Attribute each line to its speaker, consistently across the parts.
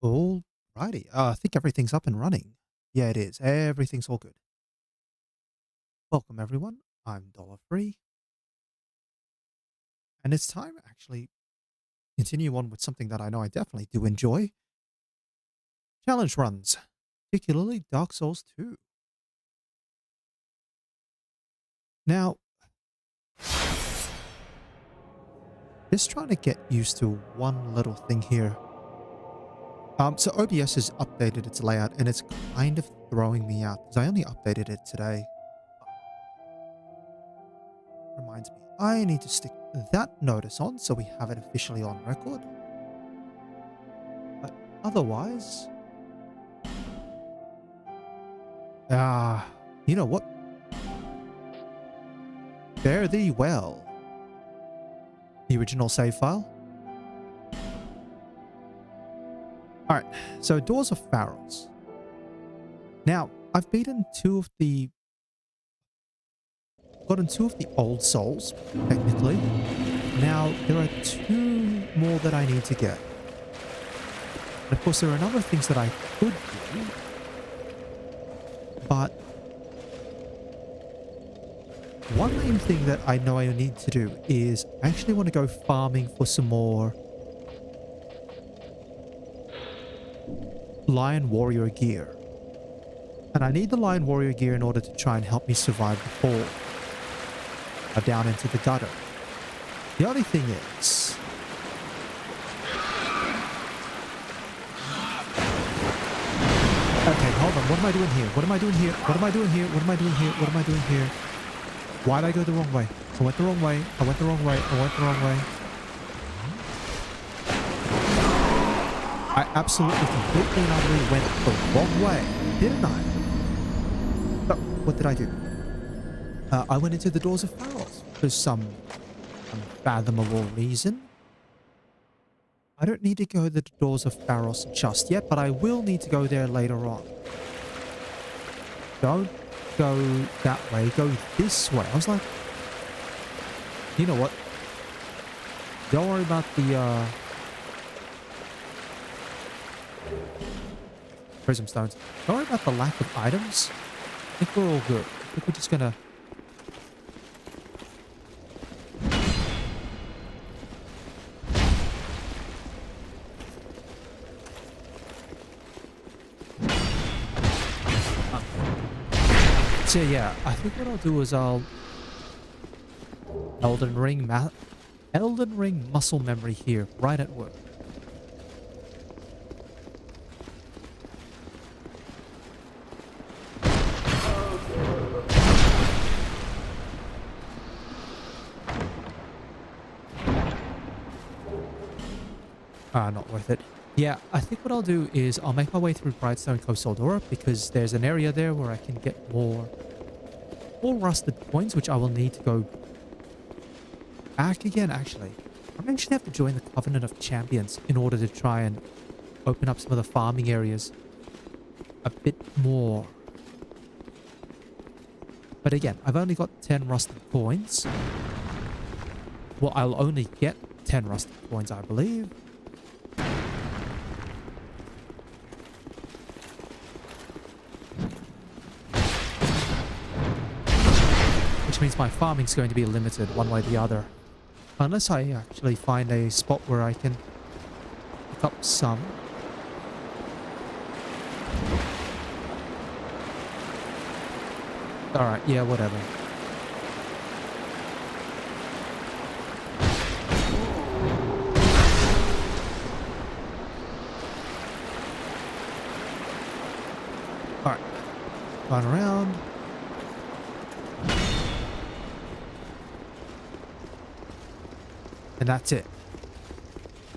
Speaker 1: Alrighty. I think everything's up and running. Yeah, it is. Everything's all good. Welcome, everyone. I'm Dollar Free. And it's time to actually continue on with something that I know I definitely do enjoy. Challenge runs, particularly Dark Souls 2. Now, just trying to get used to one little thing here. So OBS has updated its layout and it's kind of throwing me out because I only updated it today. Reminds me, I need to stick that notice on so we have it officially on record. But otherwise, you know what? Fare thee well. The original save file. Alright, so Doors of Pharos. Now, I've gotten two of the old souls, technically. Now, there are two more that I need to get. And of course, there are a number of things that I could do. But one main thing that I know I need to do is I actually want to go farming for some more Lion Warrior gear. And I need the Lion Warrior gear in order to try and help me survive the fall down into the gutter. The only thing is, okay, hold on. What am I doing here? What am I doing here? What am I doing here? What am I doing here? What am I doing here? Why did I go the wrong way? I went the wrong way. I went the wrong way. I went the wrong way. I absolutely completely and utterly went the wrong way, didn't I? Oh, what did I do? I went into the Doors of Pharos for some unfathomable reason. I don't need to go to the Doors of Pharos just yet, but I will need to go there later on. Don't go that way, go this way. I was like, you know what? Don't worry about the prism stones. Don't worry about the lack of items. I think we're all good. I think we're just gonna so yeah, I think what I'll do is I'll Elden Ring muscle memory here, right at work. Not worth it. Yeah, I think what I'll do is I'll make my way through Brightstone Cove Soldora because there's an area there where I can get more rusted coins, which I will need to go back again, actually. I may actually have to join the Covenant of Champions in order to try and open up some of the farming areas a bit more. But again, I've only got 10 rusted coins. Well, I'll only get 10 rusted coins, I believe. Which means my farming's going to be limited one way or the other. Unless I actually find a spot where I can pick up some. Alright, yeah, whatever. Alright. Run around. And that's it.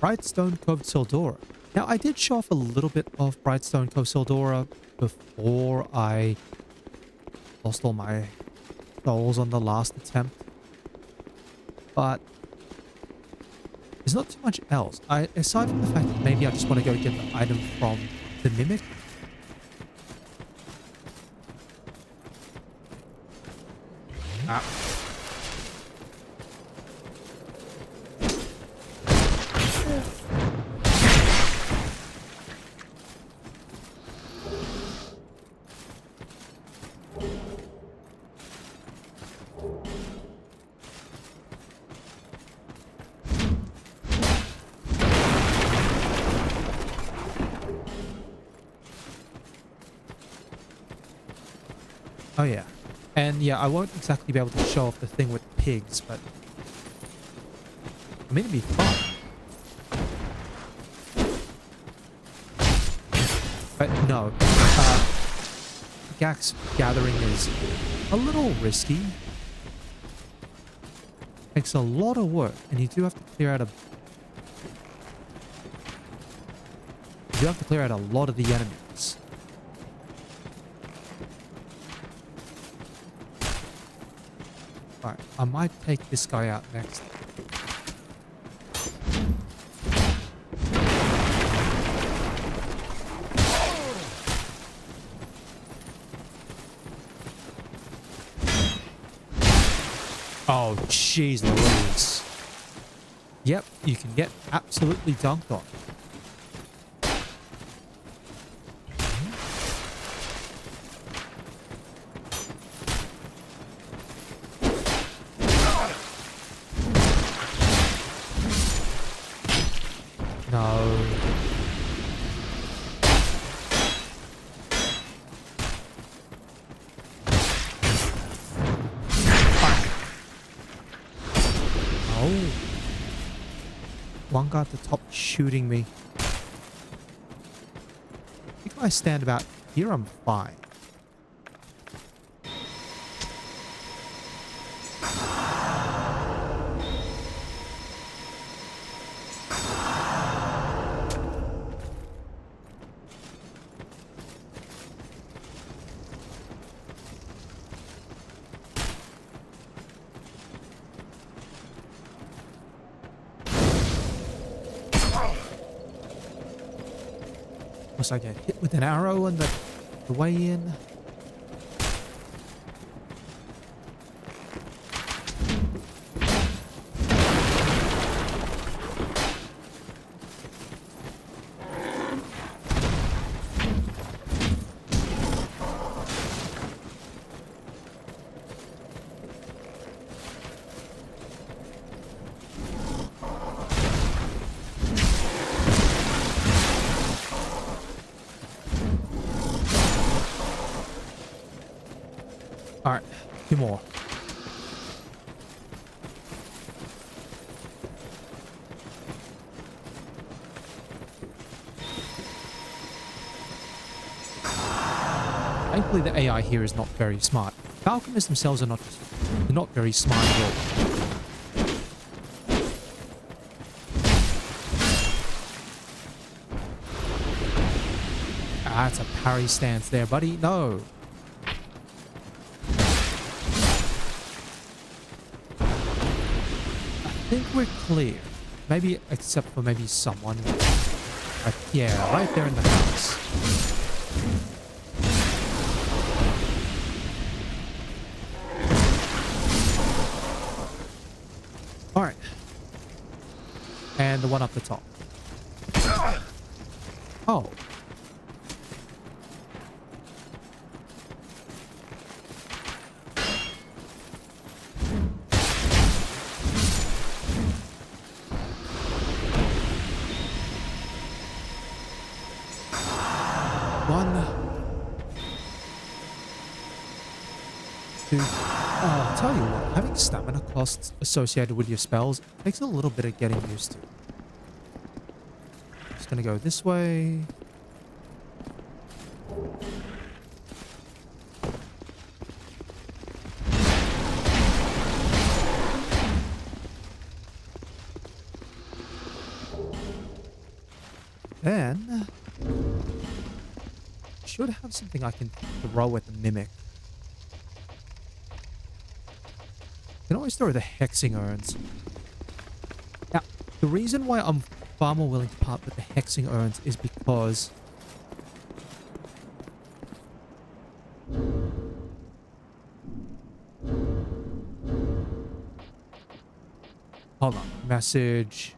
Speaker 1: Brightstone Cove Soldora. Now, I did show off a little bit of Brightstone Cove Soldora before I lost all my souls on the last attempt. But there's not too much else. Aside from the fact that maybe I just want to go get the item from the Mimic. Ah. Oh, yeah. And yeah, I won't exactly be able to show off the thing with pigs, but I mean, it'd be fun. But no, pickaxe gathering is a little risky. Takes a lot of work, and you do have to clear out a lot of the enemies. Alright, I might take this guy out next. Oh, jeez Louise. Yep, you can get absolutely dunked on. No. Oh. One guy at the top shooting me. I think if I stand about here, I'm fine. Unless I get hit with an arrow on the way in. Alright, two more. Thankfully, the AI here is not very smart. The alchemists themselves are not very smart at all. Ah, that's a parry stance there, buddy. No. I think we're clear. Maybe, except for maybe someone. But yeah, right there in the house. Alright. And the one up the top. Oh. I'll tell you what, having stamina costs associated with your spells takes a little bit of getting used to. Just gonna go this way. Then should have something I can throw at the mimic. Can always throw the hexing urns. Now, the reason why I'm far more willing to part with the hexing urns is because hold on. Message.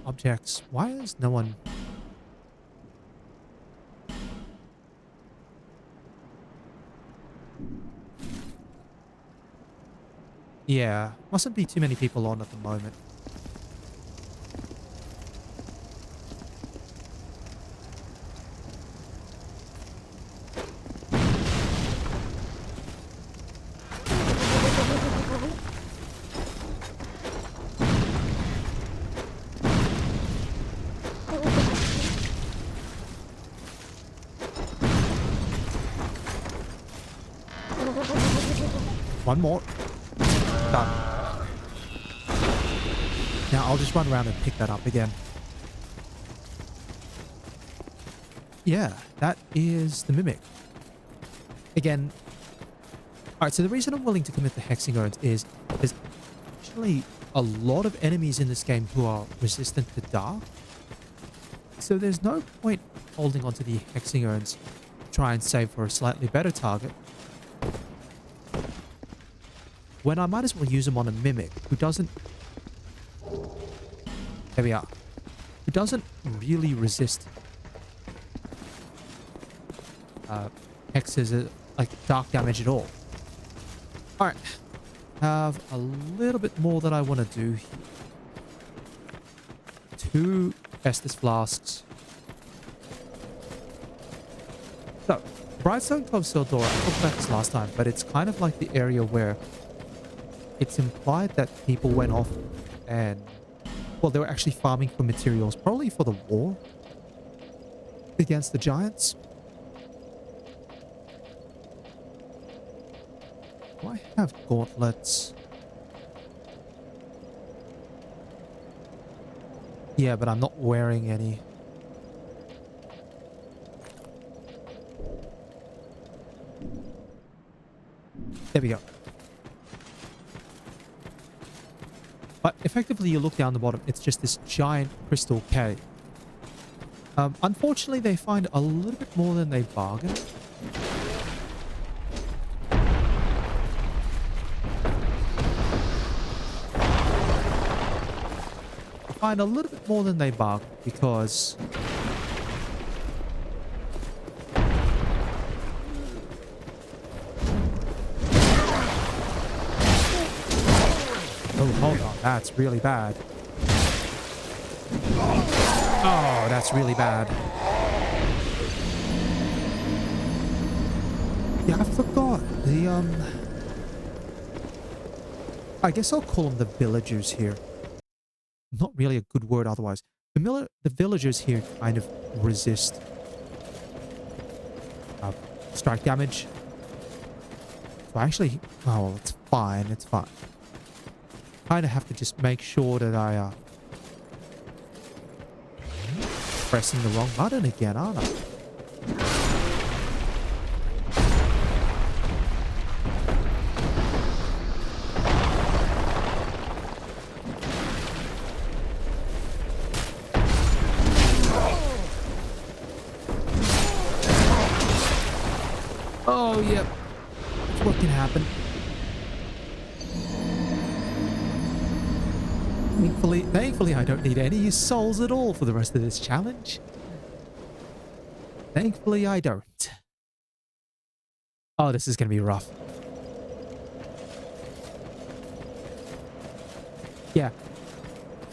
Speaker 1: Objects. Why is no one... Yeah, mustn't be too many people on at the moment. One more. Done. Now I'll just run around and pick that up again. Yeah, that is the Mimic. Again, alright, so the reason I'm willing to commit the hexing urns is there's actually a lot of enemies in this game who are resistant to dark. So there's no point holding onto the hexing urns to try and save for a slightly better target, when I might as well use them on a Mimic who doesn't... There we are. Who doesn't really resist hexes, like dark damage at all. Alright. Have a little bit more that I want to do here. 2 Estus flasks. So, Brightstone Cove Sildora, I talked about this last time, but it's kind of like the area where it's implied that people went off and, well, they were actually farming for materials, probably for the war against the giants. Do I have gauntlets? Yeah, but I'm not wearing any. There we go. But effectively, you look down the bottom, it's just this giant crystal cave. Unfortunately, they find a little bit more than they bargained. Find a little bit more than they bargained because... Oh, hold on. That's really bad. Oh, that's really bad. Yeah, I forgot. I guess I'll call them the villagers here. Not really a good word otherwise. The villagers here kind of resist strike damage. So actually, oh, well, it's fine. It's fine. Kind of have to just make sure that I pressing the wrong button again, aren't I? Oh, yep. That's what can happen. Thankfully, I don't need any souls at all for the rest of this challenge. Thankfully, I don't. Oh, this is going to be rough. Yeah.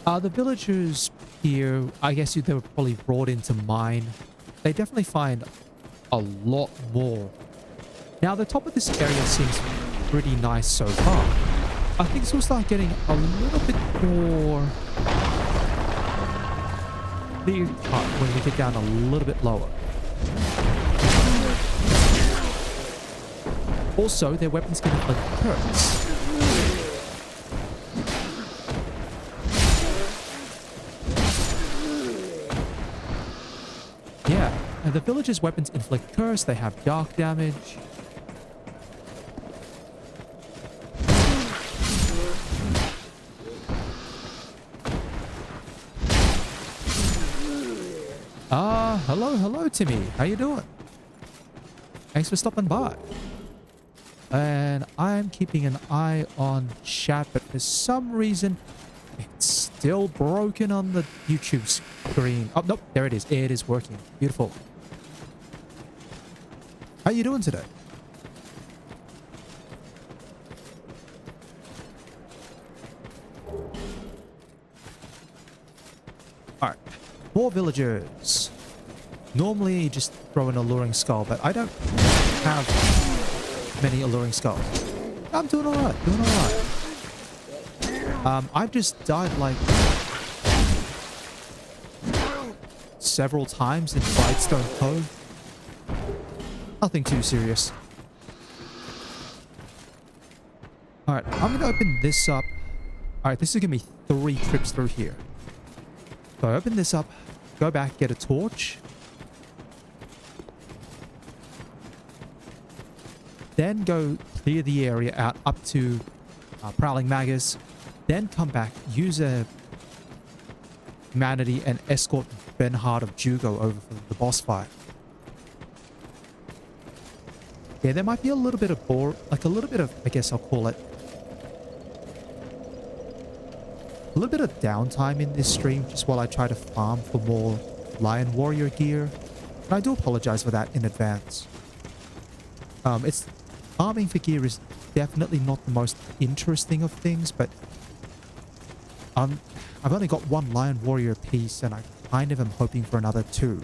Speaker 1: The villagers here, I guess they were probably brought into mine. They definitely find a lot more. Now, the top of this area seems pretty nice so far. I think this will start getting a little bit more clear cut when we get down a little bit lower. Also, their weapons can inflict hurts. Yeah, and the villagers' weapons inflict curse, they have dark damage. Hello, Timmy. How you doing? Thanks for stopping by. And I'm keeping an eye on chat, but for some reason, it's still broken on the YouTube screen. Oh, nope, there it is. It is working. Beautiful. How you doing today? More villagers. Normally you just throw an alluring skull, but I don't have many alluring skulls. I'm doing alright, doing alright. I've just died like several times in Brightstone Cove. Nothing too serious. Alright, I'm gonna open this up. Alright, this is gonna be 3 trips through here. So I open this up, go back, get a torch. Then go clear the area out up to Prowling Maggers. Then come back, use a humanity and escort Benhard of Jugo over for the boss fight. Yeah, there might be a little bit of I guess I'll call it, a little bit of downtime in this stream just while I try to farm for more Lion Warrior gear. And I do apologize for that in advance. Farming for gear is definitely not the most interesting of things, but I've only got 1 Lion Warrior piece, and I kind of am hoping for another 2.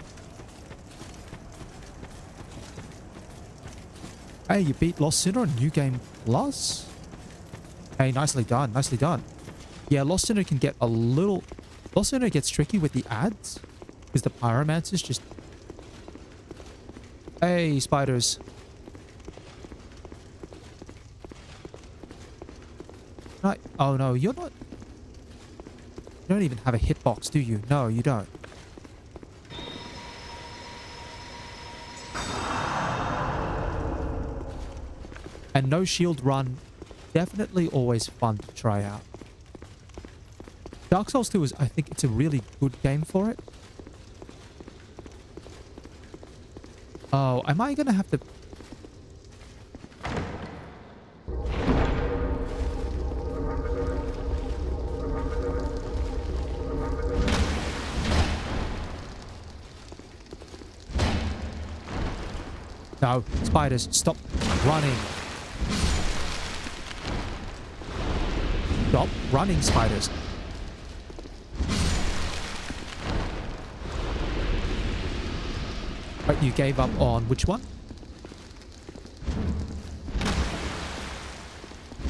Speaker 1: Hey, you beat Lost Sinner on New Game Plus? Hey, nicely done, nicely done. Yeah, Lost Sinner can get a little... Lost Sinner gets tricky with the ads, because the pyromancers just... Hey, spiders. Right. Oh no, you're not... You don't even have a hitbox, do you? No, you don't. And no shield run, definitely always fun to try out. Dark Souls 2 is, I think it's a really good game for it. Oh, am I gonna have to... No, spiders, stop running. Stop running, spiders. Right, you gave up on which one?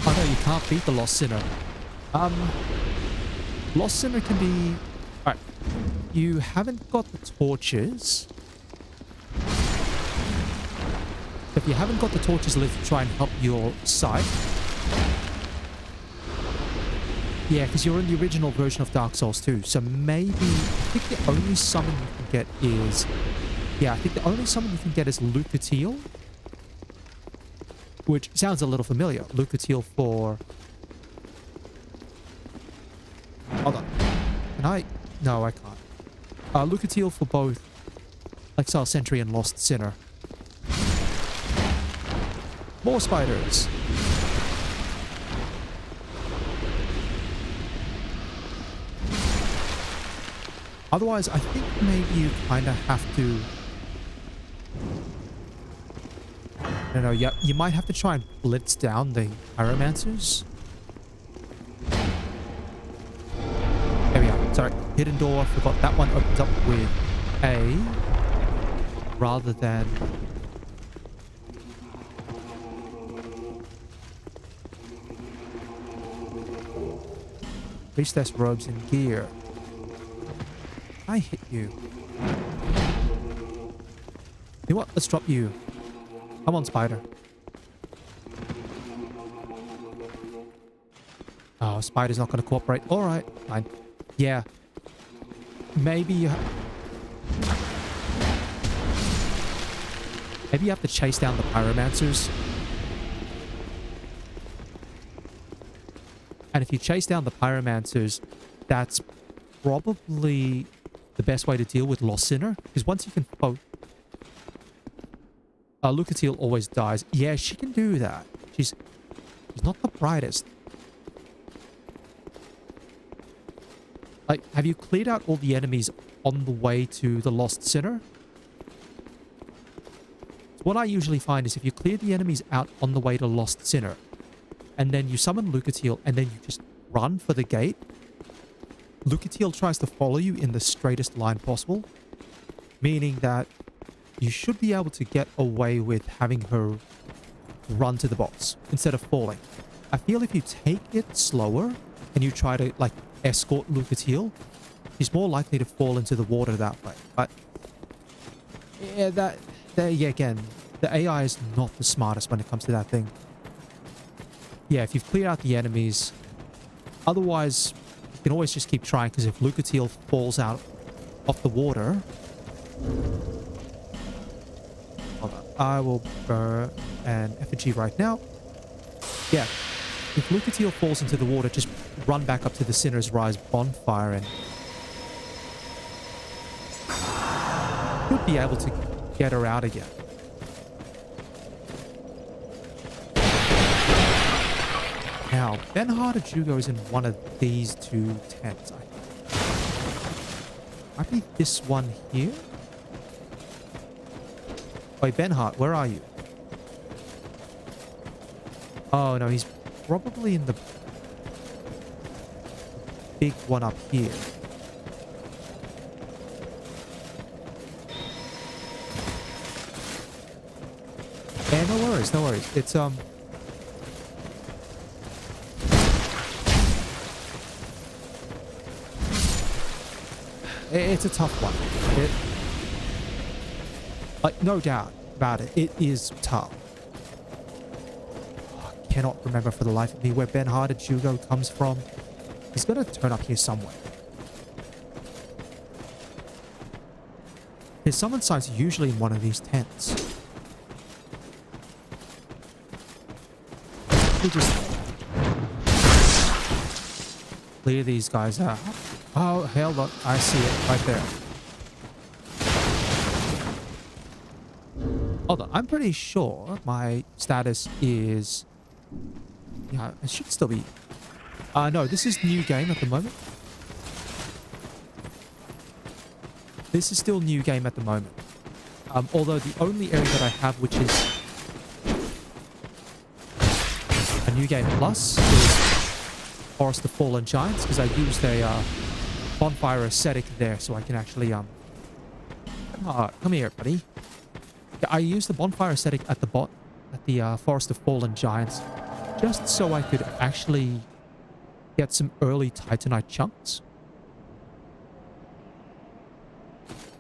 Speaker 1: Oh no, you can't beat the Lost Sinner. Lost Sinner can be... Alright, you haven't got the torches. If you haven't got the torches lit to try and help your site. Yeah, because you're in the original version of Dark Souls 2. So maybe... I think the only summon you can get is... Yeah, I think the only summon you can get is Lucatiel. Which sounds a little familiar. Lucatiel for... Hold on. Can I... No, I can't. Lucatiel for both Exile Sentry and Lost Sinner. More spiders. Otherwise, I think maybe you kind of have to... I don't know, yeah, you might have to try and blitz down the pyromancers. There we are. Sorry, hidden door. Forgot that one opens up with A rather than... Priestess robes and gear. I hit you. You know what? Let's drop you. Come on, spider. Oh, spider's not going to cooperate. All right, fine. Yeah. Maybe you... Maybe you have to chase down the pyromancers. And if you chase down the pyromancers, that's probably the best way to deal with Lost Sinner. Because once you can... Oh. Lucatiel always dies. Yeah, she can do that. She's not the brightest. Like, have you cleared out all the enemies on the way to the Lost Sinner? So what I usually find is if you clear the enemies out on the way to Lost Sinner, and then you summon Lucatiel, and then you just run for the gate, Lucatiel tries to follow you in the straightest line possible, meaning that you should be able to get away with having her run to the boss instead of falling. I feel if you take it slower and you try to like escort Lucatiel, he's more likely to fall into the water that way. But yeah, yeah, again, the AI is not the smartest when it comes to that thing. Yeah, if you've cleared out the enemies, otherwise you can always just keep trying, because if Lucatiel falls out of the water, hold on, I will burn an effigy right now. Yeah, if Lucatiel falls into the water, just run back up to the Sinner's Rise bonfire and you'll be able to get her out again. Now, Ben-Hard goes in one of these two tents. Might be this one here? Wait, Ben-Hard, where are you? Oh, no, he's probably in the big one up here. Yeah, no worries, no worries. It's, it's a tough one. Like, no doubt about it. It is tough. I cannot remember for the life of me where Ben-Hard Jugo comes from. He's going to turn up here somewhere. His summon site's usually in one of these tents. We just clear these guys out. Oh, hell, look, I see it right there. Hold on, I'm pretty sure my status is... Yeah, it should still be... no, this is new game at the moment. This is still new game at the moment. Although the only area that I have, which is a new game plus, is Forest of Fallen Giants, because I used a bonfire ascetic there, so I can actually come here, buddy. Yeah, I used the bonfire ascetic at the Forest of Fallen Giants, just so I could actually get some early Titanite chunks.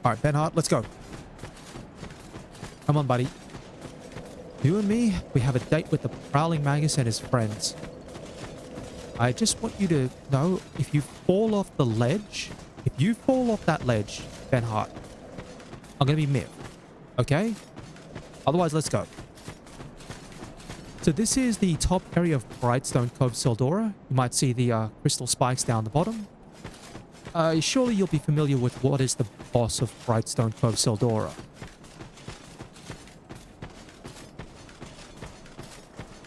Speaker 1: All right, Ben-Hard, let's go. Come on, buddy. You and me, we have a date with the Prowling Magus and his friends. I just want you to know, if you fall off the ledge, if you fall off that ledge, Ben-Hard, I'm going to be miffed. Okay? Otherwise, let's go. So this is the top area of Brightstone Cove Seldora. You might see the crystal spikes down the bottom. Surely you'll be familiar with what is the boss of Brightstone Cove Seldora.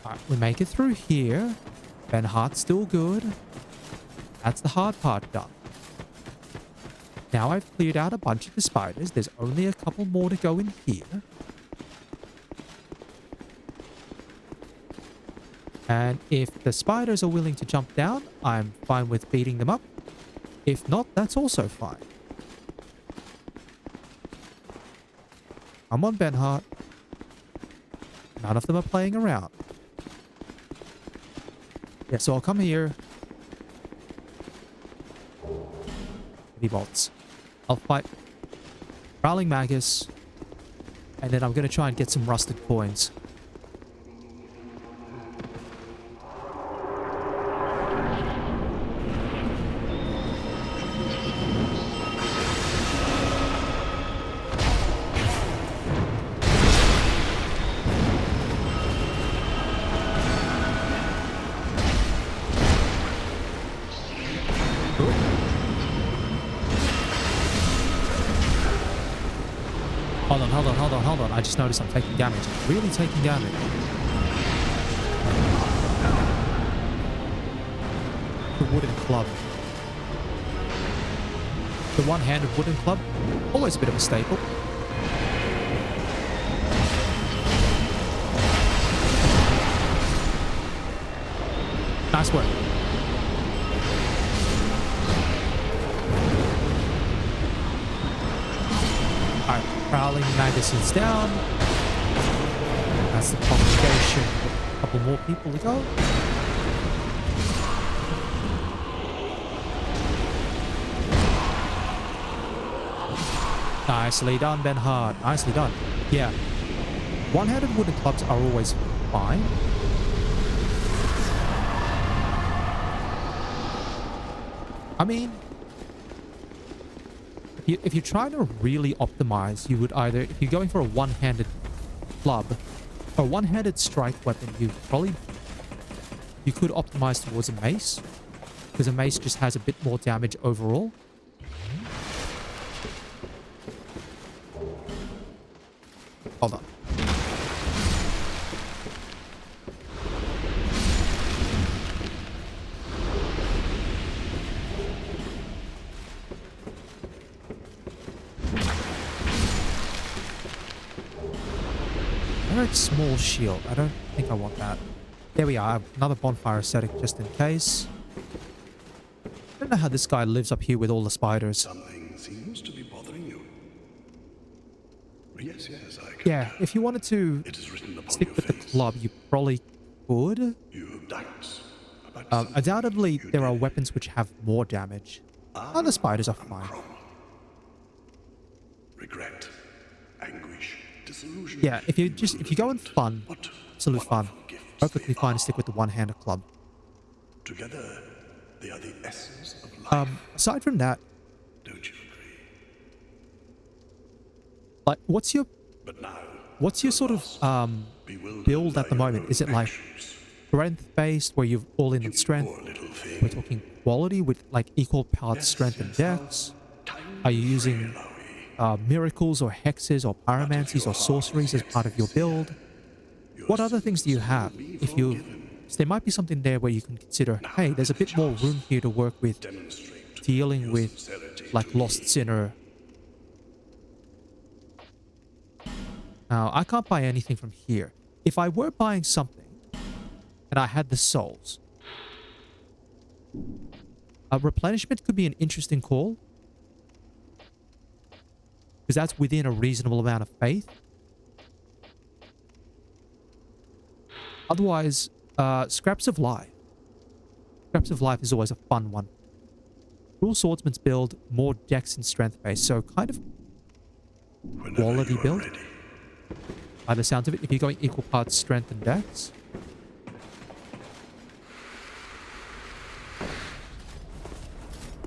Speaker 1: Alright, we make it through here. Ben-Hard's still good. That's the hard part done. Now I've cleared out a bunch of the spiders. There's only a couple more to go in here. And if the spiders are willing to jump down, I'm fine with beating them up. If not, that's also fine. Come on, Ben-Hard. None of them are playing around. Yeah, so I'll come here. Heavy bolts. I'll fight Prowling Magus. And then I'm going to try and get some rusted coins. Hold on. I just noticed I'm taking damage. I'm really taking damage. The wooden club. The one-handed wooden club. Always a bit of a staple. Nice work. Prowling magazines down. That's the congregation. A couple more people to go. Nicely done, Ben Hart. Nicely done. Yeah. One-handed wooden clubs are always fine. I mean, if you're trying to really optimize, you would either, if you're going for a one-handed club or one-handed strike weapon, you could optimize towards a mace, because a mace just has a bit more damage overall. Hold on. Very small shield. I don't think I want that. There we are. Another bonfire aesthetic just in case. I don't know how this guy lives up here with all the spiders.
Speaker 2: Something seems to be bothering you. Yes, I can.
Speaker 1: Yeah, if you wanted to stick with the club, you probably could.
Speaker 2: You have doubts about
Speaker 1: Undoubtedly, there are weapons which have more damage. Other spiders are fine.
Speaker 2: Regret, anguish, disillusion.
Speaker 1: Yeah, if you go in fun, absolute fun, perfectly fine to stick with the one-handed club.
Speaker 2: Together, they are the essence of life.
Speaker 1: Aside from that,
Speaker 2: Don't you agree?
Speaker 1: like, what's your sort of
Speaker 2: Bewildered
Speaker 1: build at the
Speaker 2: by your
Speaker 1: moment?
Speaker 2: own
Speaker 1: Is it like
Speaker 2: actions.
Speaker 1: strength-based, where you're all in on strength?
Speaker 2: Poor little thing.
Speaker 1: We're talking quality with like equal parts strength and dex. Are you using miracles or hexes or pyromancies or sorceries as part of your build? What other things do you have? So there might be something there where you can consider, hey, there's a bit more room here to work with dealing with like Lost Sinner. Now, I can't buy anything from here. If I were buying something and I had the souls, replenishment could be an interesting call, because that's within a reasonable amount of faith. Otherwise, Scraps of Life. Scraps of Life is always a fun one. Cruel Swordsman's build, more dex and strength based, so kind of quality build. By the sounds of it, if you're going equal parts strength and dex.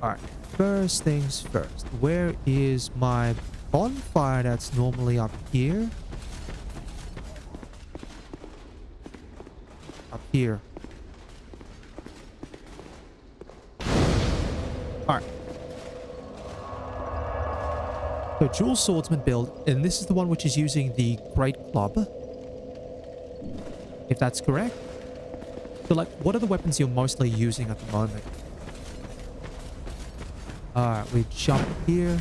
Speaker 1: Alright, first things first. Where is my bonfire that's normally up here? Up here. Alright. So dual swordsman build, and this is the one which is using the great club. If that's correct. So like, what are the weapons you're mostly using at the moment? Alright, we jump here.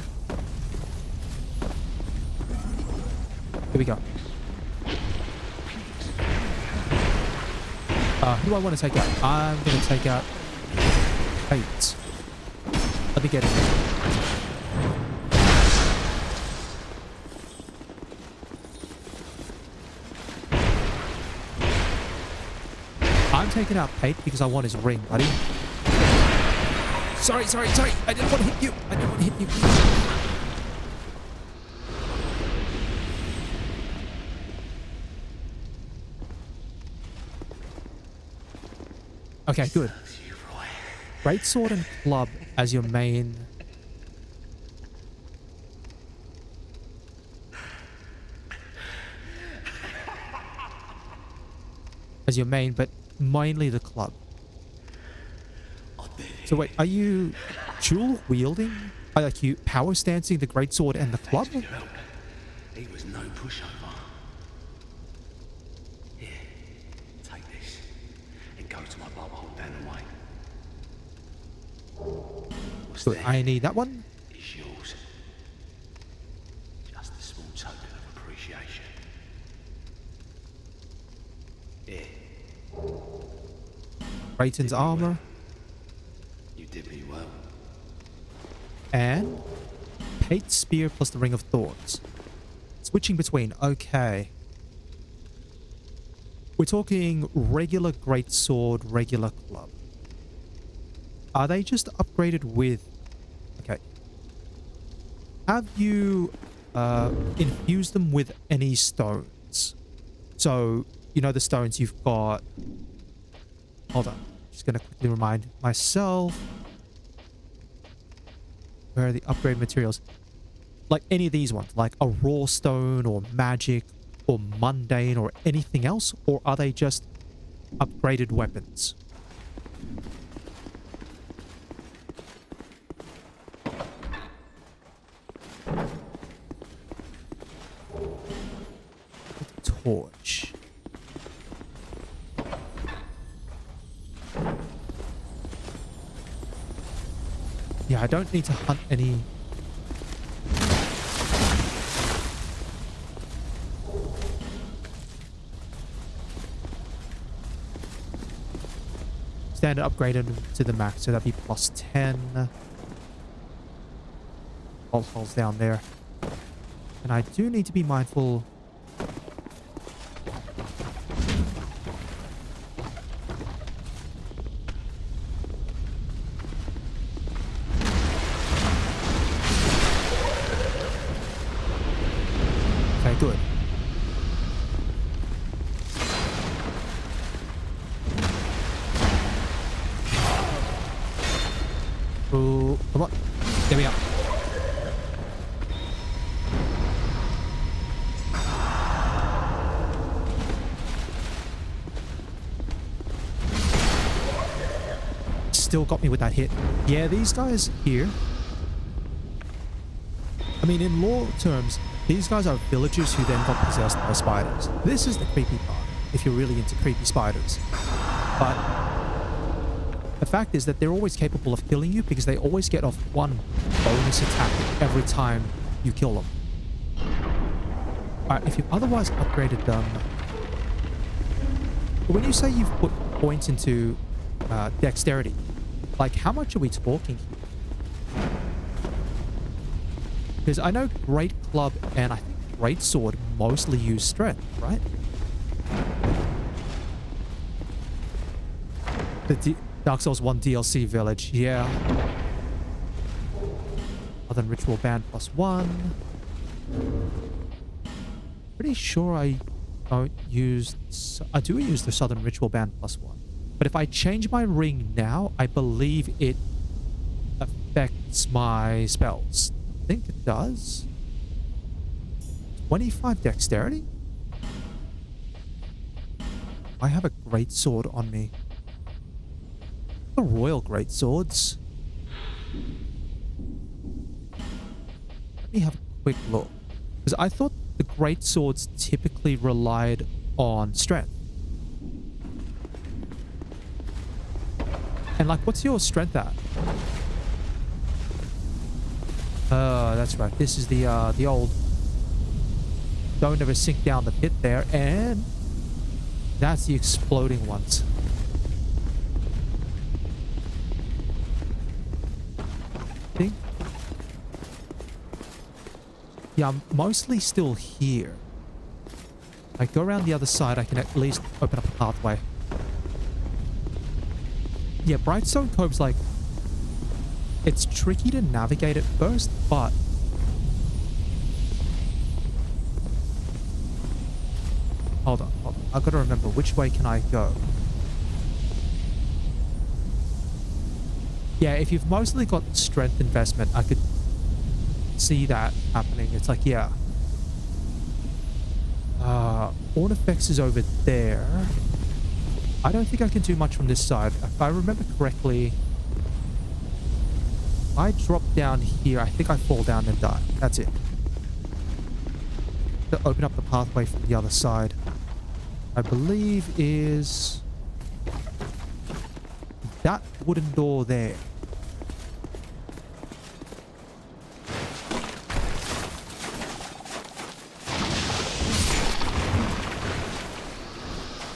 Speaker 1: Here we go. Who do I want to take out? I'm going to take out Fate. Let me get in there. I'm taking out Pate because I want his ring, buddy. Sorry. I didn't want to hit you. Okay, good. Great sword and club as your main. But mainly the club. So wait, are you dual wielding? Are like you power stancing the greatsword and the club?
Speaker 3: He was no pushover. Here, take this and go to my bubble down the way. What's
Speaker 1: Good,
Speaker 3: there?
Speaker 1: I need that one.
Speaker 3: It's yours. Just a small token of appreciation. Here,
Speaker 1: Brayton's armor.
Speaker 3: you did me well.
Speaker 1: And Pate's spear plus the Ring of Thorns. Switching between. Okay. We're talking regular greatsword, regular club. Are they just upgraded with... Okay. Have you infused them with any stones? So, you know the stones you've got... Hold on. Just going to quickly remind myself. Where are the upgrade materials? Like any of these ones, like a raw stone or magic or mundane or anything else? Or are they just upgraded weapons? Torch. Yeah, I don't need to hunt any... Standard upgraded to the max, so that'd be plus 10. Bolt holes down there. And I do need to be mindful... Okay, good. Oh, come on. There we are. Still got me with that hit. Yeah, these guys here... I mean, in lore terms, these guys are villagers who then got possessed by spiders. This is the creepy part, if you're really into creepy spiders. But the fact is that they're always capable of killing you because they always get off one bonus attack every time you kill them. Alright, if you've otherwise upgraded them... But when you say you've put points into dexterity, like how much are we talking here? Because I know Great Club and I think Great Sword mostly use strength, right? The Dark Souls 1 DLC village, yeah. Other than Ritual Band plus 1. Pretty sure I don't use... I do use the Southern Ritual Band plus 1. But if I change my ring now, I believe it affects my spells. I think it does. 25 dexterity? I have a great sword on me. The royal great swords. Let me have a quick look. Because I thought the great swords typically relied on strength. And like, what's your strength at? That's right. This is the old don't ever sink down the pit there, and that's the exploding ones. I think. Yeah, I'm mostly still here. I go around the other side, I can at least open up a pathway. Yeah, Brightstone Cove's like... It's tricky to navigate at first, but... Hold on. I've got to remember, which way can I go? Yeah, if you've mostly got strength investment, I could see that happening. It's like, yeah. Ornifex is over there. I don't think I can do much from this side. If I remember correctly, if I drop down here, I think I fall down and die. That's it. To open up the pathway from the other side, I believe is that wooden door there.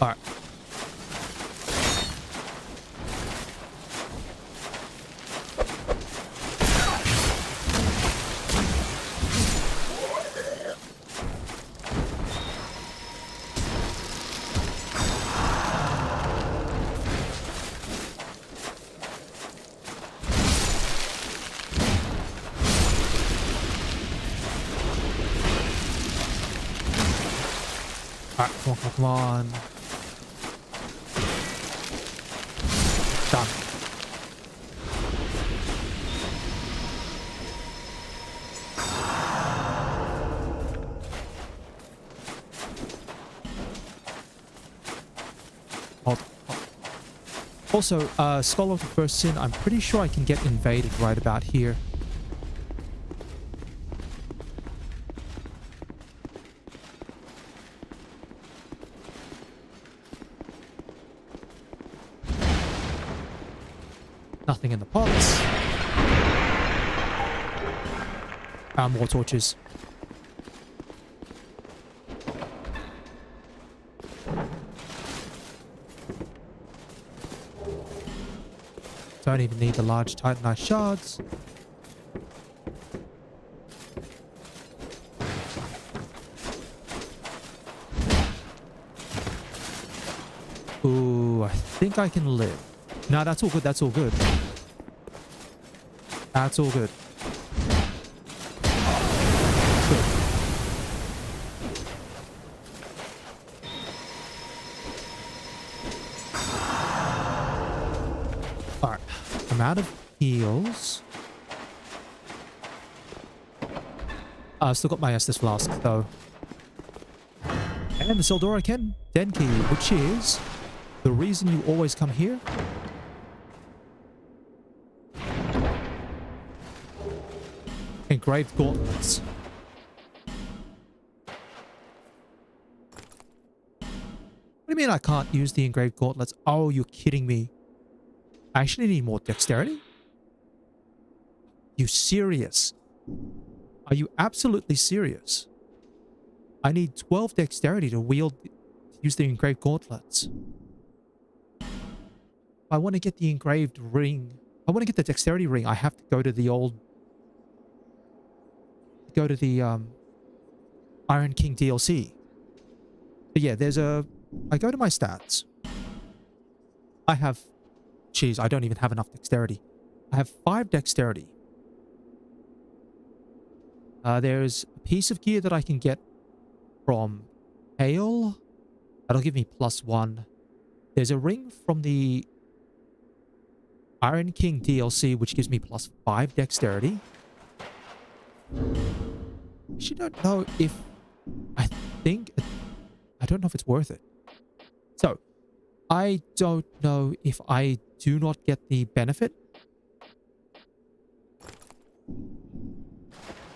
Speaker 1: Alright. Alright, come on, come on, come on. Done. Hold on. Also, Scholar of the First Sin, I'm pretty sure I can get invaded right about here. Nothing in the pots. More torches. Don't even need the large titanite shards. Ooh, I think I can live. No, that's all good. That's all good. That's all good. Good. Alright. I'm out of heals. I've still got my Estus Flask, though. And the Seldora Den Key, which is the reason you always come here. Engraved gauntlets. What do you mean I can't use the engraved gauntlets? Oh, you're kidding me. I actually need more dexterity? You serious? Are you absolutely serious? I need 12 dexterity to use the engraved gauntlets. If I want to get the engraved ring, I want to get the dexterity ring, I have to go to the Iron King DLC. But yeah, I go to my stats. I have, geez, I don't even have enough dexterity. I have 5 dexterity. There's a piece of gear that I can get from Hale. That'll give me +1. There's a ring from the Iron King DLC, which gives me +5 dexterity. I actually don't know if... I don't know if it's worth it. So, I don't know if I do not get the benefit.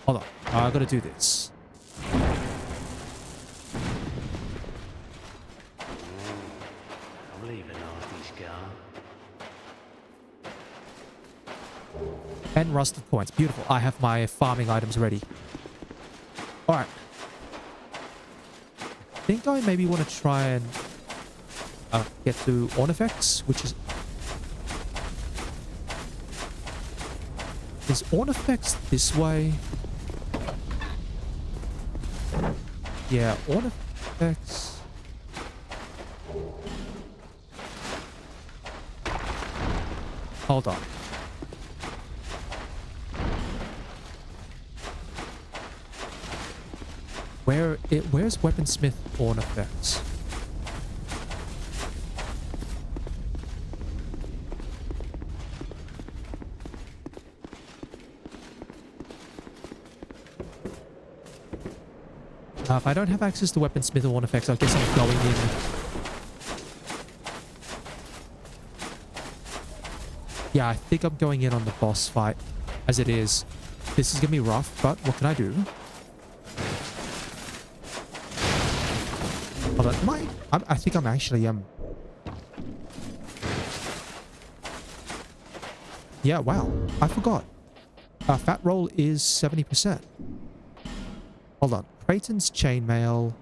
Speaker 1: Hold on. I gotta do this.
Speaker 3: I'm leaving nasty scar.
Speaker 1: And rusted coins. Beautiful. I have my farming items ready. Alright. I think I maybe want to try and get to Ornifex, which is... Is Ornifex this way? Yeah, Ornifex... Hold on. Where's Weaponsmith Ornifex? If I don't have access to Weaponsmith Ornifex, I guess I'm going in. Yeah, I think I'm going in on the boss fight as it is. This is gonna be rough, but what can I do? Hold on, I think I'm actually yeah, wow, I forgot. Fat roll is 70%. Hold on, Creighton's chainmail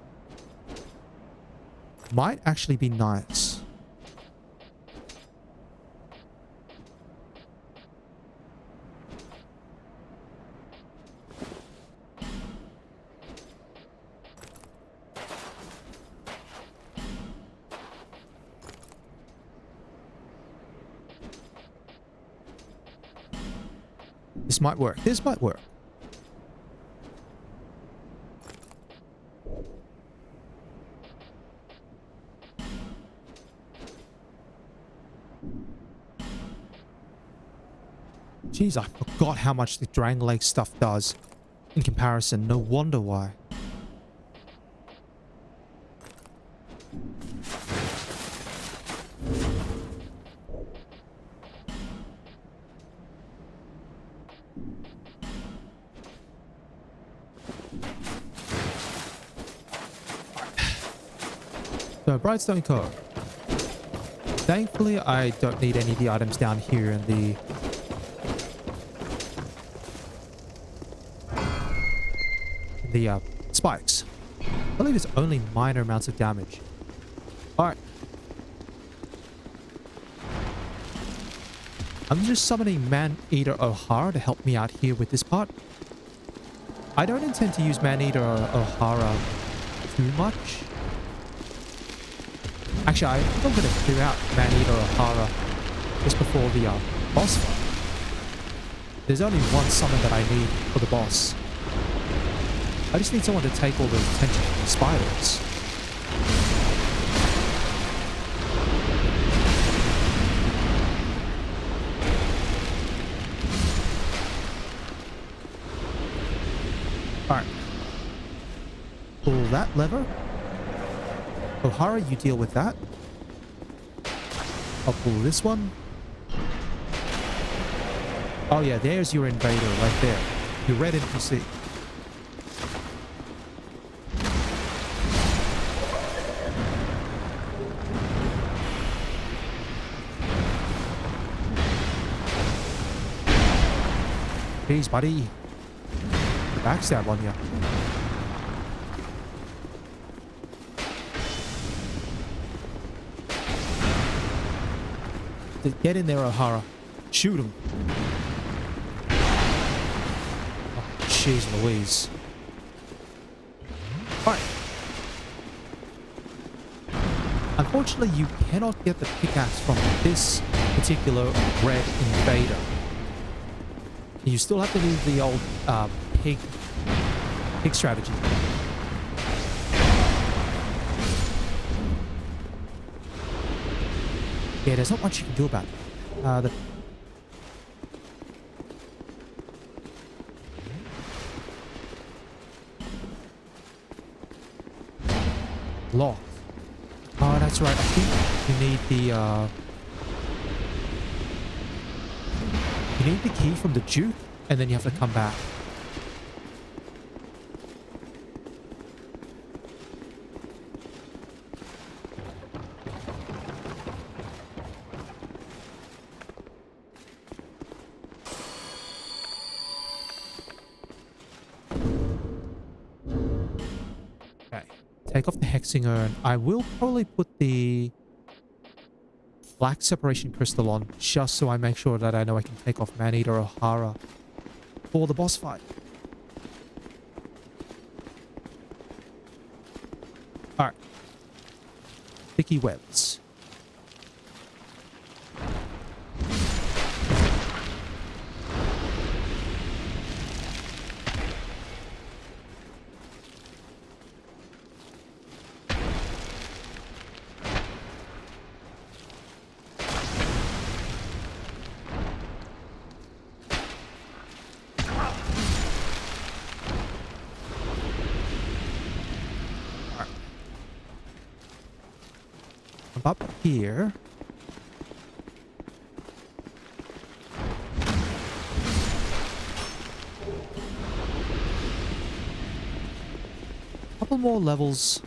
Speaker 1: might actually be nice. This might work. This might work. Jeez, I forgot how much the Drang Lake stuff does in comparison. No wonder why. So, Brightstone Cove. Thankfully, I don't need any of the items down here in the spikes. I believe it's only minor amounts of damage. Alright. I'm just summoning Man-Eater O'Hara to help me out here with this part. I don't intend to use Man-Eater O'Hara too much. Actually, I think I'm going to clear out Man-Eater O'Hara just before the boss fight. There's only one summon that I need for the boss. I just need someone to take all the attention from the spiders. Alright. Pull that lever. O'Hara, you deal with that. I'll pull this one. Oh yeah, there's your invader right there. Your red NPC. Jeez, buddy. Backstab on you. Get in there, O'Hara. Shoot him. Oh, jeez Louise. Alright. Unfortunately, you cannot get the pickaxe from this particular red invader. You still have to do the old pig strategy. Yeah, there's not much you can do about it. Locked. Oh, that's right. I think you need the you need the key from the Duke, and then you have to come back. Take off the hexing urn. I will probably put the black separation crystal on just so I make sure that I know I can take off Man-Eater O'Hara for the boss fight. Alright. Sticky webs. Up here. Couple more levels.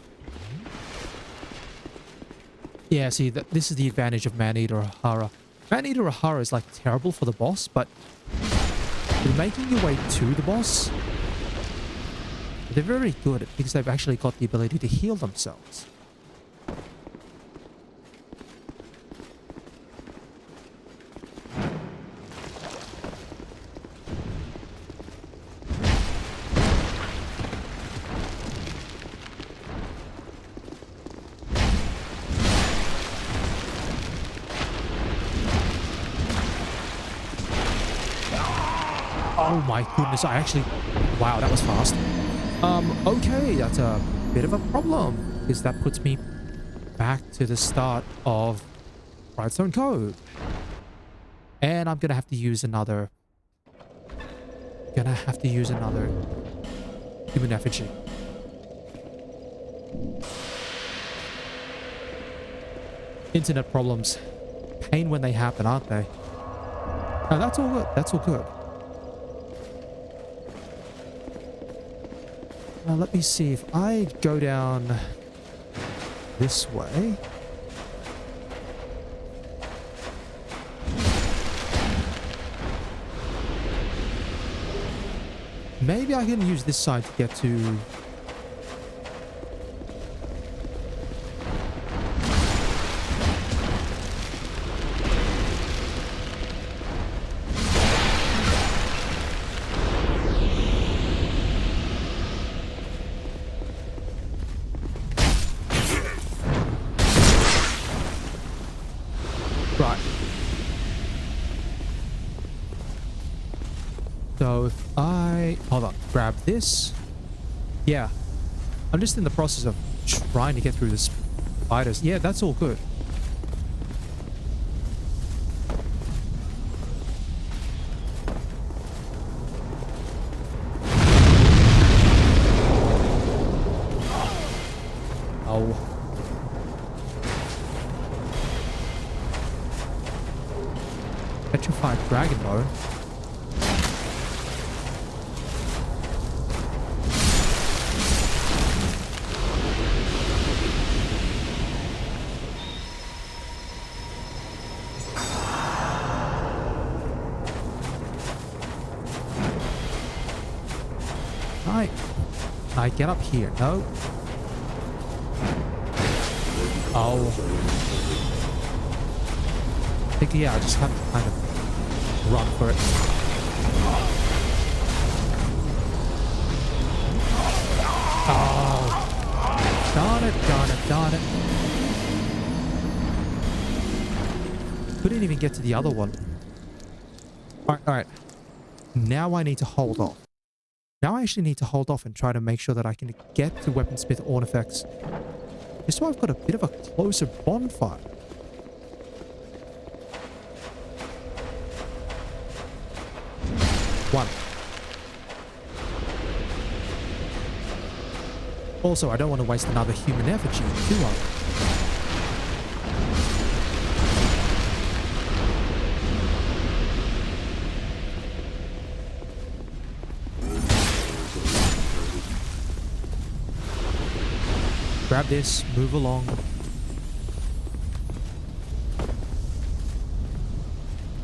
Speaker 1: Yeah, see, this is the advantage of Man-Eater O'Hara. Man-Eater O'Hara is like terrible for the boss, but in making your way to the boss, they're very good because they've actually got the ability to heal themselves. Oh my goodness, I actually... Wow, that was fast. Okay, that's a bit of a problem, because that puts me back to the start of Brightstone Cove. And I'm going to have to use another gonna have to use another human effigy. Internet problems. Pain when they happen, aren't they? No, that's all good. That's all good. Now, let me see if I go down this way. Maybe I can use this side to get to... Right. So if I... Hold on. Grab this. Yeah. I'm just in the process of trying to get through the spiders. Yeah, that's all good. Oh. Petrified dragon though. Right. I get up here. No. Oh. I think, yeah, I just have to kind of run for it. Oh. Darn it, darn it, darn it. Couldn't even get to the other one. Alright, alright. Now I need to hold off. Now I actually need to hold off and try to make sure that I can get to Weaponsmith Ornifex. Just so I've got a bit of a closer bonfire. One. Also, I don't want to waste another human effigy, do I? Grab this, move along.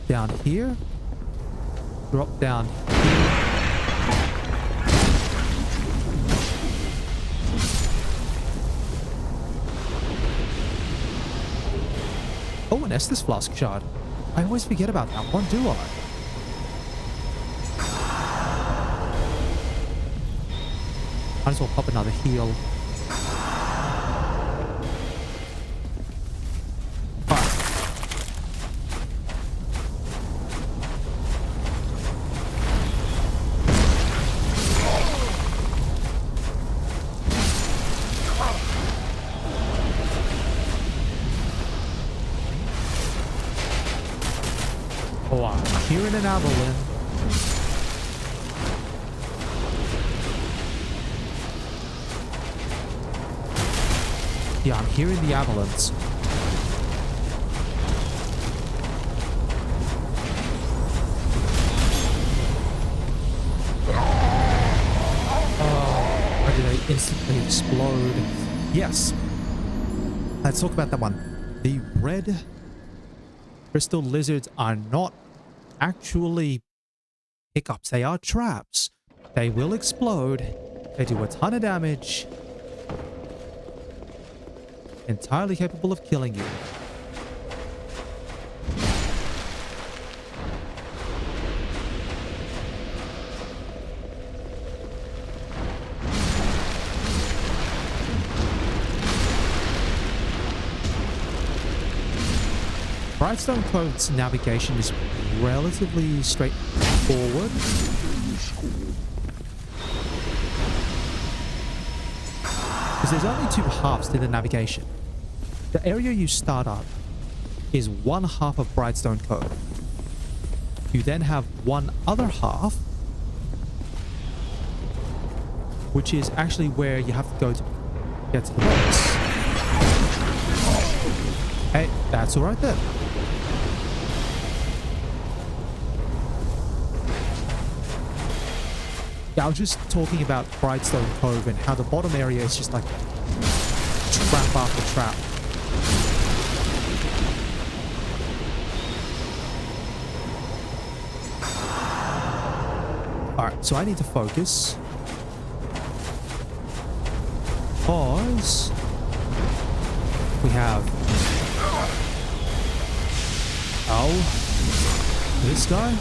Speaker 1: Down here. Drop down here. Oh, an Estus Flask shard. I always forget about that one, do I? Might as well pop another heal. Here in an avalanche. Yeah, I'm hearing the avalanche. Oh, why did they instantly explode? Yes. Let's talk about that one. The red crystal lizards are not actually pickups. They are traps. They will explode. They do a ton of damage. Entirely capable of killing you. Brightstone Cove's navigation is relatively straightforward. Because there's only two halves to the navigation. The area you start at is one half of Brightstone Cove. You then have one other half which is actually where you have to go to get to the boss. Hey, that's all right then. Yeah, I was just talking about Brightstone Cove and how the bottom area is just like trap after trap. Alright, so I need to focus. Pause. We have... Oh. This guy?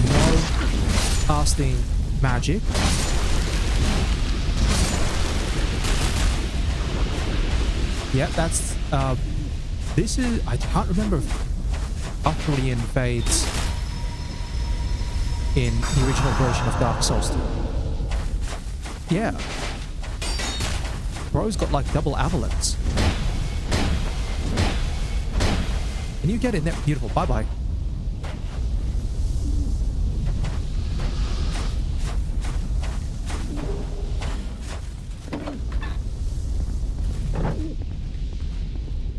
Speaker 1: No. Casting magic. Yeah, that's... this is... I can't remember if utterly invades in the original version of Dark Souls 2. Yeah. Bro's got like double avalanche. Can you get in there? Beautiful. Bye-bye.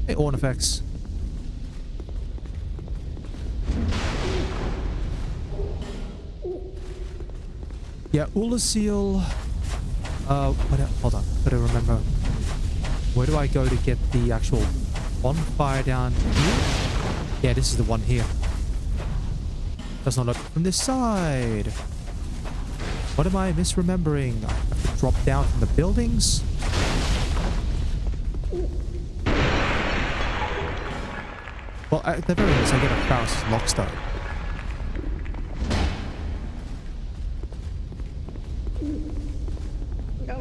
Speaker 1: Hey, Ornifex. Yeah, Ulasil. Hold on. Gotta remember. Where do I go to get the actual bonfire down here? Yeah, this is the one here. Does not look from this side. What am I misremembering? I have to drop down from the buildings. Well, at the very least, I get a Faust's Lockstone.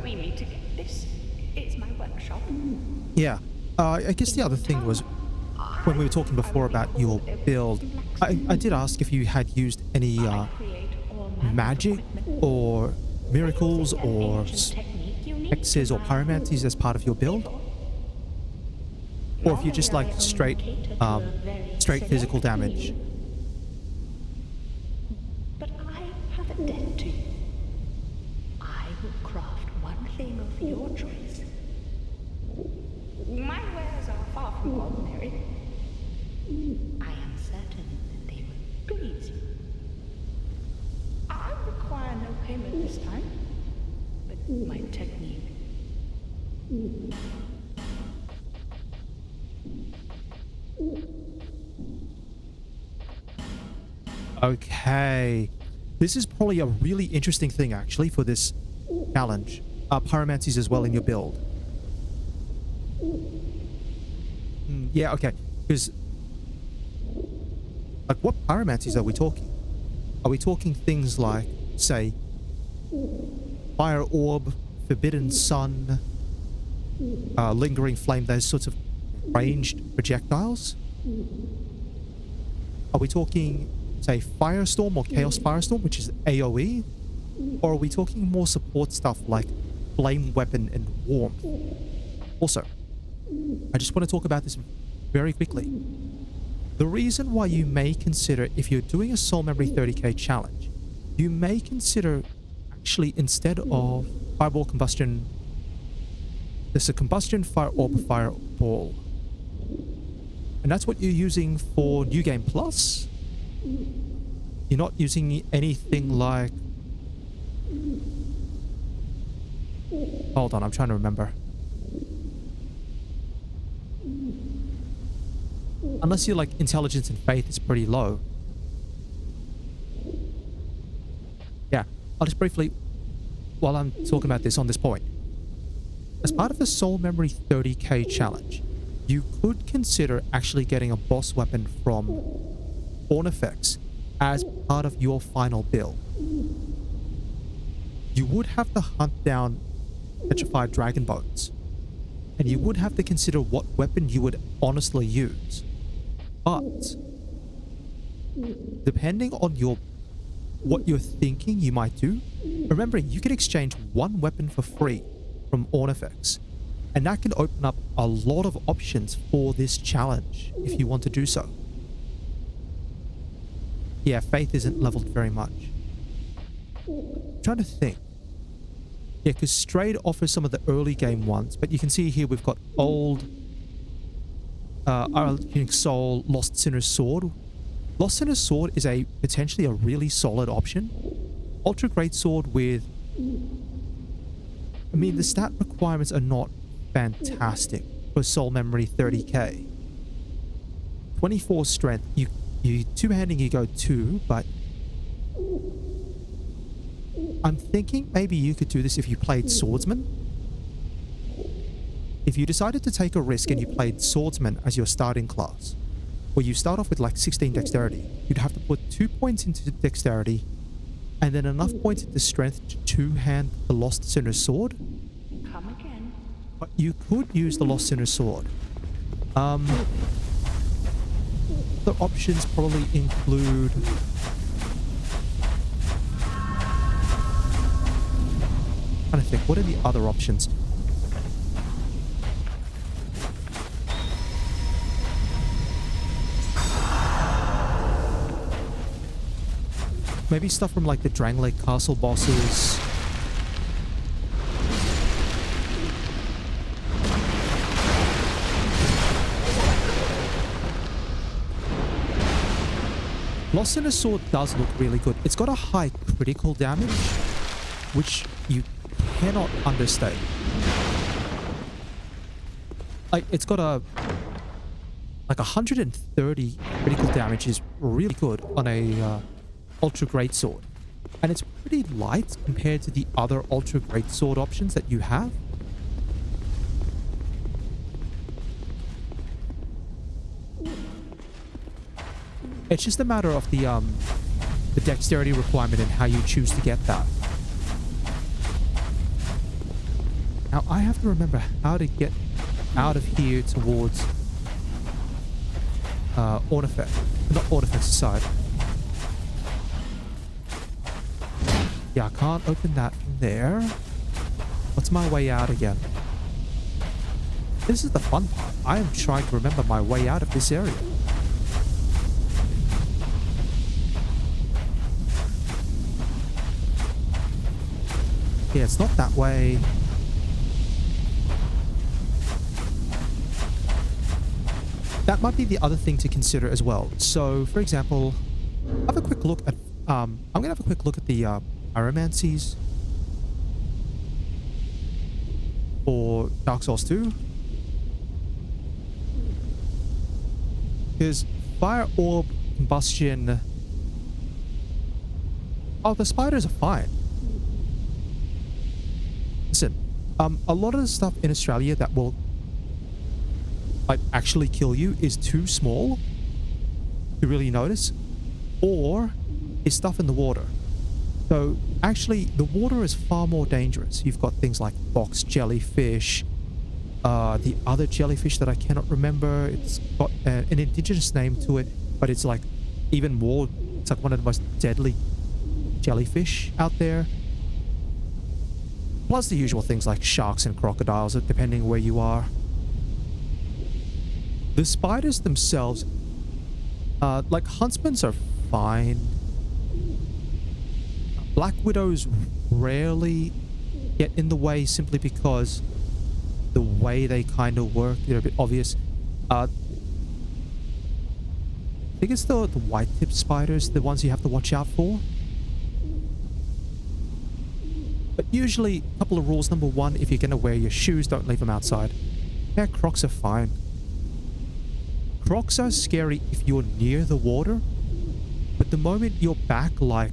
Speaker 4: We need to get this. It's my workshop.
Speaker 1: Yeah. I guess the other thing was when we were talking before about your build, I did ask if you had used any magic or miracles or hexes or pyromancies as part of your build, or if you just like straight physical damage.
Speaker 4: But I have a debt to you. I will craft one thing of your choice. My wares are far from ordinary. I am certain that they will please you. I require no payment this time, but my technique.
Speaker 1: Okay. This is probably a really interesting thing actually for this challenge. Pyromancies as well in your build. Yeah, okay. Because, like, what pyromancies are we talking? Are we talking things like, say, Fire Orb, Forbidden Sun, Lingering Flame, those sorts of ranged projectiles? Are we talking, say, Firestorm or Chaos Firestorm, which is AoE? Or are we talking more support stuff like Flame Weapon and Warmth? Also, I just want to talk about this very quickly. The reason why you may consider, if you're doing a Soul Memory 30k challenge, you may consider actually instead of Fireball Combustion, there's a Combustion, Fire Orb, Fireball. And that's what you're using for New Game Plus. You're not using anything like... Hold on, I'm trying to remember. Unless you're like Intelligence and Faith is pretty low. Yeah, I'll just briefly, while I'm talking about this on this point. As part of the Soul Memory 30k challenge, you could consider actually getting a boss weapon from Ornifex as part of your final build. You would have to hunt down petrified dragon bones, and you would have to consider what weapon you would honestly use. But depending on what you're thinking you might do, remembering you can exchange one weapon for free from Ornifex, and that can open up a lot of options for this challenge if you want to do so. Yeah, Faith isn't leveled very much. trying to think. Yeah, because Strayed offers some of the early game ones, but you can see here we've got Old, Arcane Soul, Lost Sinner's Sword. Lost Sinner's Sword is potentially a really solid option. Ultra Great Sword with... I mean, the stat requirements are not fantastic for Soul Memory 30k. 24 strength. You two-handing, you go 2, but... I'm thinking maybe you could do this if you played Swordsman. If you decided to take a risk and you played Swordsman as your starting class, where you start off with like 16 dexterity, you'd have to put 2 points into dexterity and then enough points into strength to two-hand the Lost Sinner's Sword.
Speaker 4: Come again.
Speaker 1: But you could use the Lost Sinner's Sword. The options probably include... I'm trying to think, what are the other options? Maybe stuff from like the Drangleic Castle bosses. Lost Sinner's Sword does look really good. It's got a high critical damage, which you cannot understate. Like, it's got like 130 critical damage is really good on a Ultra Great Sword. And it's pretty light compared to the other Ultra Great Sword options that you have. It's just a matter of the dexterity requirement and how you choose to get that. Now, I have to remember how to get out of here towards Ornifex. Not Ornifex's side. Yeah, I can't open that from there. What's my way out again? This is the fun part. I am trying to remember my way out of this area. Yeah, it's not that way. That might be the other thing to consider as well. So, for example, have a quick look at... I'm going to have a quick look at the pyromancies for Dark Souls 2. Because Fire Orb, Combustion... Oh, the spiders are fine. Listen, a lot of the stuff in Australia that will like actually kill you is too small to really notice, or is stuff in the water. So actually the water is far more dangerous. You've got things like box jellyfish, the other jellyfish that I cannot remember. It's got an indigenous name to it, but it's like even more, it's like one of the most deadly jellyfish out there. Plus the usual things like sharks and crocodiles, depending where you are. The spiders themselves, like huntsmans are fine. Black widows rarely get in the way simply because the way they kind of work, they're a bit obvious. I think it's the white-tipped spiders, the ones you have to watch out for. But usually, a couple of rules. Number one, if you're going to wear your shoes, don't leave them outside. Yeah, Crocs are fine. Crocs are scary if you're near the water, but the moment you're back like,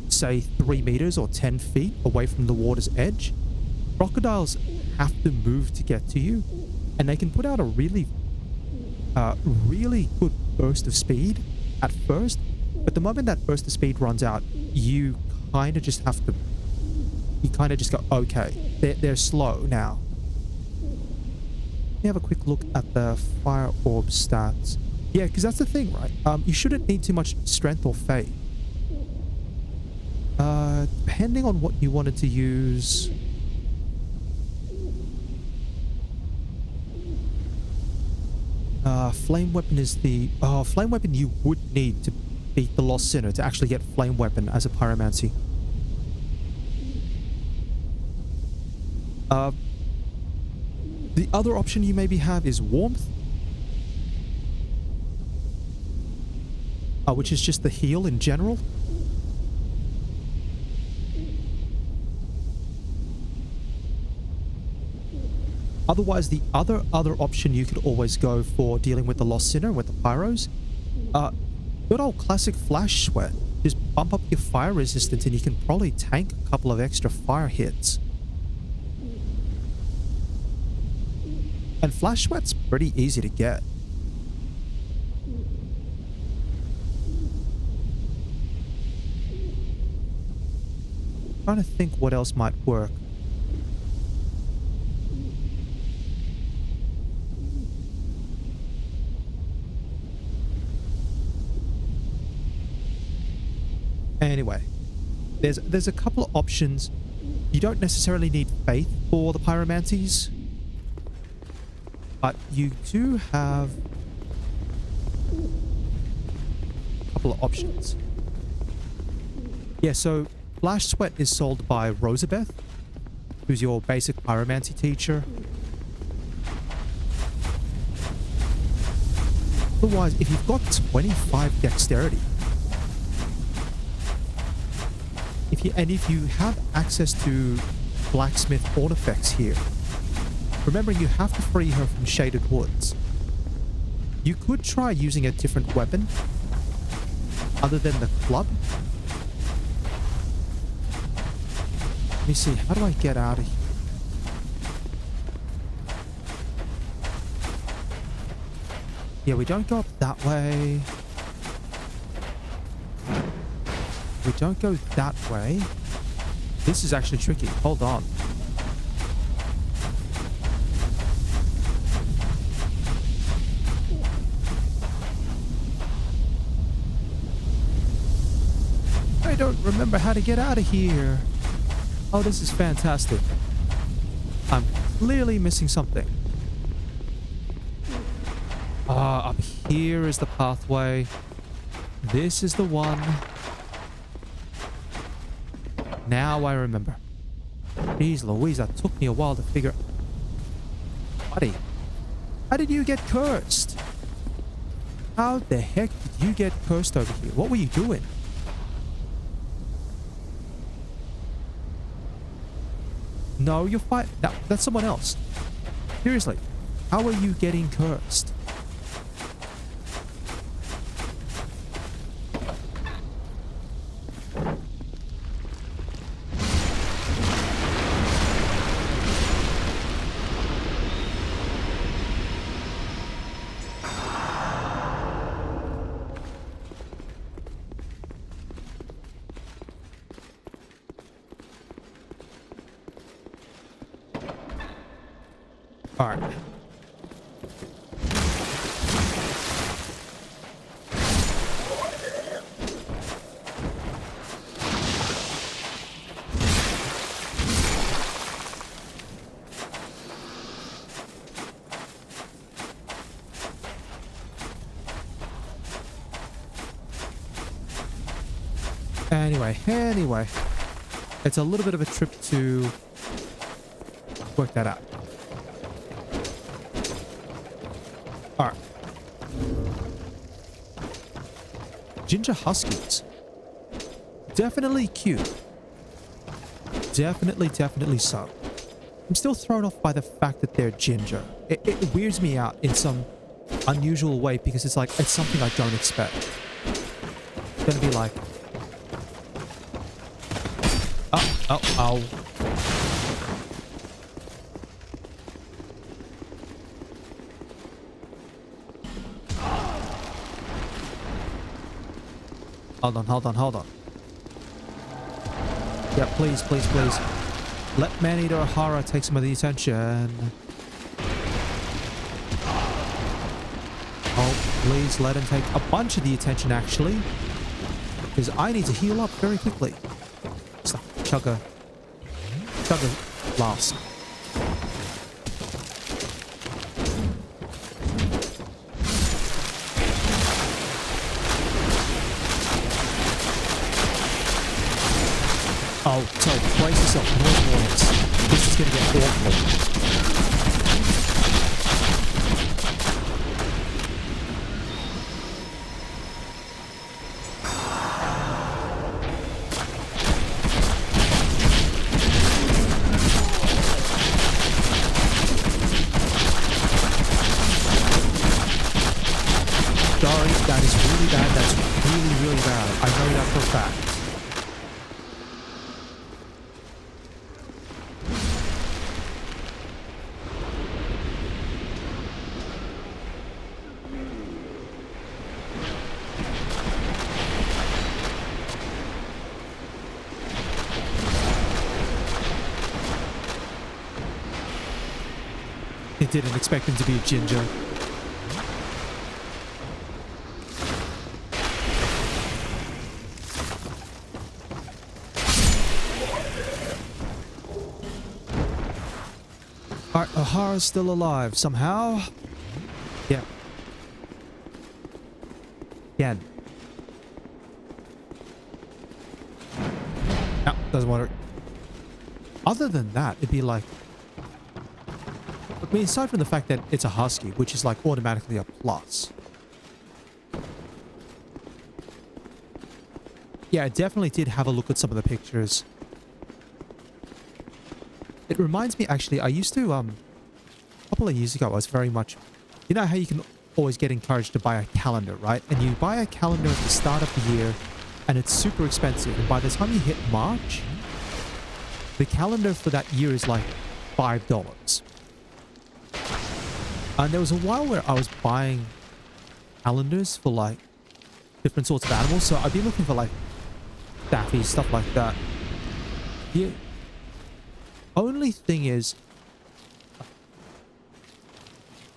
Speaker 1: say, 3 meters or 10 feet away from the water's edge, crocodiles have to move to get to you, and they can put out a really good burst of speed at first, but the moment that burst of speed runs out, you kind of just have to... You kind of just go, okay, they're slow now. Let me have a quick look at the Fire Orb stats. Yeah, because that's the thing, right? You shouldn't need too much strength or faith. Depending on what you wanted to use... Flame Weapon is the... Flame Weapon you would need to defeat the Lost Sinner to actually get Flame Weapon as a pyromancy. The other option you maybe have is Warmth, which is just the heal in general. Otherwise, the other option you could always go for dealing with the Lost Sinner with the pyros. Good old classic Flash Sweat. Just bump up your fire resistance and you can probably tank a couple of extra fire hits. And Flash Sweat's pretty easy to get. Trying to think what else might work. Anyway, there's a couple of options. You don't necessarily need faith for the pyromancies, but you do have a couple of options. Yeah, so Flash Sweat is sold by Rosabeth, who's your basic pyromancy teacher. Otherwise, if you've got 25 dexterity, if you have access to Blacksmith Ornifex here, remembering you have to free her from Shaded Woods, you could try using a different weapon other than the club. Let me see, how do I get out of here? Yeah, we don't go up that way. We don't go that way. This is actually tricky. Hold on. I don't remember how to get out of here. Oh, this is fantastic. I'm clearly missing something. Up here is the pathway. This is the one. Now I remember. Jeez Louise, that took me a while to figure... Buddy, how did you get cursed? How the heck did you get cursed over here? What were you doing? No, you're fine. That's someone else. Seriously, how are you getting cursed? All right. Anyway, it's a little bit of a trip to work that out. All right. Ginger Huskies. Definitely cute. Definitely so. I'm still thrown off by the fact that they're ginger. It weirds me out in some unusual way because it's like, it's something I don't expect. It's gonna be like... Oh. Hold on. Yeah, please. Let Maneater O'Hara take some of the attention. Oh, please let him take a bunch of the attention, actually. Because I need to heal up very quickly. So, chug a blast. Oh, so brace yourself, noise warnings. This is gonna get awful. Sorry, that is really bad. That's really, really bad. I know that for a fact. I didn't expect him to be a ginger. Alright, Ahara's still alive somehow. Yeah. Again. No, doesn't work. Other than that, it'd be like... I mean, aside from the fact that it's a husky, which is like automatically a plus. Yeah, I definitely did have a look at some of the pictures. It reminds me, actually, I used to, a couple of years ago, I was very much... You know how you can always get encouraged to buy a calendar, right? And you buy a calendar at the start of the year, and it's super expensive. And by the time you hit March, the calendar for that year is like $5. And there was a while where I was buying calendars for like different sorts of animals. So I'd be looking for like staffies, stuff like that. The only thing is,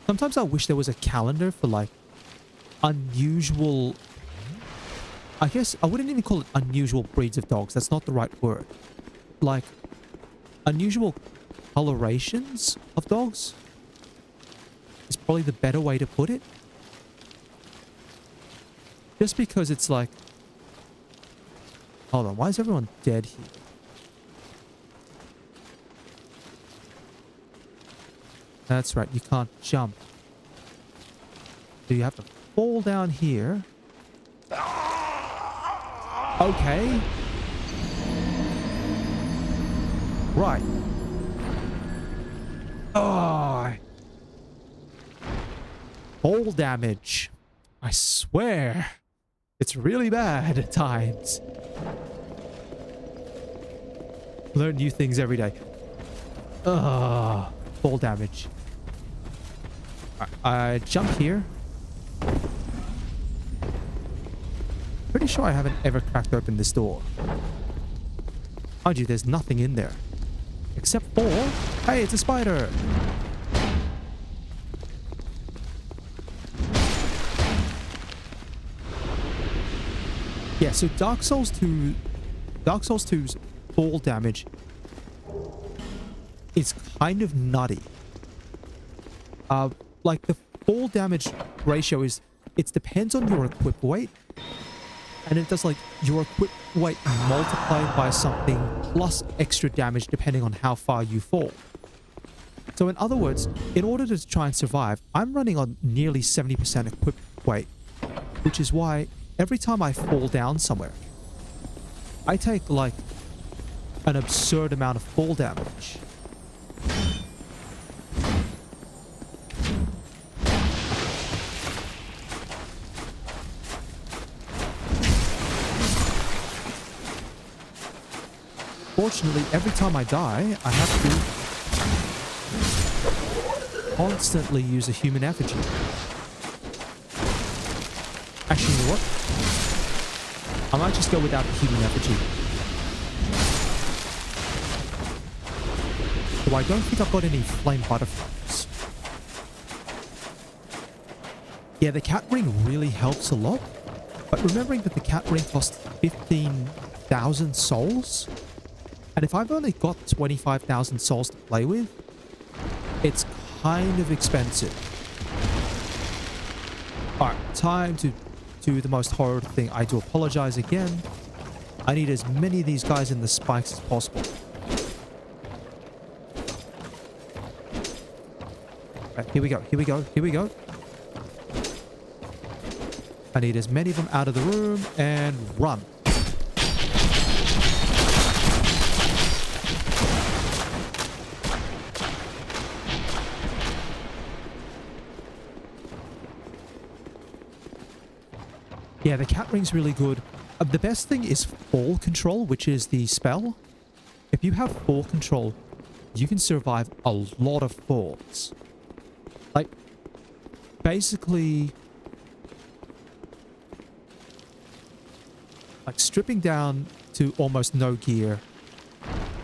Speaker 1: sometimes I wish there was a calendar for like unusual... I guess I wouldn't even call it unusual breeds of dogs. That's not the right word. Like unusual colorations of dogs is probably the better way to put it. Just because it's like... Hold on, why is everyone dead here? That's right, you can't jump. So you have to fall down here. Okay. Right. Oh. Fall damage. I swear. It's really bad at times. Learn new things every day. Ugh. Fall damage. I jump here. Pretty sure I haven't ever cracked open this door. Mind you, there's nothing in there. Except for... Hey, it's a spider! Yeah, so Dark Souls 2's fall damage is kind of nutty. Like the fall damage ratio is... It depends on your equip weight. And it does like your equip weight multiplied by something plus extra damage depending on how far you fall. So in other words, in order to try and survive, I'm running on nearly 70% equip weight, which is why every time I fall down somewhere, I take like an absurd amount of fall damage. Fortunately, every time I die, I have to constantly use a human effigy. Actually, you know what? I might just go without the human effigy. So I don't think I've got any flame butterflies. Yeah, the cat ring really helps a lot. But remembering that the cat ring costs 15,000 souls... And if I've only got 25,000 souls to play with, it's kind of expensive. Alright, time to do the most horrible thing. I do apologize again. I need as many of these guys in the spikes as possible. Right, here we go, here we go, here we go. I need as many of them out of the room and run. Yeah, the cat ring's really good. The best thing is fall control, which is the spell. If you have fall control, you can survive a lot of falls. Like, basically, like stripping down to almost no gear,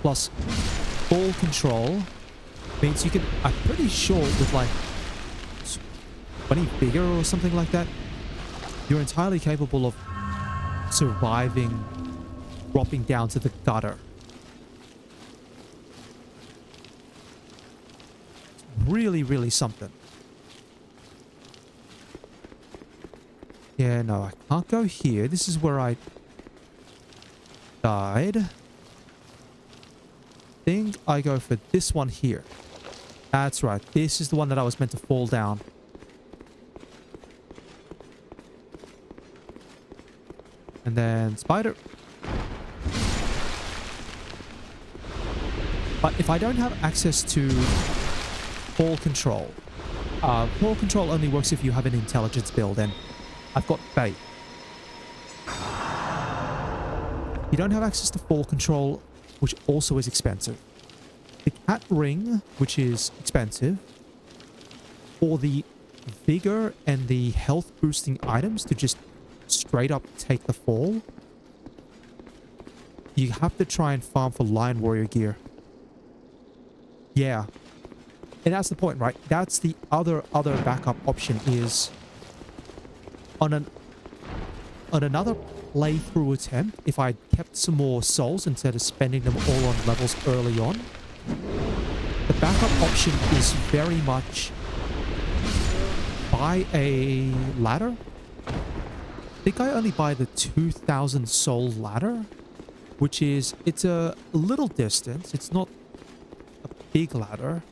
Speaker 1: plus fall control means you can, I'm pretty sure with like 20 bigger or something like that, you're entirely capable of surviving dropping down to the gutter. It's really, really something. Yeah, no, I can't go here. This is where I died. Think I go for this one here. That's right. This is the one that I was meant to fall down. And then spider. But if I don't have access to fall control only works if you have an intelligence build, and I've got bait. You don't have access to fall control, which also is expensive. The cat ring, which is expensive, or the vigor and the health boosting items to just straight up take the fall. You have to try and farm for Lion Warrior gear. Yeah. And that's the point, right? That's the other backup option is on another playthrough attempt, if I kept some more souls instead of spending them all on levels early on, the backup option is very much buy a ladder. I think I only buy the 2,000 soul ladder, which is, it's a little distance. It's not a big ladder,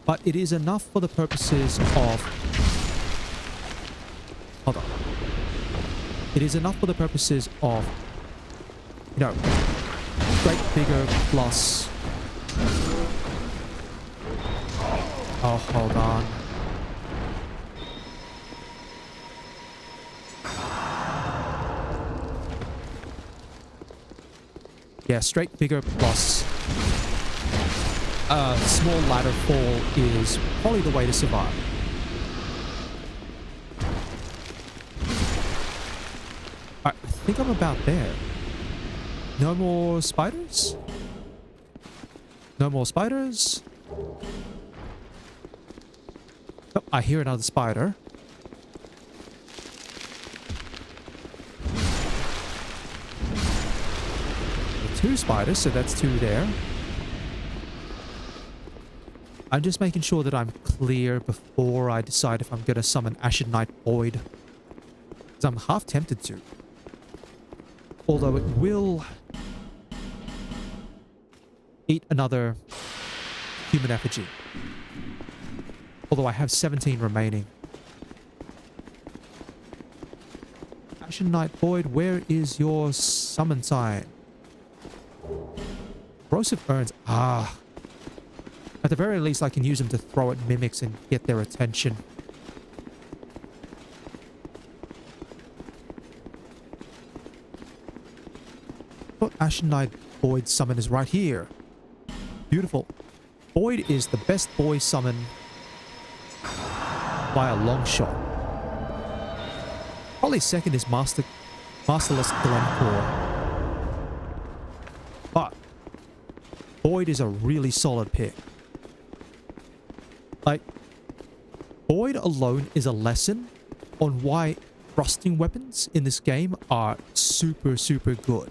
Speaker 1: but it is enough for the purposes of, hold on. It is enough for the purposes of, you know, great bigger plus. Oh, hold on. Yeah, straight bigger plus small ladder fall is probably the way to survive. I think I'm about there. No more spiders? No more spiders? Oh, I hear another spider. Two spiders, so that's two there. I'm just making sure that I'm clear before I decide if I'm going to summon Ashen Knight Void. Because I'm half tempted to. Although it will eat another human effigy. Although I have 17 remaining. Ashen Knight Void, where is your summon sign? Corrosive urns. Ah. At the very least, I can use them to throw at mimics and get their attention. But Ashen Knight Void summon is right here. Beautiful. Void is the best boy summon by a long shot. Probably second is Masterless Glencore. But Void is a really solid pick. Like, Void alone is a lesson on why thrusting weapons in this game are super, super good.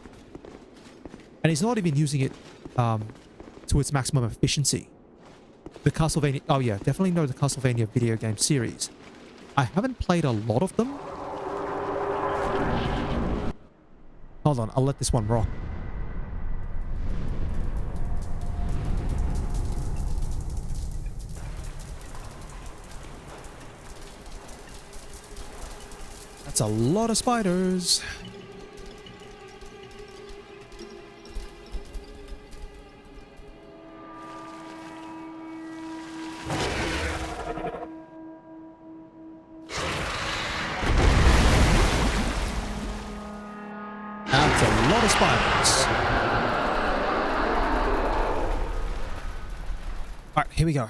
Speaker 1: And he's not even using it to its maximum efficiency. The Castlevania... Oh yeah, definitely know the Castlevania video game series. I haven't played a lot of them. Hold on, I'll let this one rock. That's a lot of spiders. That's a lot of spiders. All right, here we go.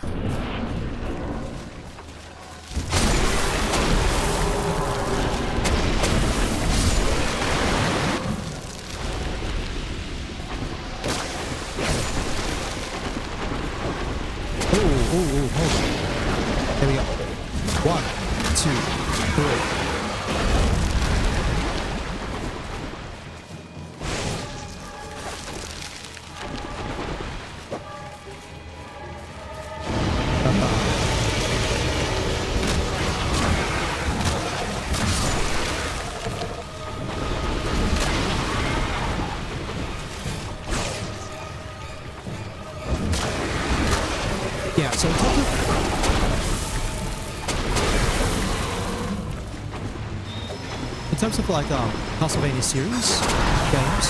Speaker 1: Hold on. There we go. 1, 2, 3. Yeah, so in terms of like Castlevania series games,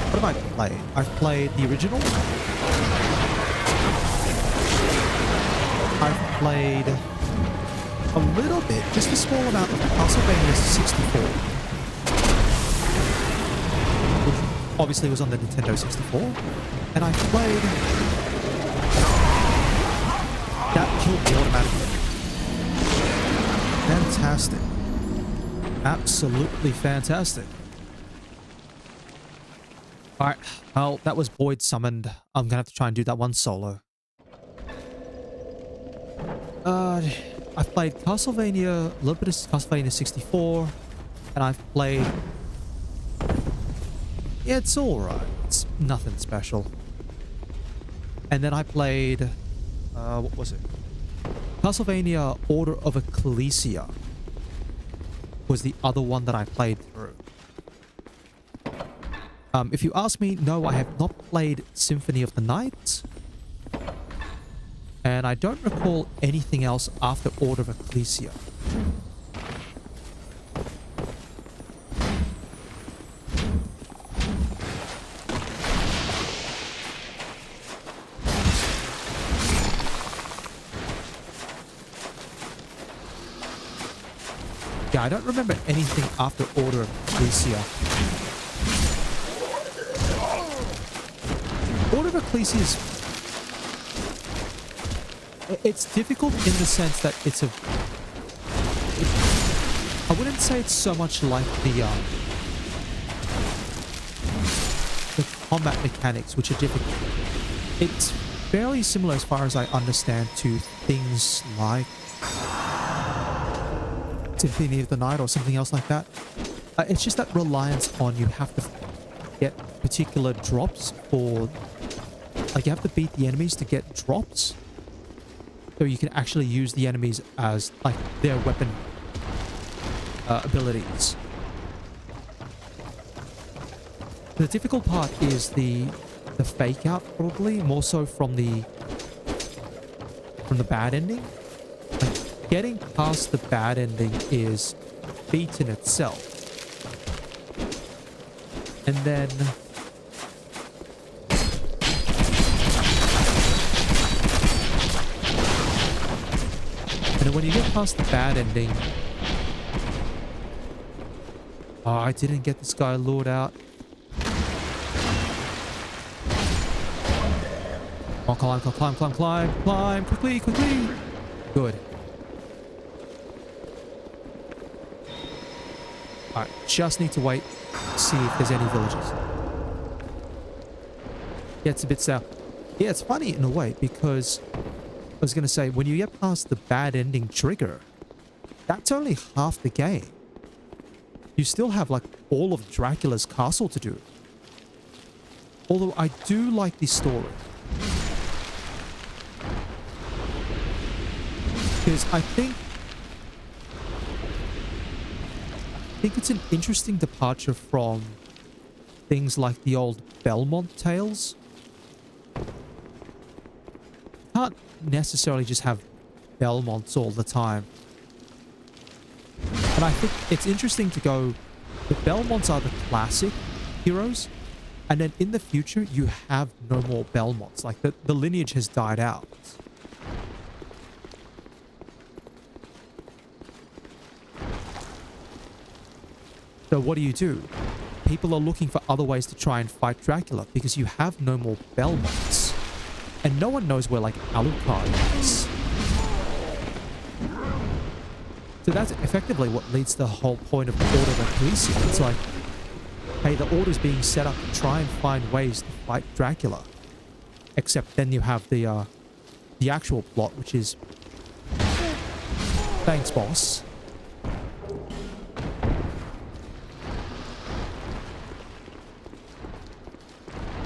Speaker 1: what have I played? I've played the original. I've played a little bit, just a small amount of Castlevania 64, which obviously was on the Nintendo 64, and I played. That killed me automatically. Fantastic. Absolutely fantastic. Alright, well, that was Boyd summoned. I'm gonna have to try and do that one solo. I've played Castlevania, a little bit of Castlevania 64, and I've played... Yeah, it's alright. It's nothing special. And then I played... what was it? Castlevania Order of Ecclesia was the other one that I played through. If you ask me, no, I have not played Symphony of the Night. And I don't recall anything else after Order of Ecclesia. Yeah, I don't remember anything after Order of Ecclesia. Order of Ecclesia is... It's difficult in the sense that it's a... I wouldn't say it's so much like the combat mechanics, which are difficult. It's fairly similar as far as I understand to things like Symphony of the Night or something else like that. It's just that reliance on you have to get particular drops for... Like, you have to beat the enemies to get drops. So you can actually use the enemies as, like, their weapon abilities. The difficult part is the fake out, probably, more so from the bad ending. Like, getting past the bad ending is feat in itself. And then... And then when you get past the bad ending... Oh, I didn't get this guy lured out. Oh, climb, climb, climb, climb, climb, climb, quickly, quickly. Good. Alright, just need to wait, see if there's any villages. Yeah, it's a bit south. Yeah, it's funny in a way, because I was going to say, when you get past the bad ending trigger, that's only half the game. You still have, like, all of Dracula's castle to do. Although I do like the story. Because I think think it's an interesting departure from things like the old Belmont tales. You can't necessarily just have Belmonts all the time. And I think it's interesting to go, the Belmonts are the classic heroes, and then in the future you have no more Belmonts. Like the lineage has died out. So what do? People are looking for other ways to try and fight Dracula because you have no more Belmonts. And no one knows where, like, Alucard is. So that's effectively what leads to the whole point of the Order of Ecclesia. It's like, hey, the Order's being set up to try and find ways to fight Dracula. Except then you have the actual plot, which is... Thanks, boss.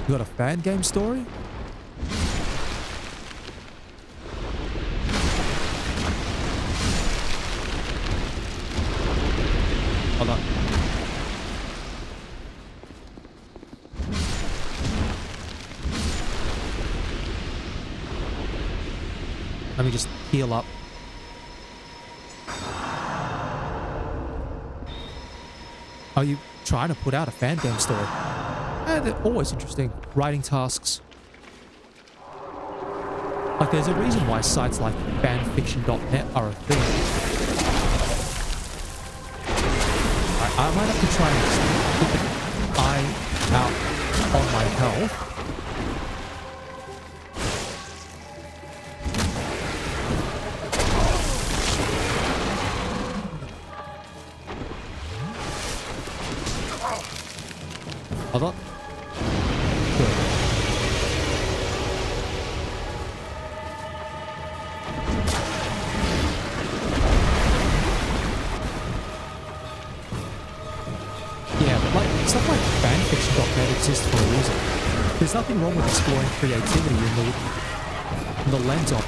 Speaker 1: You got a fan game story? Hold on. Let me just heal up. Are you trying to put out a fan game story? They're always interesting. Writing tasks. Like, there's a reason why sites like fanfiction.net are a thing. I might have to try and keep an eye out on my health. Hold on. Good. Yeah, but like stuff like fanfiction.net exists for a reason. There's nothing wrong with exploring creativity in the lens of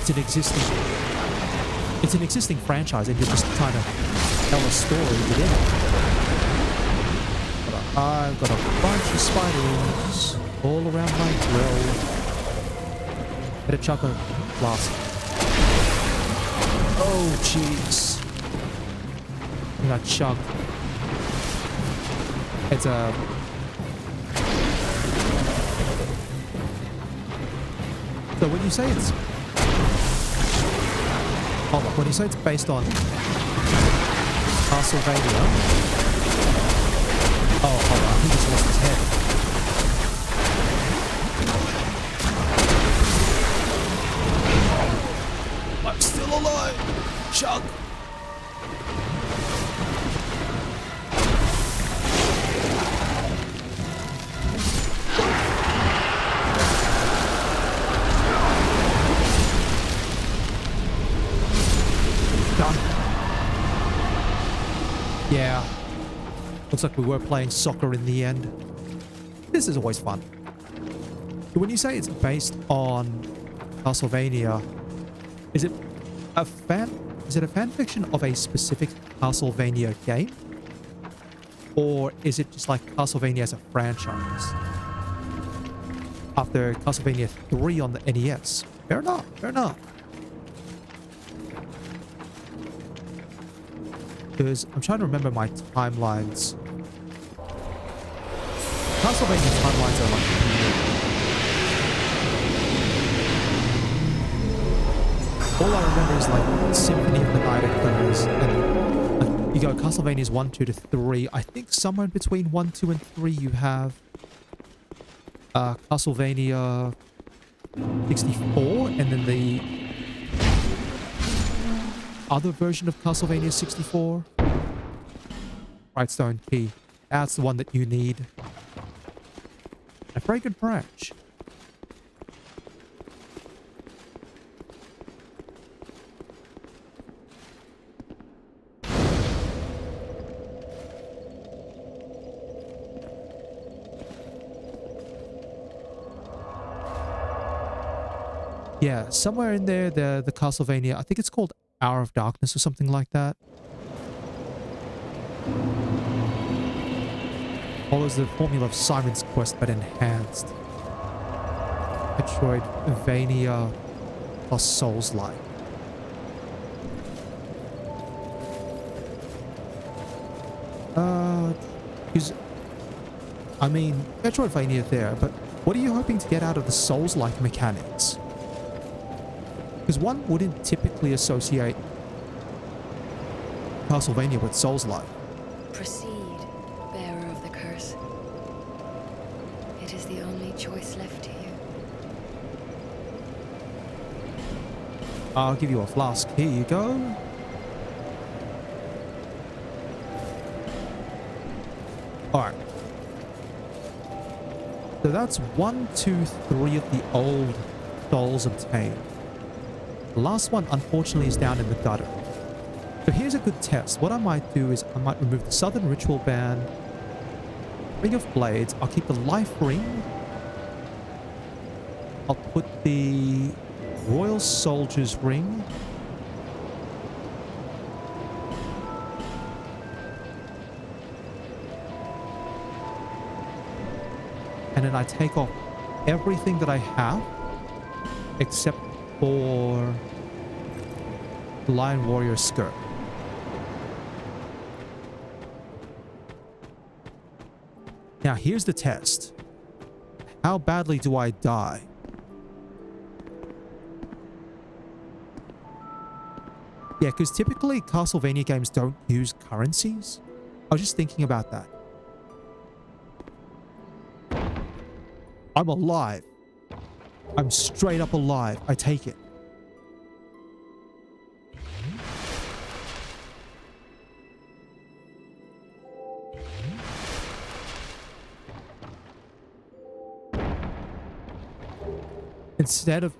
Speaker 1: it's an existing franchise and you're just trying to tell a story within it. I've got a bunch of spiders all around my grill. Get a chocolate blast. Oh, jeez. I got chugged. It's a... So when you say it's... Hold on. When you say it's based on Castlevania... Oh, hold on. He just lost his head. I'm still alive. Chug. Done. Yeah. Looks like we were playing soccer in the end. This is always fun. When you say it's based on Castlevania, is it a fan fiction of a specific Castlevania game? Or is it just like Castlevania as a franchise? After Castlevania 3 on the NES. Fair enough, fair enough. Because I'm trying to remember my timelines. Castlevania timelines are like weird. All I remember is like Symphony of the Night occurs, and like, you go Castlevania's 1, 2 to 3. I think somewhere in between 1, 2, and 3 you have Castlevania 64, and then the other version of Castlevania 64. Brightstone Key. That's the one that you need. A very good branch. Yeah, somewhere in there, the Castlevania, I think it's called Hour of Darkness or something like that. Follows the formula of Simon's Quest, but enhanced. Metroidvania plus Souls-like. Because, I mean, Metroidvania there, but what are you hoping to get out of the Souls-like mechanics? Because one wouldn't typically associate Castlevania with Souls-like.
Speaker 5: Proceed, bearer of the curse. It is the only choice left to you.
Speaker 1: I'll give you a flask. Here you go. Alright. So that's 1, 2, 3 of the old souls obtained. The last one, unfortunately, is down in the gutter. So here's a good test. What I might do is I might remove the Southern Ritual Band, Ring of Blades. I'll keep the Life Ring. I'll put the Royal Soldier's Ring. And then I take off everything that I have except for the Lion Warrior skirt. Now here's the test. How badly do I die? Yeah, because typically Castlevania games don't use currencies. I was just thinking about that. I'm alive. I'm straight up alive. I take it. Instead of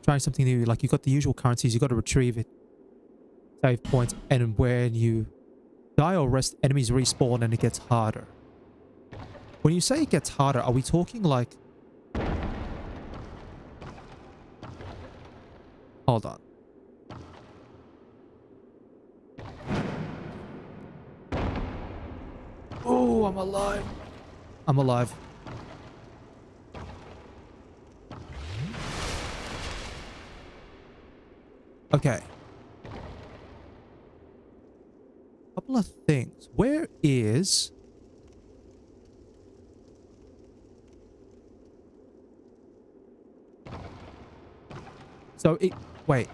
Speaker 1: trying something new, like you got the usual currencies, you got to retrieve it, save points, and when you die or rest, enemies respawn and it gets harder. When you say it gets harder, are we talking like... Hold on. Oh, I'm alive. I'm alive. Okay. Couple of things. Where is... So it... Wait.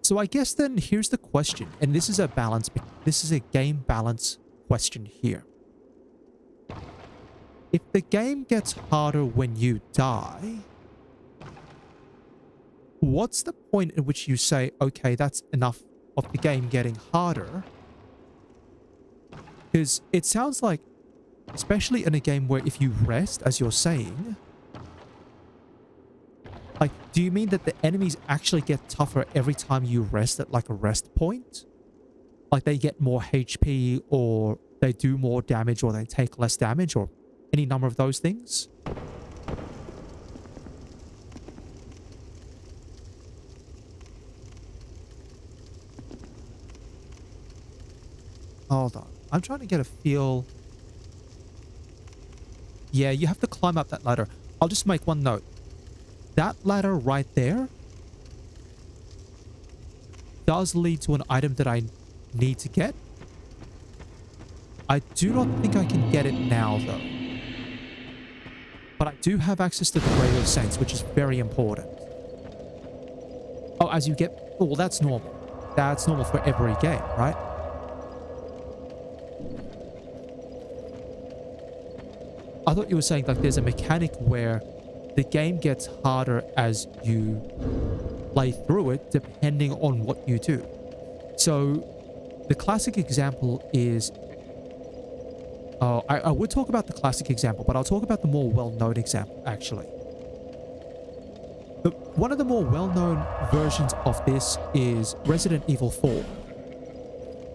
Speaker 1: So I guess then here's the question. And this is a balance... This is a game balance question here. If the game gets harder when you die... What's the point at which you say, okay, that's enough of the game getting harder? Because it sounds like, especially in a game where if you rest, as you're saying, like, do you mean that the enemies actually get tougher every time you rest at like a rest point? Like they get more HP or they do more damage or they take less damage or any number of those things? Hold on. I'm trying to get a feel. Yeah, you have to climb up that ladder. I'll just make one note. That ladder right there does lead to an item that I need to get. I do not think I can get it now, though. But I do have access to the Grave of Saints, which is very important. Oh, as you get... Oh, well, that's normal. That's normal for every game, right? I thought you were saying like there's a mechanic where the game gets harder as you play through it depending on what you do. So the classic example is... Oh, I would talk about the classic example, but I'll talk about the more well-known example, actually. One of the more well-known versions of this is Resident Evil 4,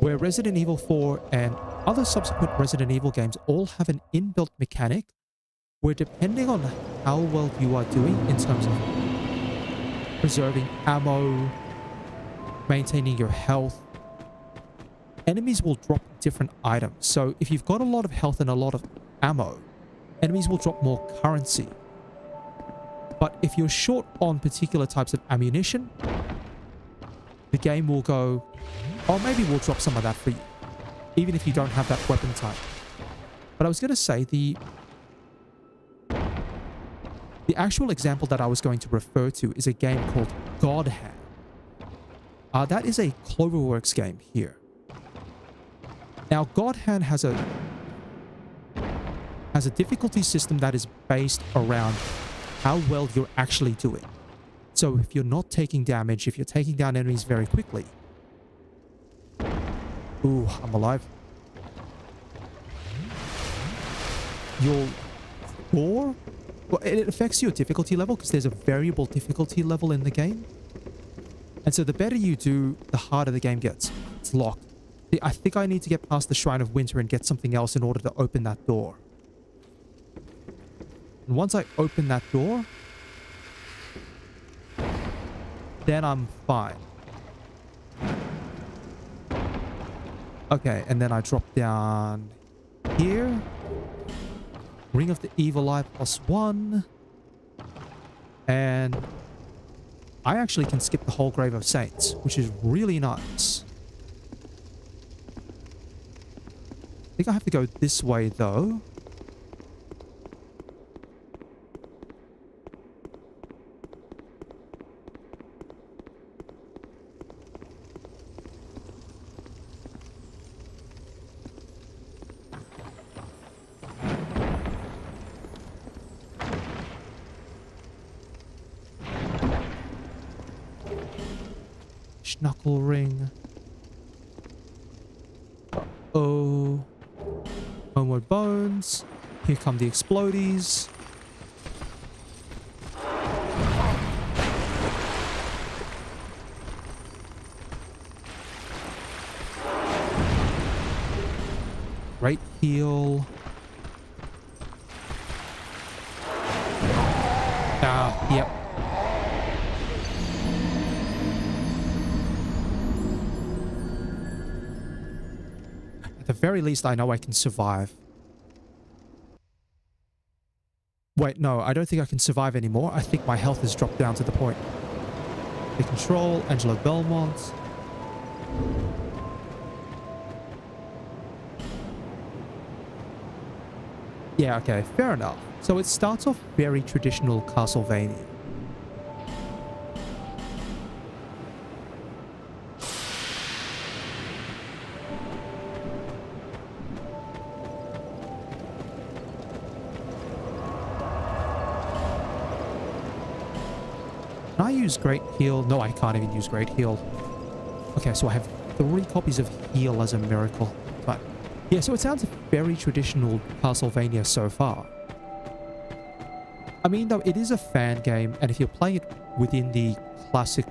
Speaker 1: where Resident Evil 4 and other subsequent Resident Evil games all have an inbuilt mechanic where depending on how well you are doing in terms of preserving ammo, maintaining your health, enemies will drop different items. So if you've got a lot of health and a lot of ammo, enemies will drop more currency. But if you're short on particular types of ammunition, the game will go, oh, maybe we'll drop some of that for you, even if you don't have that weapon type. But I was going to say the actual example that I was going to refer to is a game called God Hand. That is a Cloverworks game here. Now, God Hand has a difficulty system that is based around how well you're actually doing. So if you're not taking damage, if you're taking down enemies very quickly. Ooh, I'm alive. Your score, well, it affects your difficulty level because there's a variable difficulty level in the game. And so the better you do, the harder the game gets. It's locked. I think I need to get past the Shrine of Winter and get something else in order to open that door. And once I open that door, then I'm fine. Okay, and then I drop down here. Ring of the Evil Eye +1. And I actually can skip the whole Grave of Saints, which is really nice. I think I have to go this way, though. Knuckle ring. Uh-oh. Homeward bones. Here come the explodies. Great heal. Ah, yep. At the very least, I know I can survive. Wait, no, I don't think I can survive anymore. I think my health has dropped down to the point. The control, Angelo Belmont. Yeah, okay, fair enough. So it starts off very traditional Castlevania. Can I use Great Heal? No, I can't even use Great Heal. Okay, so I have 3 copies of Heal as a miracle. But yeah, so it sounds very traditional Castlevania so far. I mean, though, it is a fan game, and if you're playing it within the classic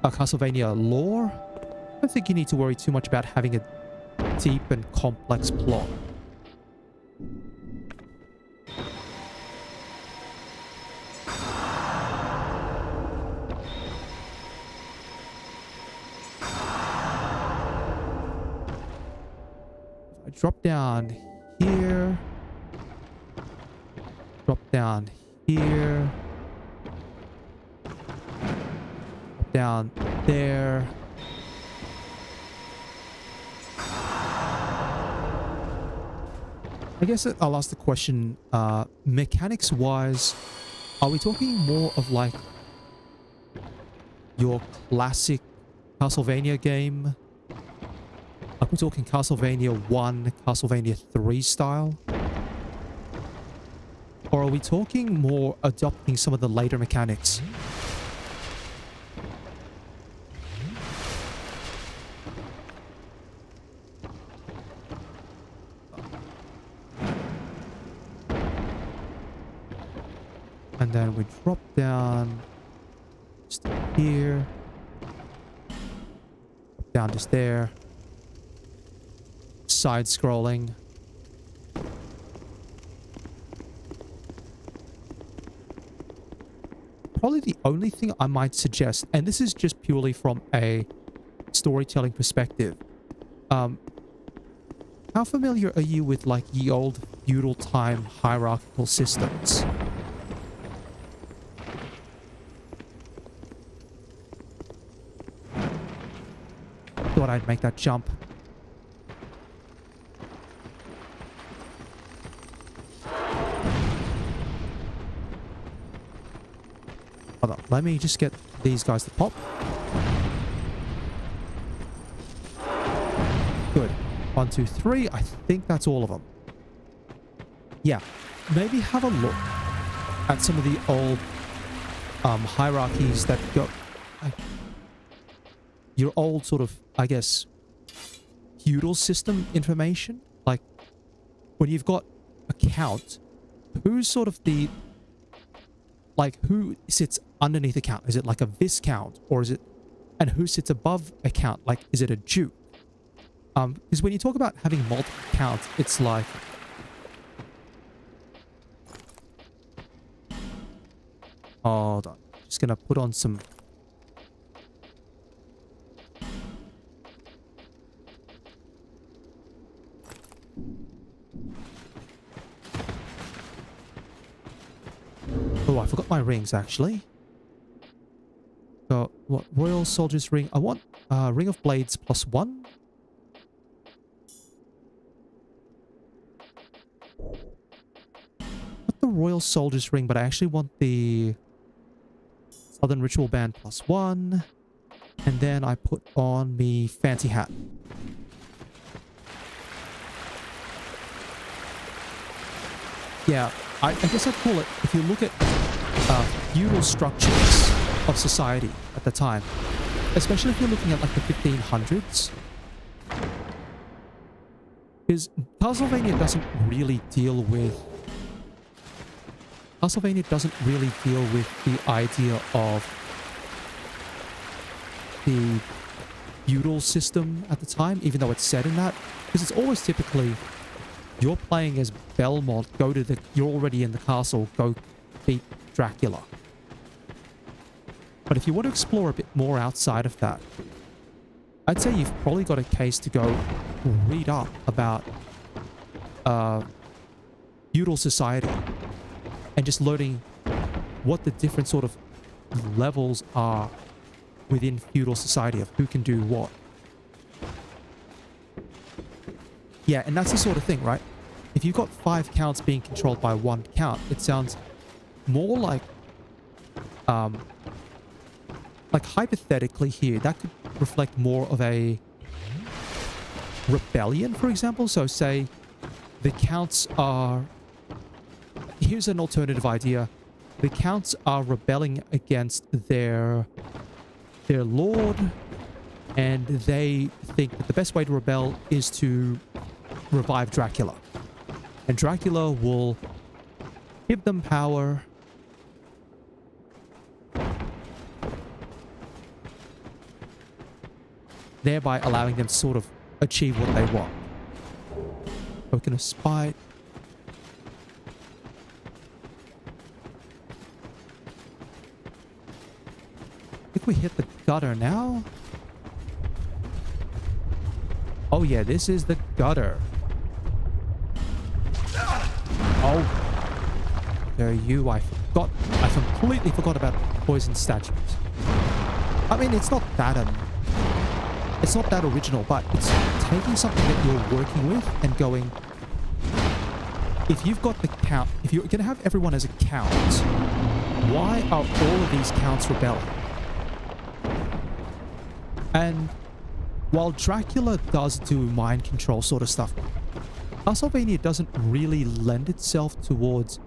Speaker 1: Castlevania lore, I don't think you need to worry too much about having a deep and complex plot. Drop down here. Drop down here. Drop down there. I guess I'll ask the question, mechanics-wise, are we talking more of like your classic Castlevania game? Like we're talking Castlevania 1, Castlevania 3 style? Or are we talking more adopting some of the later mechanics? And then we drop down just here. Drop down just there. Side scrolling. Probably the only thing I might suggest, and this is just purely from a storytelling perspective, Um, how familiar are you with like the old feudal time hierarchical systems? Thought I'd make that jump. Hold on, let me just get these guys to pop. Good. 1, 2, 3. I think that's all of them. Yeah. Maybe have a look at some of the old hierarchies that go... your old sort of, I guess, feudal system information. Like, when you've got a count, who's sort of the... like, who sits underneath a count? Is it like a viscount? Or is it... and who sits above a count? Like, is it a duke? Because when you talk about having multiple counts, it's like... hold on. Just gonna put on some... oh, I forgot my rings, actually. So, what? Royal Soldier's Ring. I want Ring of Blades +1. Not the Royal Soldier's Ring, but I actually want the Southern Ritual Band +1. And then I put on the fancy hat. Yeah, I guess I'd call it, if you look at feudal structures of society at the time, especially if you're looking at like the 1500s, because Castlevania doesn't really deal with the idea of the feudal system at the time, even though it's set in that, because it's always typically you're playing as Belmont, you're already in the castle, go beat Dracula. But if you want to explore a bit more outside of that, I'd say you've probably got a case to go read up about feudal society and just learning what the different sort of levels are within feudal society of who can do what. Yeah, and that's the sort of thing, right? If you've got 5 counts being controlled by 1 count, it sounds more like hypothetically here, that could reflect more of a rebellion, for example. So say the counts are... here's an alternative idea. The counts are rebelling against their lord, and they think that the best way to rebel is to revive Dracula. And Dracula will give them power, thereby allowing them to sort of achieve what they want. Token of Spite. I think we hit the gutter now. Oh yeah, this is the gutter. Oh. There you, I completely forgot about poison statues. I mean, it's not that original, but it's taking something that you're working with and going, if you've got the count, if you're going to have everyone as a count, why are all of these counts rebelling? And while Dracula does do mind control sort of stuff, Castlevania doesn't really lend itself towards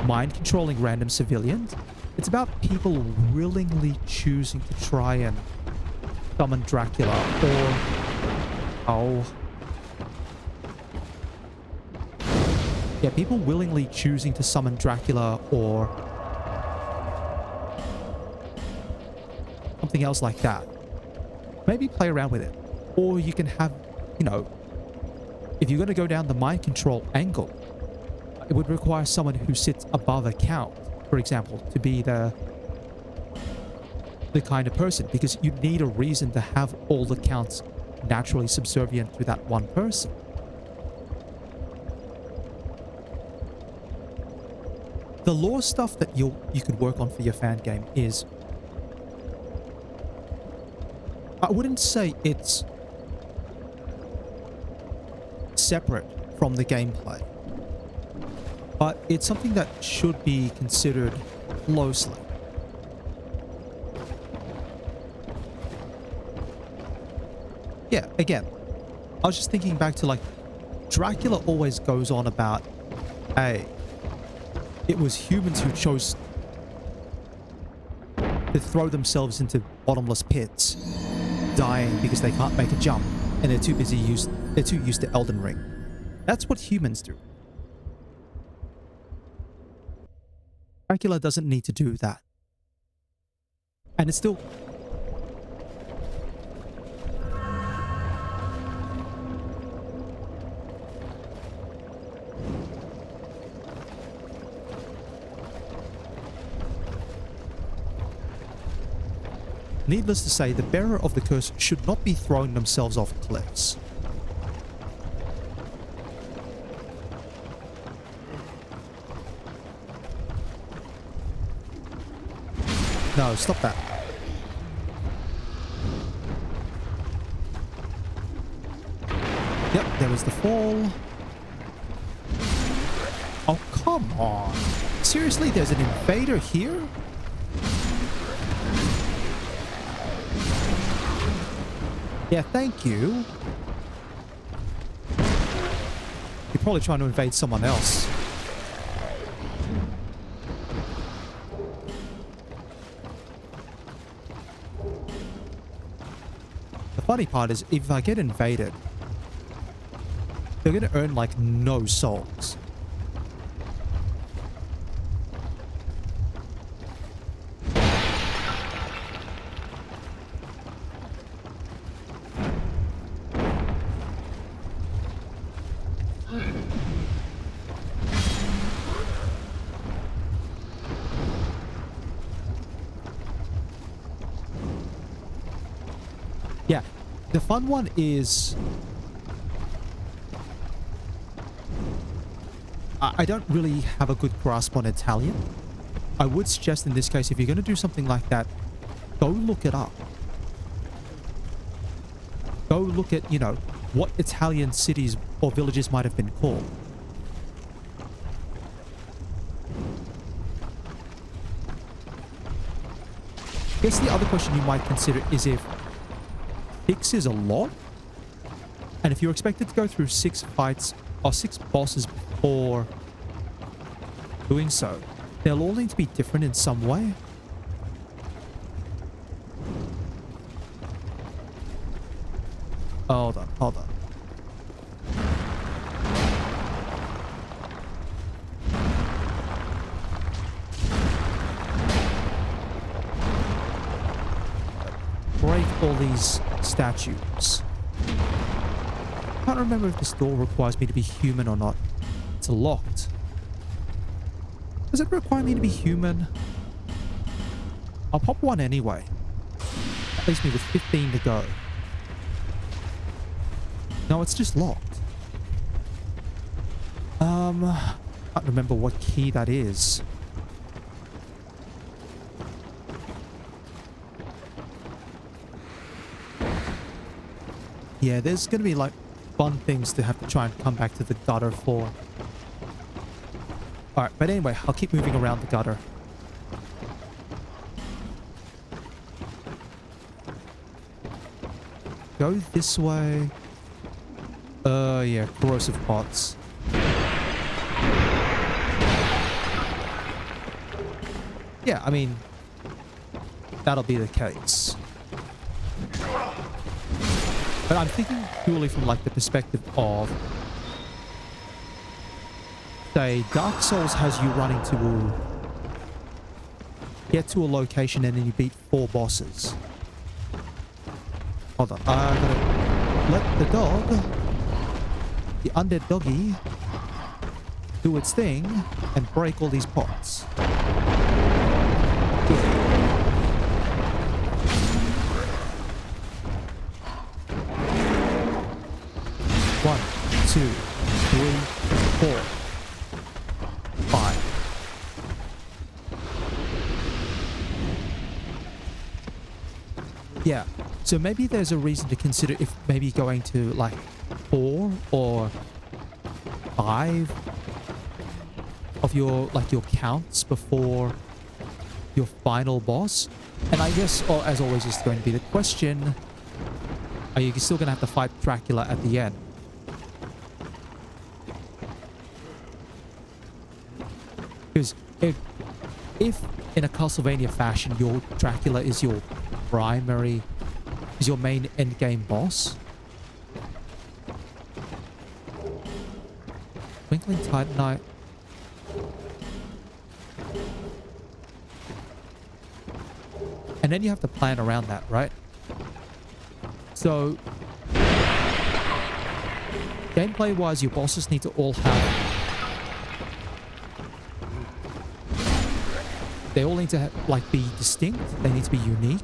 Speaker 1: mind controlling random civilians. It's about people willingly choosing to try and summon Dracula, or... oh... yeah, people willingly choosing to summon Dracula, or something else like that. Maybe play around with it. Or you can have, you know, if you're going to go down the mind control angle, it would require someone who sits above a count, for example, to be the kind of person, because you need a reason to have all the counts naturally subservient to that one person. The lore stuff that you could work on for your fan game is, I wouldn't say it's separate from the gameplay, but it's something that should be considered closely. Yeah, again, I was just thinking back to like Dracula always goes on about, hey, it was humans who chose to throw themselves into bottomless pits, dying because they can't make a jump and they're too used to Elden Ring. That's what humans do. Dracula doesn't need to do that. And it's still... Needless to say, the bearer of the curse should not be throwing themselves off cliffs. No, stop that. Yep, there was the fall. Oh, come on. Seriously, there's an invader here? Yeah, thank you. You're probably trying to invade someone else. The funny part is, if I get invaded, they're gonna earn like no souls. Yeah, the fun one is... I don't really have a good grasp on Italian. I would suggest in this case, if you're going to do something like that, go look it up. Go look at, you know, what Italian cities or villages might have been called. I guess the other question you might consider is if 6 is a lot, and if you're expected to go through 6 fights or 6 bosses before doing so, they'll all need to be different in some way. Hold on, hold on. Break all these statues. I can't remember if this door requires me to be human or not. It's locked. Does it require me to be human? I'll pop one anyway. That leaves me with 15 to go. No, it's just locked. I can't remember what key that is. Yeah, there's going to be like fun things to have to try and come back to the gutter for. Alright, but anyway, I'll keep moving around the gutter. Go this way. Yeah, corrosive pots. Yeah, I mean, that'll be the case. But I'm thinking purely from like the perspective of, say, Dark Souls has you running to get to a location and then you beat 4 bosses. Hold on, I gotta let the dog, the undead doggy, do its thing and break all these pots. 2, 3, 4, 5. Yeah, so maybe there's a reason to consider if maybe going to like 4 or 5 of your counts before your final boss. And I guess, or as always, is going to be the question: are you still going to have to fight Dracula at the end? Because if in a Castlevania fashion your Dracula is your main endgame boss, Twinkling Titanite. And then you have to plan around that, right? So, gameplay-wise, your bosses need to all have... They all need to, like, be distinct. They need to be unique.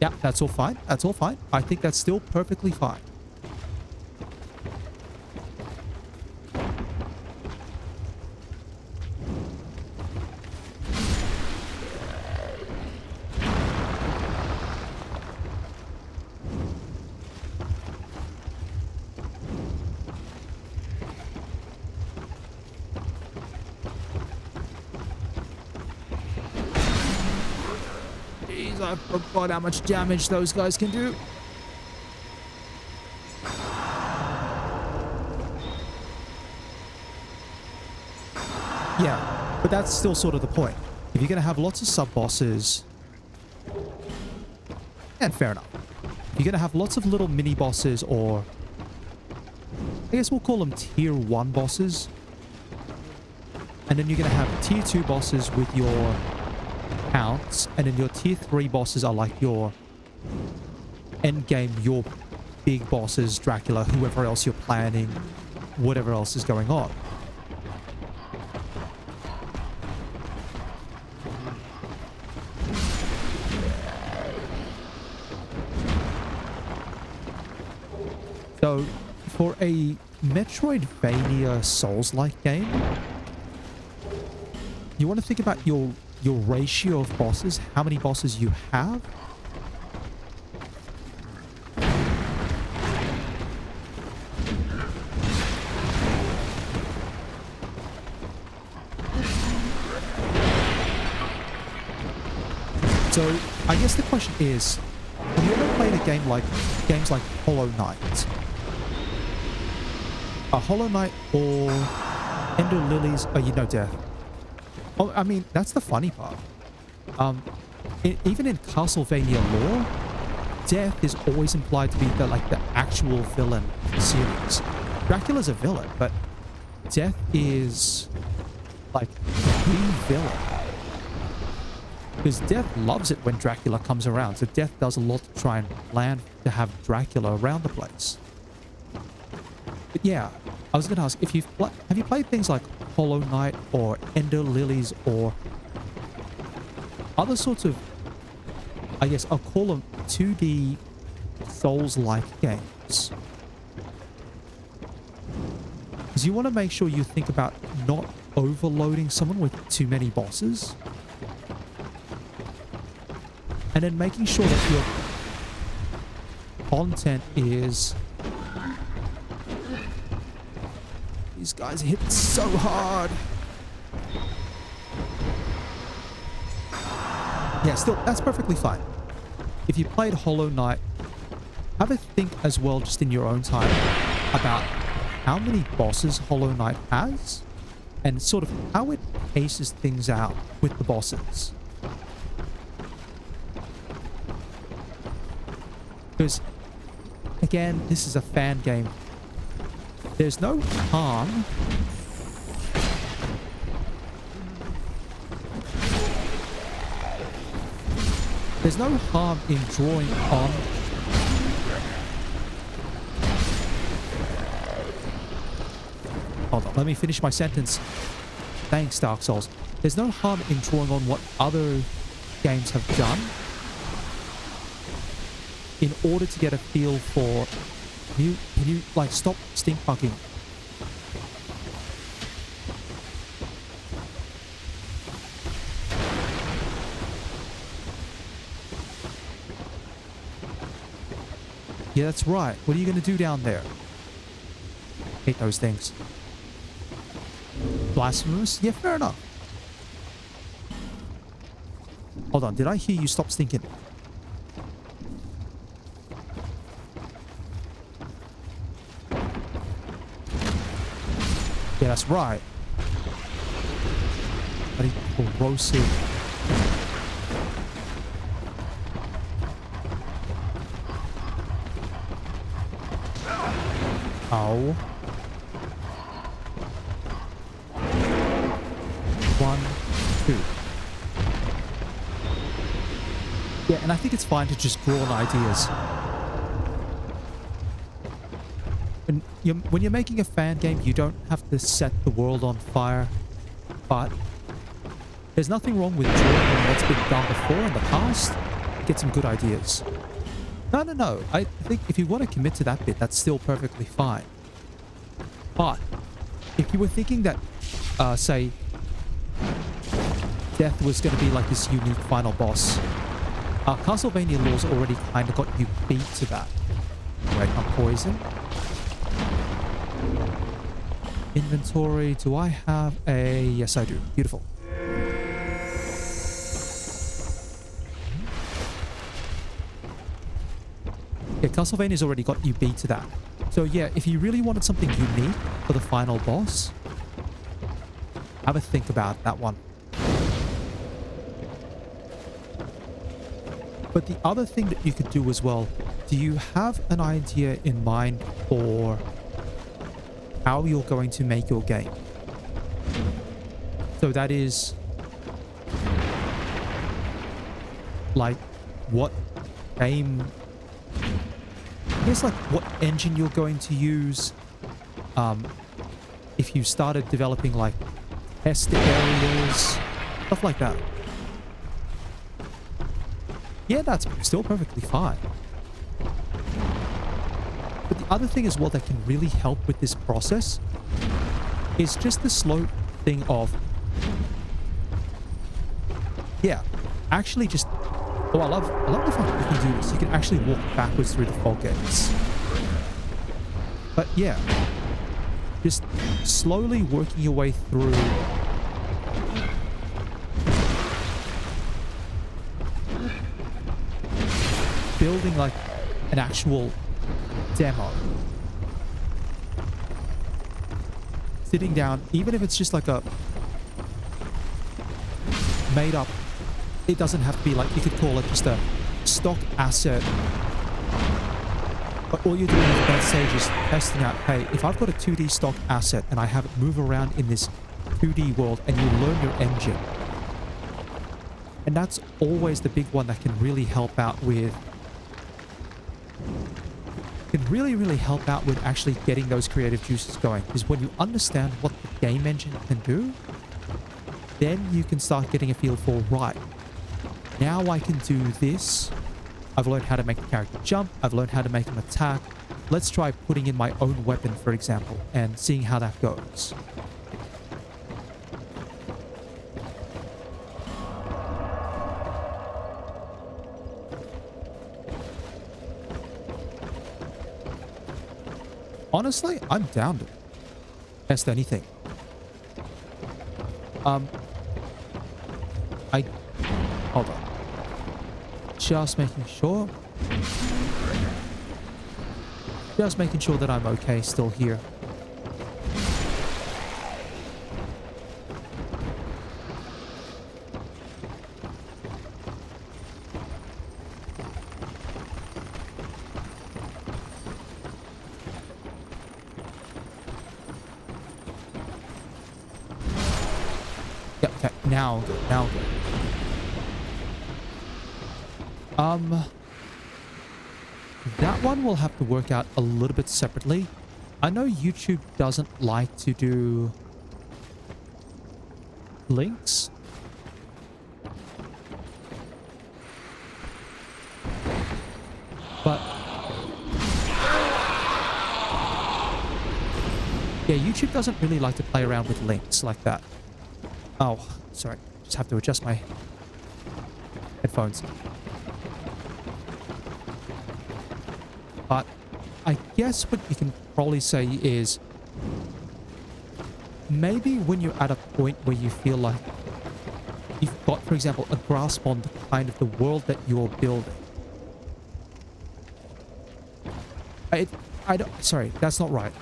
Speaker 1: Yeah, that's all fine. That's all fine. I think that's still perfectly fine. I forgot how much damage those guys can do. Yeah, but that's still sort of the point. If you're going to have lots of sub-bosses... And fair enough. If you're going to have lots of little mini-bosses, or... I guess we'll call them tier 1 bosses. And then you're going to have tier 2 bosses with your... counts, and then your tier 3 bosses are like your end game, your big bosses, Dracula, whoever else you're planning, whatever else is going on. So for a Metroidvania Souls-like game, you want to think about your ratio of bosses, how many bosses you have. So I guess the question is, have you ever played games like Hollow Knight? A Hollow Knight or Ender Lilies, Death. Oh, I mean, that's the funny part. Even in Castlevania lore, Death is always implied to be the actual villain of the series. Dracula's a villain, but Death is like the villain. Because Death loves it when Dracula comes around, so Death does a lot to try and plan to have Dracula around the place. But yeah, I was going to ask, if have you played things like Hollow Knight or Ender Lilies or other sorts of, I guess I'll call them 2D Souls-like games? Because you want to make sure you think about not overloading someone with too many bosses. And then making sure that your content is... These guys hit so hard. Yeah, still, that's perfectly fine. If you played Hollow Knight, have a think as well, just in your own time, about how many bosses Hollow Knight has and sort of how it paces things out with the bosses. Because, again, this is a fan game. There's no harm in drawing on hold on, let me finish my sentence. Thanks, Dark Souls. There's no harm in drawing on what other games have done in order to get a feel for... Can you like, stop stink bugging? Yeah, that's right. What are you going to do down there? Hate those things. Blasphemous? Yeah, fair enough. Hold on, did I hear you stop stinking? Yeah, that's right. Bloody corrosive. Oh. 1, 2. Yeah, and I think it's fine to just draw on ideas. When you're making a fan game, you don't have to set the world on fire, but there's nothing wrong with drawing on what's been done before in the past to get some good ideas. No. I think if you want to commit to that bit, that's still perfectly fine. But if you were thinking that, say, death was going to be like this unique final boss, Castlevania Laws already kind of got you beat to that. Wait, I'm poisoned. Inventory. Do I have a... Yes, I do. Beautiful. Yeah, Castlevania's already got you beat to that. So yeah, if you really wanted something unique for the final boss, have a think about that one. But the other thing that you could do as well, do you have an idea in mind for how you're going to make your game? So that is like what game, I guess, like what engine you're going to use. If you started developing like test areas, stuff like that. Yeah, that's still perfectly fine. But the other thing as well that can really help with this process is just the slow thing of, yeah, actually just... Oh, I love the fact that you can do this. You can actually walk backwards through the fog gates. But yeah, just slowly working your way through. Building like an actual demo. Sitting down, even if it's just like a made up, it doesn't have to be like, you could call it just a stock asset. But all you're doing is, let's say, just testing out, hey, if I've got a 2D stock asset and I have it move around in this 2D world, and you learn your engine. And that's always the big one that can really help out with, really help out with actually getting those creative juices going. Because when you understand what the game engine can do, then you can start getting a feel for, right, now I can do this. I've learned how to make the character jump. I've learned how to make them attack. Let's try putting in my own weapon, for example, and seeing how that goes. Honestly, I'm down to test anything. Hold on. Just making sure. Just making sure that I'm okay still here. Yep, okay. Now good. Now good. That one will have to work out a little bit separately. I know YouTube doesn't like to do links. But yeah, YouTube doesn't really like to play around with links like that. Oh, sorry. Just have to adjust my headphones. But I guess what you can probably say is maybe when you're at a point where you feel like you've got, for example, a grasp on the kind of the world that you're building. I don't, sorry, that's not right.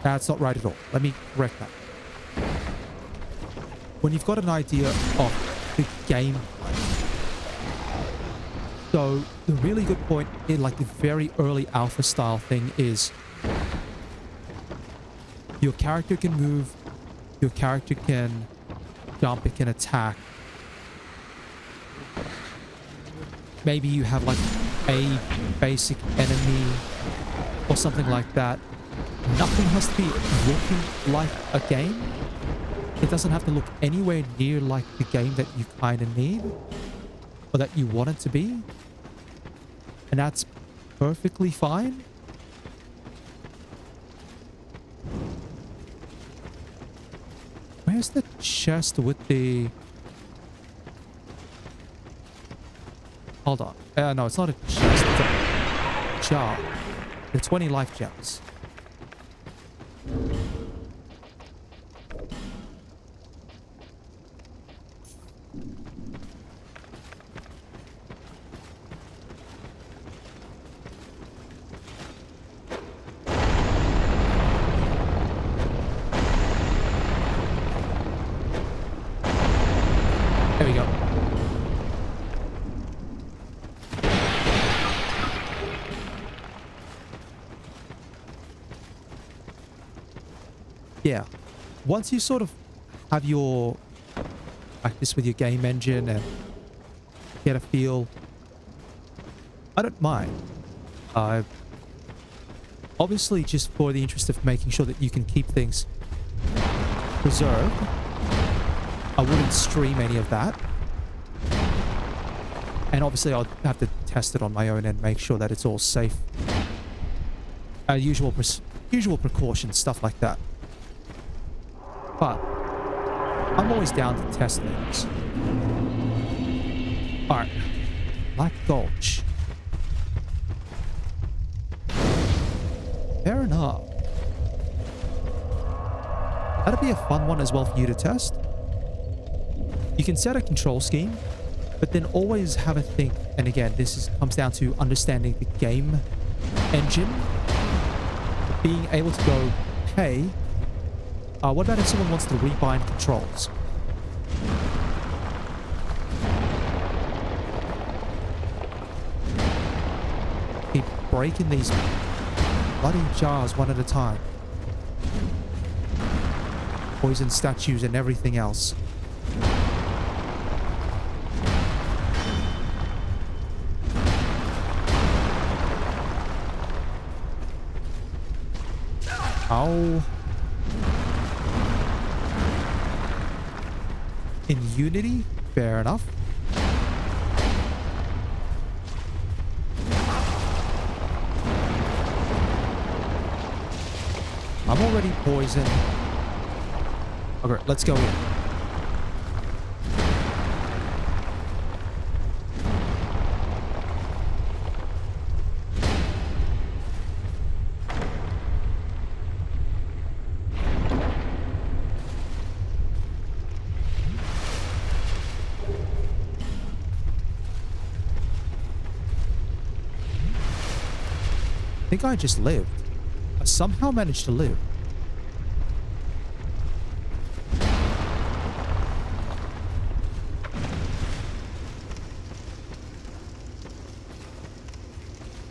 Speaker 1: That's not right at all. Let me correct that. When you've got an idea of the game, so the really good point in like the very early alpha style thing is your character can move, your character can jump, it can attack. Maybe you have like a basic enemy or something like that. Nothing has to be looking like a game. It doesn't have to look anywhere near like the game that you kind of need or that you want it to be. And that's perfectly fine. Where's the chest with the... Hold on. No, it's not a chest. It's a jar. The 20 life gems. There we go. Yeah. Once you sort of have your practice with your game engine and get a feel, I don't mind. Obviously, just for the interest of making sure that you can keep things preserved, I wouldn't stream any of that. And obviously, I'll have to test it on my own and make sure that it's all safe. Usual precautions, stuff like that. But I'm always down to test things. Alright. Black Gulch. Fair enough. That'd be a fun one as well for you to test. You can set a control scheme, but then always have a think. And again, comes down to understanding the game engine. Being able to go, hey, what about if someone wants to rebind controls? Keep breaking these bloody jars one at a time. Poison statues and everything else. Oh. In Unity? Fair enough. I'm already poisoned. Okay, let's go in. I think I just lived. I somehow managed to live.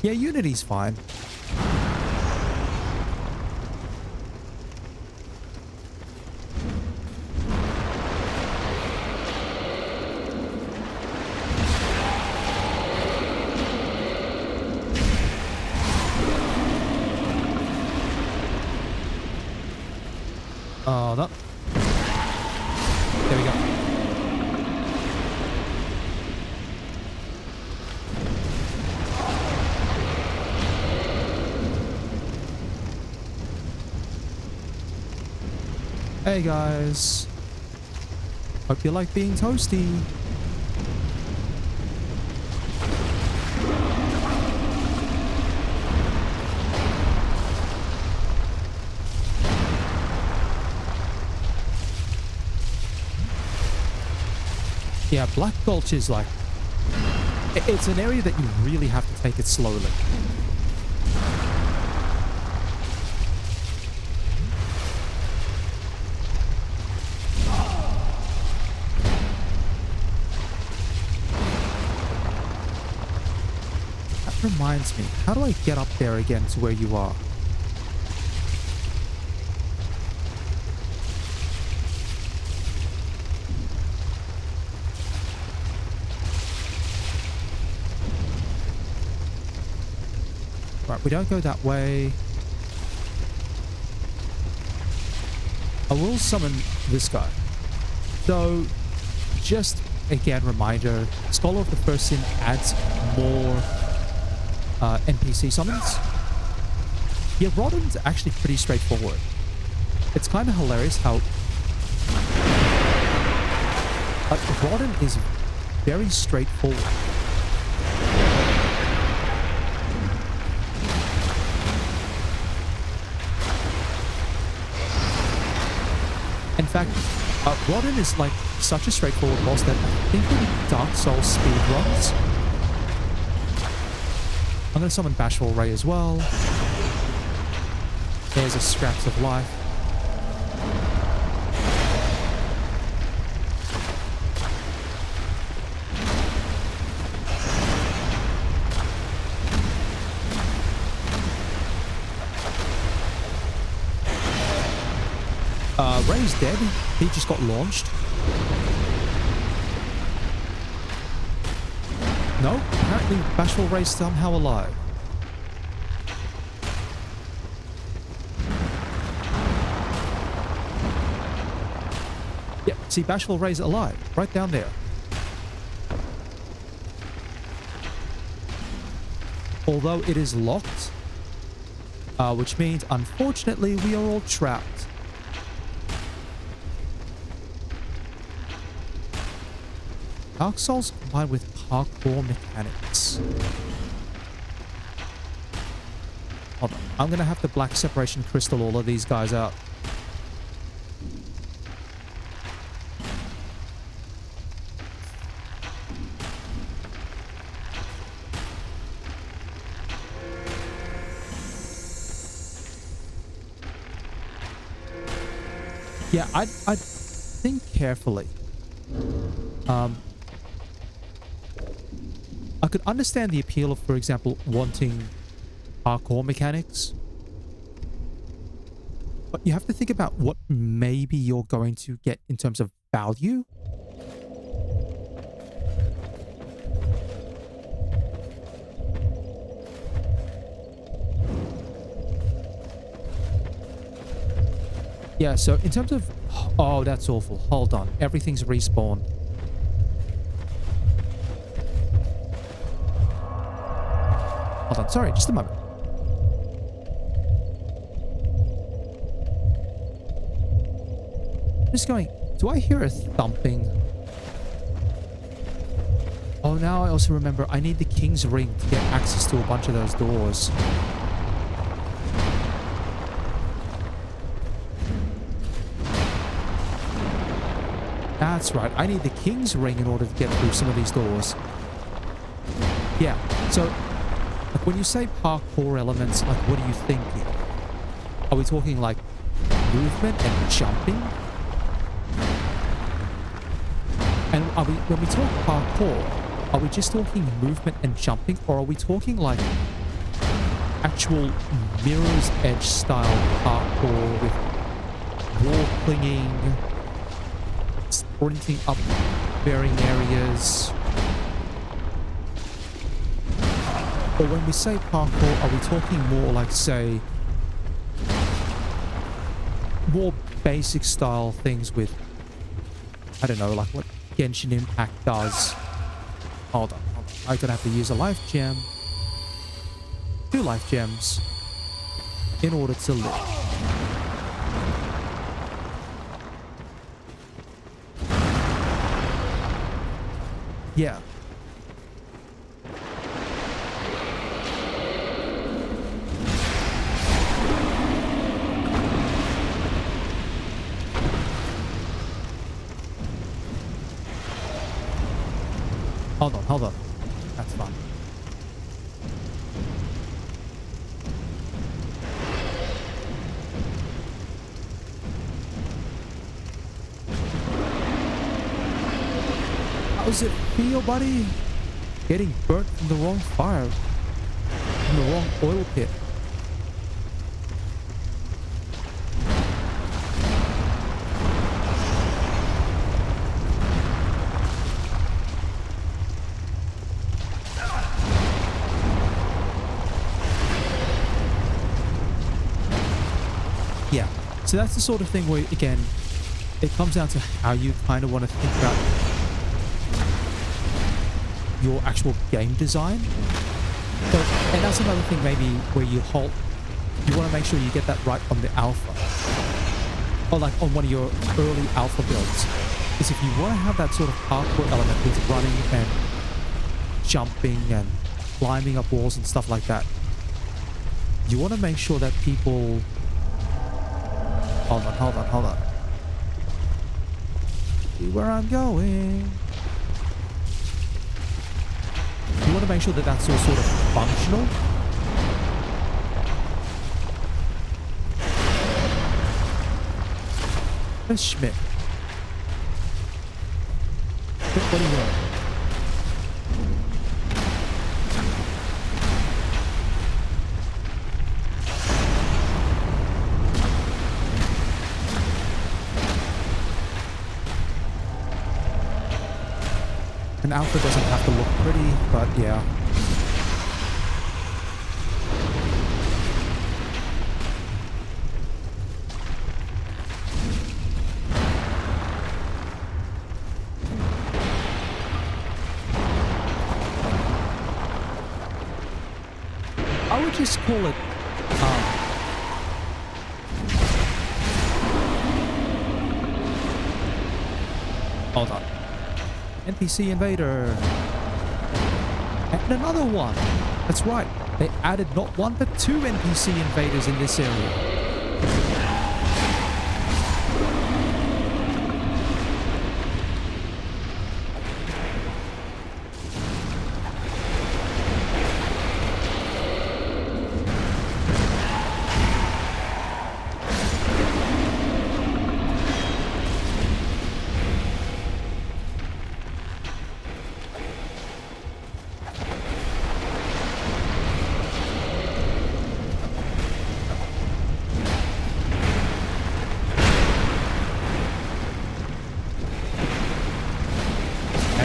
Speaker 1: Yeah, Unity's fine. Oh, that. There we go. Hey guys. Hope you like being toasty. Yeah, Black Gulch is like... It's an area that you really have to take it slowly. That reminds me, how do I get up there again to where you are? Right, we don't go that way. I will summon this guy. So, just again, reminder, Scholar of the First Sin adds more NPC summons. Yeah, Rodden's actually pretty straightforward. It's kind of hilarious how... Rodden is very straightforward. In fact, Rodden is like such a straightforward boss that I think in Dark Souls speedruns, I'm going to summon Bashful Ray as well. There's a Scraps of Life. Ray's dead. He just got launched. No, apparently Bashful Ray's somehow alive. Yep, see, Bashful Ray's alive, right down there. Although it is locked, which means, unfortunately, we are all trapped. Dark Souls combined with parkour mechanics. Hold on. I'm going to have to Black Separation Crystal all of these guys out. Yeah, I'd think carefully. I could understand the appeal of, for example, wanting parkour mechanics. But you have to think about what maybe you're going to get in terms of value. Yeah, so in terms of... Oh, that's awful. Hold on. Everything's respawned. Hold on. Sorry, just a moment. Just going... Do I hear a thumping? Oh, now I also remember I need the King's Ring to get access to a bunch of those doors. That's right. I need the King's Ring in order to get through some of these doors. Yeah. So, like, when you say parkour elements, like, what are you thinking? Are we talking, like, movement and jumping? And are we, when we talk parkour, are we just talking movement and jumping? Or are we talking, like, actual Mirror's Edge style parkour with wall clinging, sprinting up varying areas? Or when we say parkour, are we talking more like, say, more basic style things with, I don't know, like what Genshin Impact does? Hold on. I'm gonna have to use a life gem. 2 life gems in order to live. Yeah. Hold on, hold on. That's fine. How's it feel, buddy? Getting burnt from the wrong fire. From the wrong oil pit. Yeah. So that's the sort of thing where, again, it comes down to how you kind of want to think about your actual game design. But, and that's another thing maybe where you halt. You want to make sure you get that right on the alpha. Or like on one of your early alpha builds. Because if you want to have that sort of parkour element with running and jumping and climbing up walls and stuff like that, you want to make sure that people... Hold on. See where I'm going. You want to make sure that that's all sort of functional. Where's Schmidt? What do you want? An alpha doesn't have to look pretty, but yeah. I would just call it hold on. NPC invader. And another one. That's right. They added not one but two NPC invaders in this area.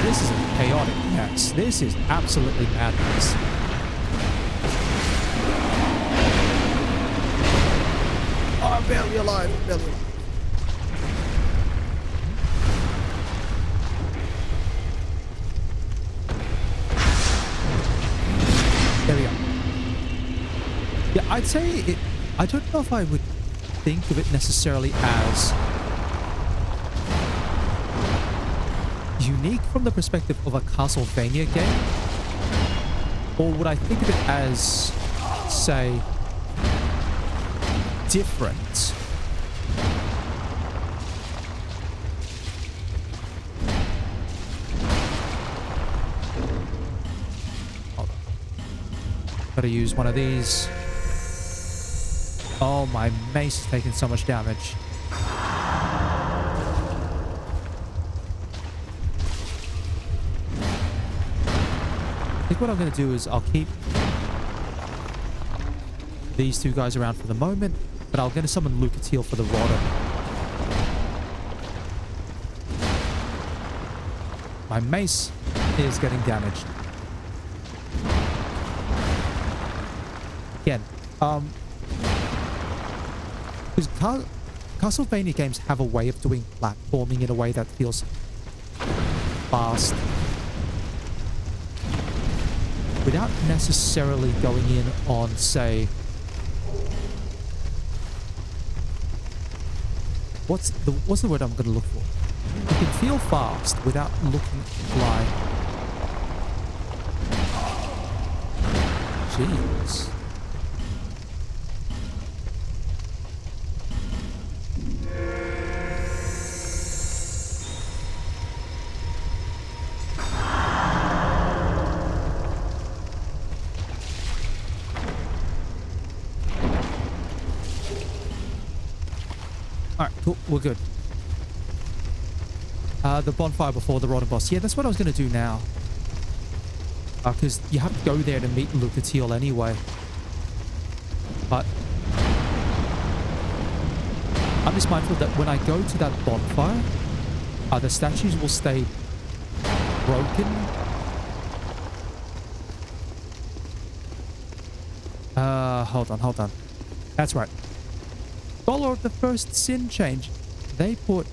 Speaker 1: This is a chaotic mess. This is absolutely madness. Oh, I'm barely alive. Barely alive. There we go. Yeah, I'd say it... I don't know if I would think of it necessarily as unique from the perspective of a Castlevania game, or would I think of it as, say, different? Hold on. Gotta use one of these. Oh, my mace is taking so much damage. I think what I'm going to do is I'll keep these two guys around for the moment, but I'm going to summon Lucatiel for the Rodder. My mace is getting damaged. Again, because Castlevania games have a way of doing platforming in a way that feels fast, without necessarily going in on, say, what's the word I'm going to look for? You can feel fast without looking like jeez. Alright, cool. We're good. The bonfire before the rotten boss. Yeah, that's what I was going to do now. Because you have to go there to meet Lucatiel anyway. But I'm just mindful that when I go to that bonfire, the statues will stay broken. Hold on. That's right. Follow the first sin change. They put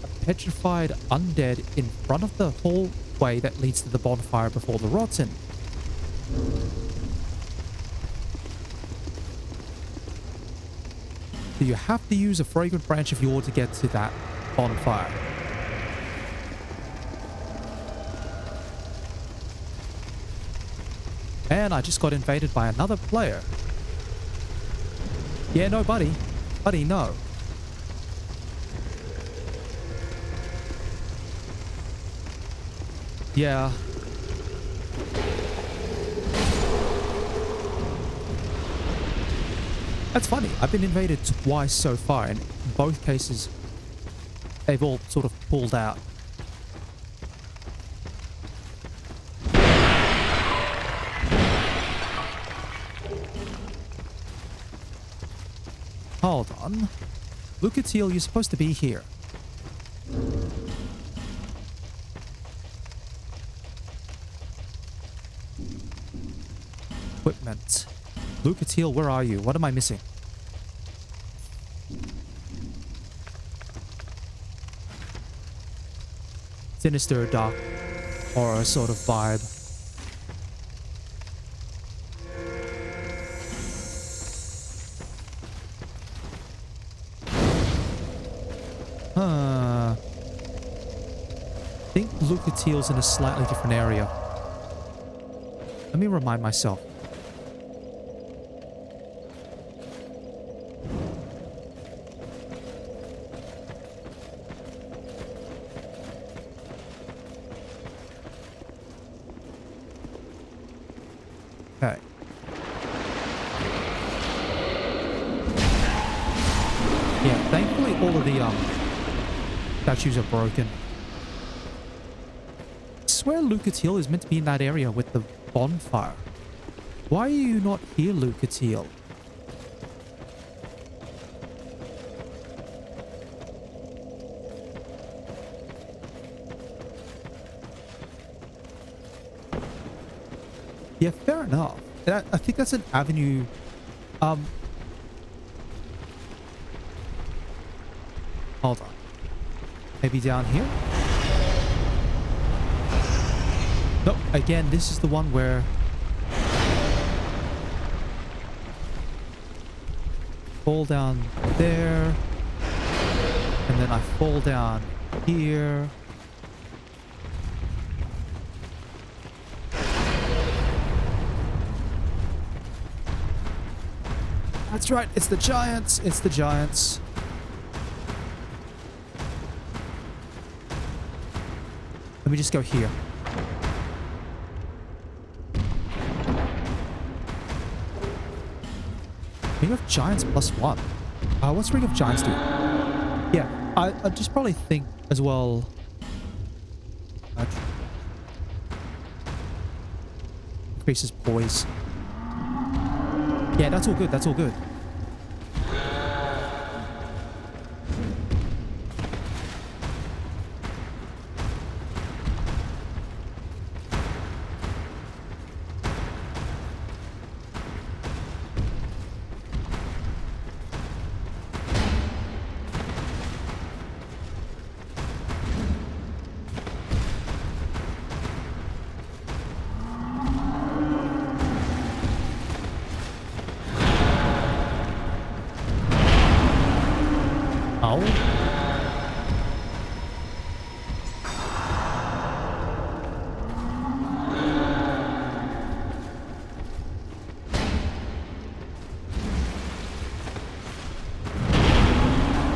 Speaker 1: a petrified undead in front of the hallway that leads to the bonfire before the rotten. So you have to use a fragrant branch of yore to get to that bonfire. And I just got invaded by another player. Yeah, no, buddy. Buddy, no. Yeah. That's funny. I've been invaded twice so far, and in both cases, they've all sort of pulled out. Hold on. Lucatiel, you're supposed to be here. Equipment. Lucatiel, where are you? What am I missing? Sinister, dark, horror sort of vibe. I think Lucatiel's in a slightly different area. Let me remind myself. Okay. Yeah, thankfully all of the statues are broken. I swear Lucatiel is meant to be in that area with the bonfire. Why are you not here, Lucatiel? Yeah, fair enough. I think that's an avenue. Hold on. Maybe down here? Nope. Again, this is the one where fall down there, and then I fall down here. That's right, it's the giants. It's the giants. Let me just go here. Ring of Giants +1. What's Ring of Giants do? Yeah, I just probably think as well. Increases poise. Yeah, that's all good. That's all good.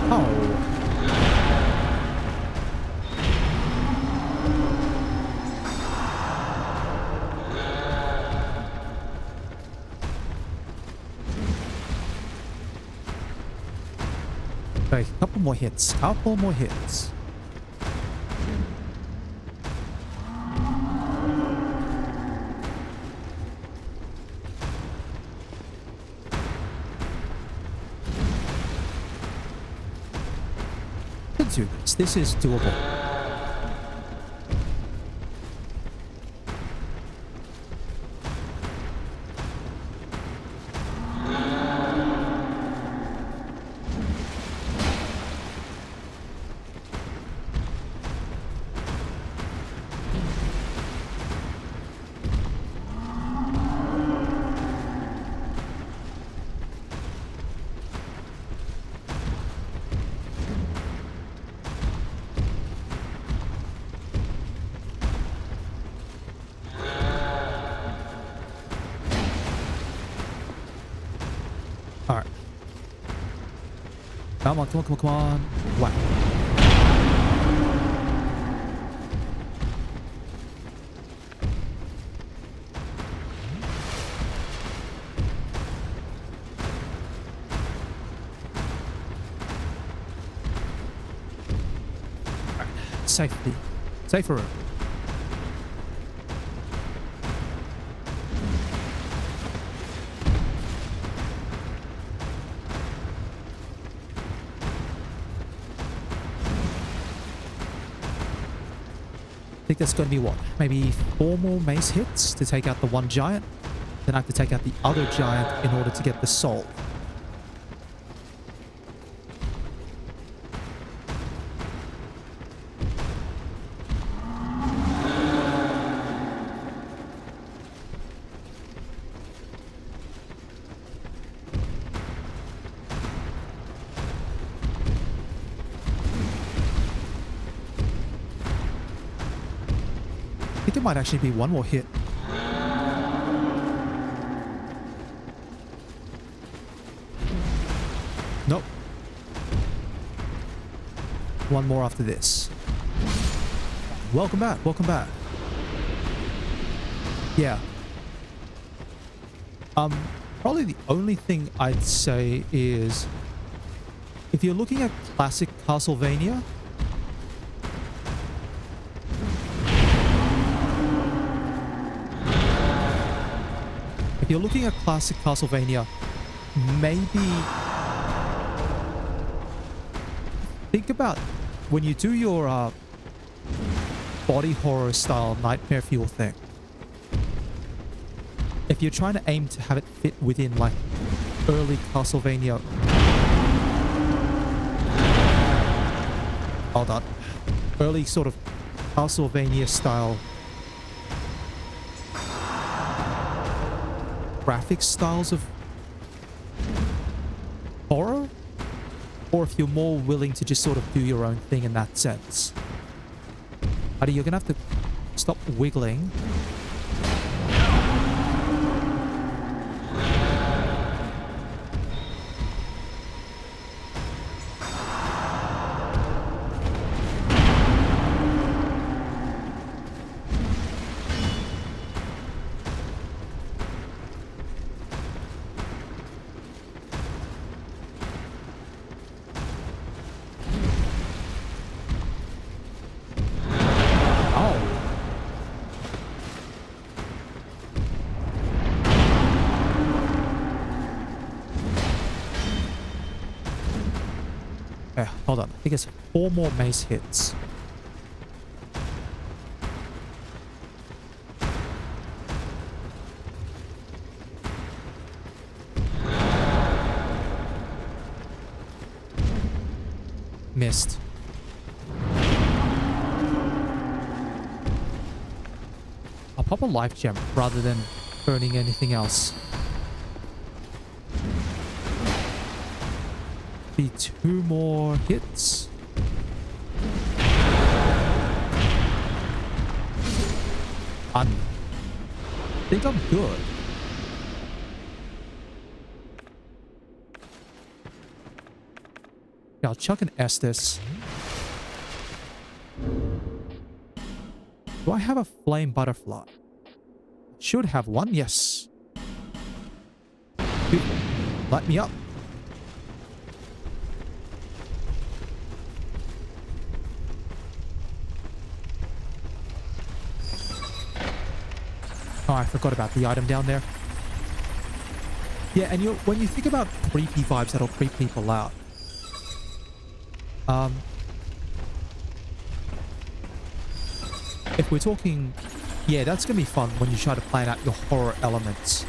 Speaker 1: Oh. Okay, couple more hits. Couple more hits. Could do this. This is doable. Alright. Come on, come on, come on, come on. Wow. Safety. Safer room. I think that's going to be what? Maybe 4 more mace hits to take out the one giant. Then I have to take out the other giant in order to get the soul. I think it might actually be 1 more hit. Nope. 1 more after this. Welcome back. Welcome back. Yeah. Probably the only thing I'd say is if you're looking at classic Castlevania, if you're looking at classic Castlevania, maybe think about when you do your body horror style nightmare fuel thing. If you're trying to aim to have it fit within like early Castlevania, hold on, early sort of Castlevania style graphic styles of horror, or if you're more willing to just sort of do your own thing in that sense. Buddy, you're gonna have to stop wiggling. Okay, hold on. I think it's 4 more mace hits. Missed. I'll pop a life gem rather than burning anything else. Be 2 more hits. I think I'm good. Yeah, I'll chuck an Estes. Do I have a flame butterfly? Should have one, yes. Beautiful. Light me up. Oh, I forgot about the item down there. Yeah, and when you think about creepy vibes that'll creep people out, if we're talking, yeah, that's gonna be fun when you try to plan out your horror elements.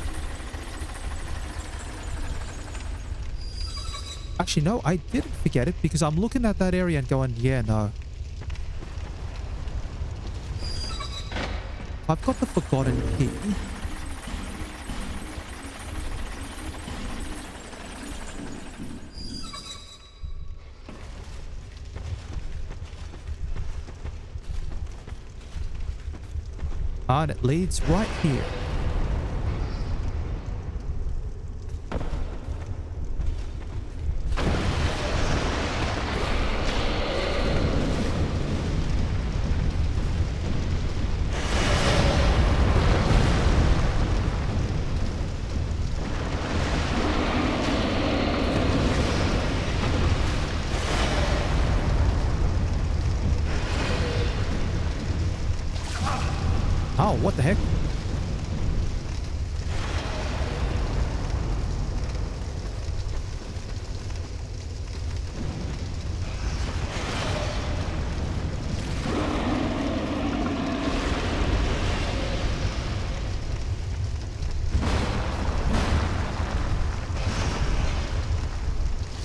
Speaker 1: Actually, no, I didn't forget it because I'm looking at that area and going, yeah, no. I've got the forgotten key. And it leads right here. Oh, what the heck?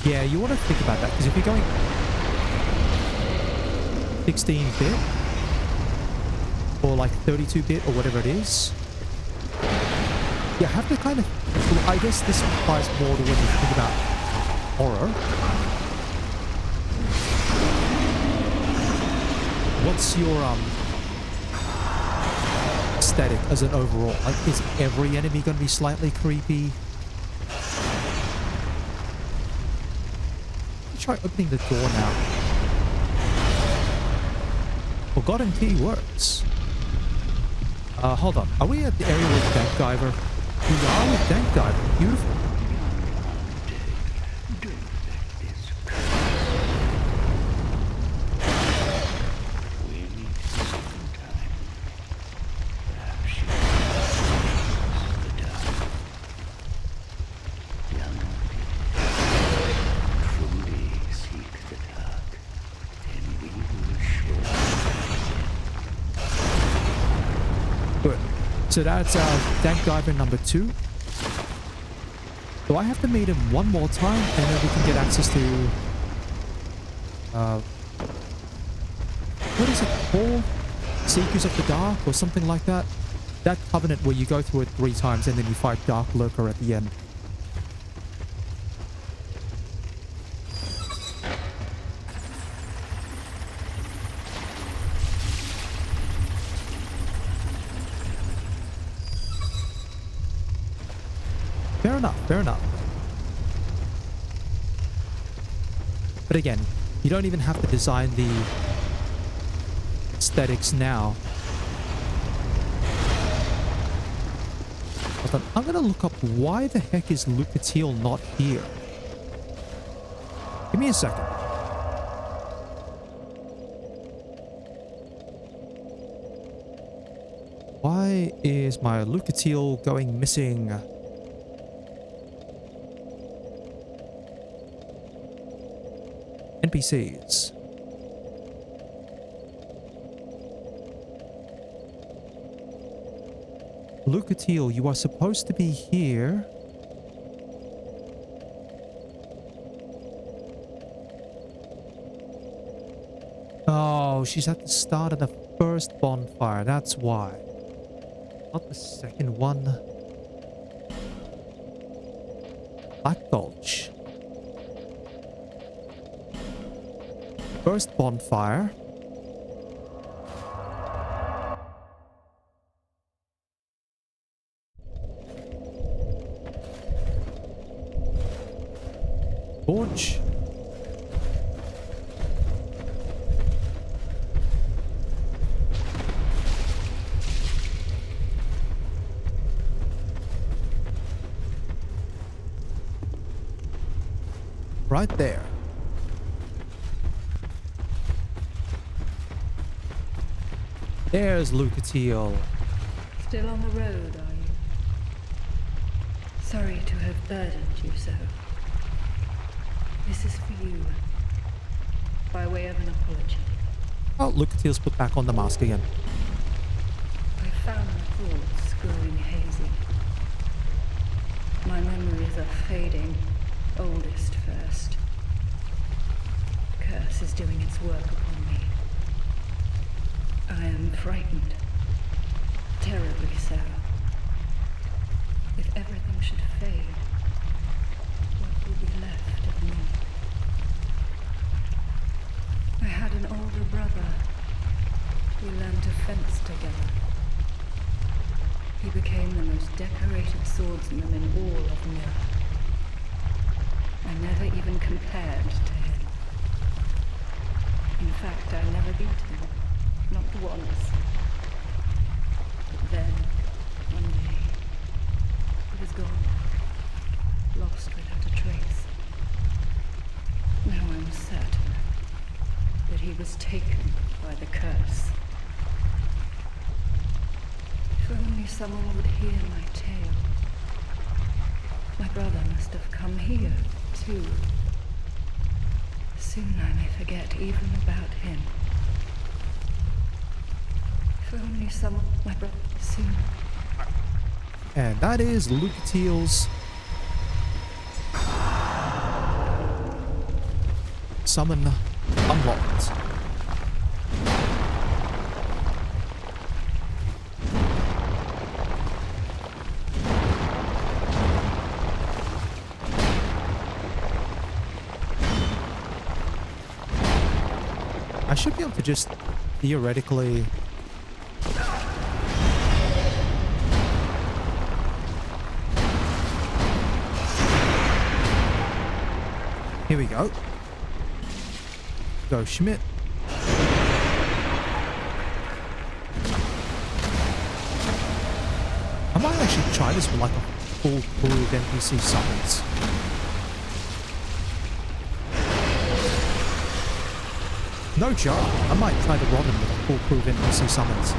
Speaker 1: Yeah, you want to think about that, because if you're going 16-bit or like 32-bit or whatever it is, you have to kind of, I guess this applies more to when you think about horror. What's your aesthetic as an overall? Like, is every enemy going to be slightly creepy? Try opening the door now. Forgotten key works. Hold on. Are we at the area with Dank Diver? We are with Dank Diver. Beautiful. So that's Dank Diver number 2. So I have to meet him one more time, and then we can get access to... what is it called? Seekers of the Dark, or something like that? That covenant where you go through it 3 times, and then you fight Dark Lurker at the end. Fair enough, fair enough. But again, you don't even have to design the aesthetics now. Hold on, I'm gonna look up why the heck is Lucatiel not here. Give me a second. Why is my Lucatiel going missing? NPCs. Lucatiel, you are supposed to be here. Oh, she's at the start of the first bonfire. That's why. Not the second one. Black Gulch. First bonfire. Torch. right there. There's Lucatiel.
Speaker 6: Still on the road, are you? Sorry to have burdened you so. This is for you, by way of an apology.
Speaker 1: Oh, Lucatiel's put back on the mask again.
Speaker 6: I found my thoughts growing hazy. My memories are fading, oldest first. The curse is doing its work upon me. I am frightened, terribly so. If everything should fade, what will be left of me? I had an older brother. We learned to fence together. He became the most decorated swordsman in all of Mirror. I never even compared to him. In fact, I never beat him. Not once. But then, one day, he was gone. Lost without a trace. Now I'm certain that he was taken by the curse. If only someone would hear my tale. My brother must have come here, too. Soon I may forget even about him. If only someone... My brother... Soon.
Speaker 1: And that is Lucatiel's summon unlocked. I should be able to just theoretically here we go. Go Schmidt. I might actually try this with like a full pool of NPC summons. No joke. I might try to run him with a full pool of NPC summons.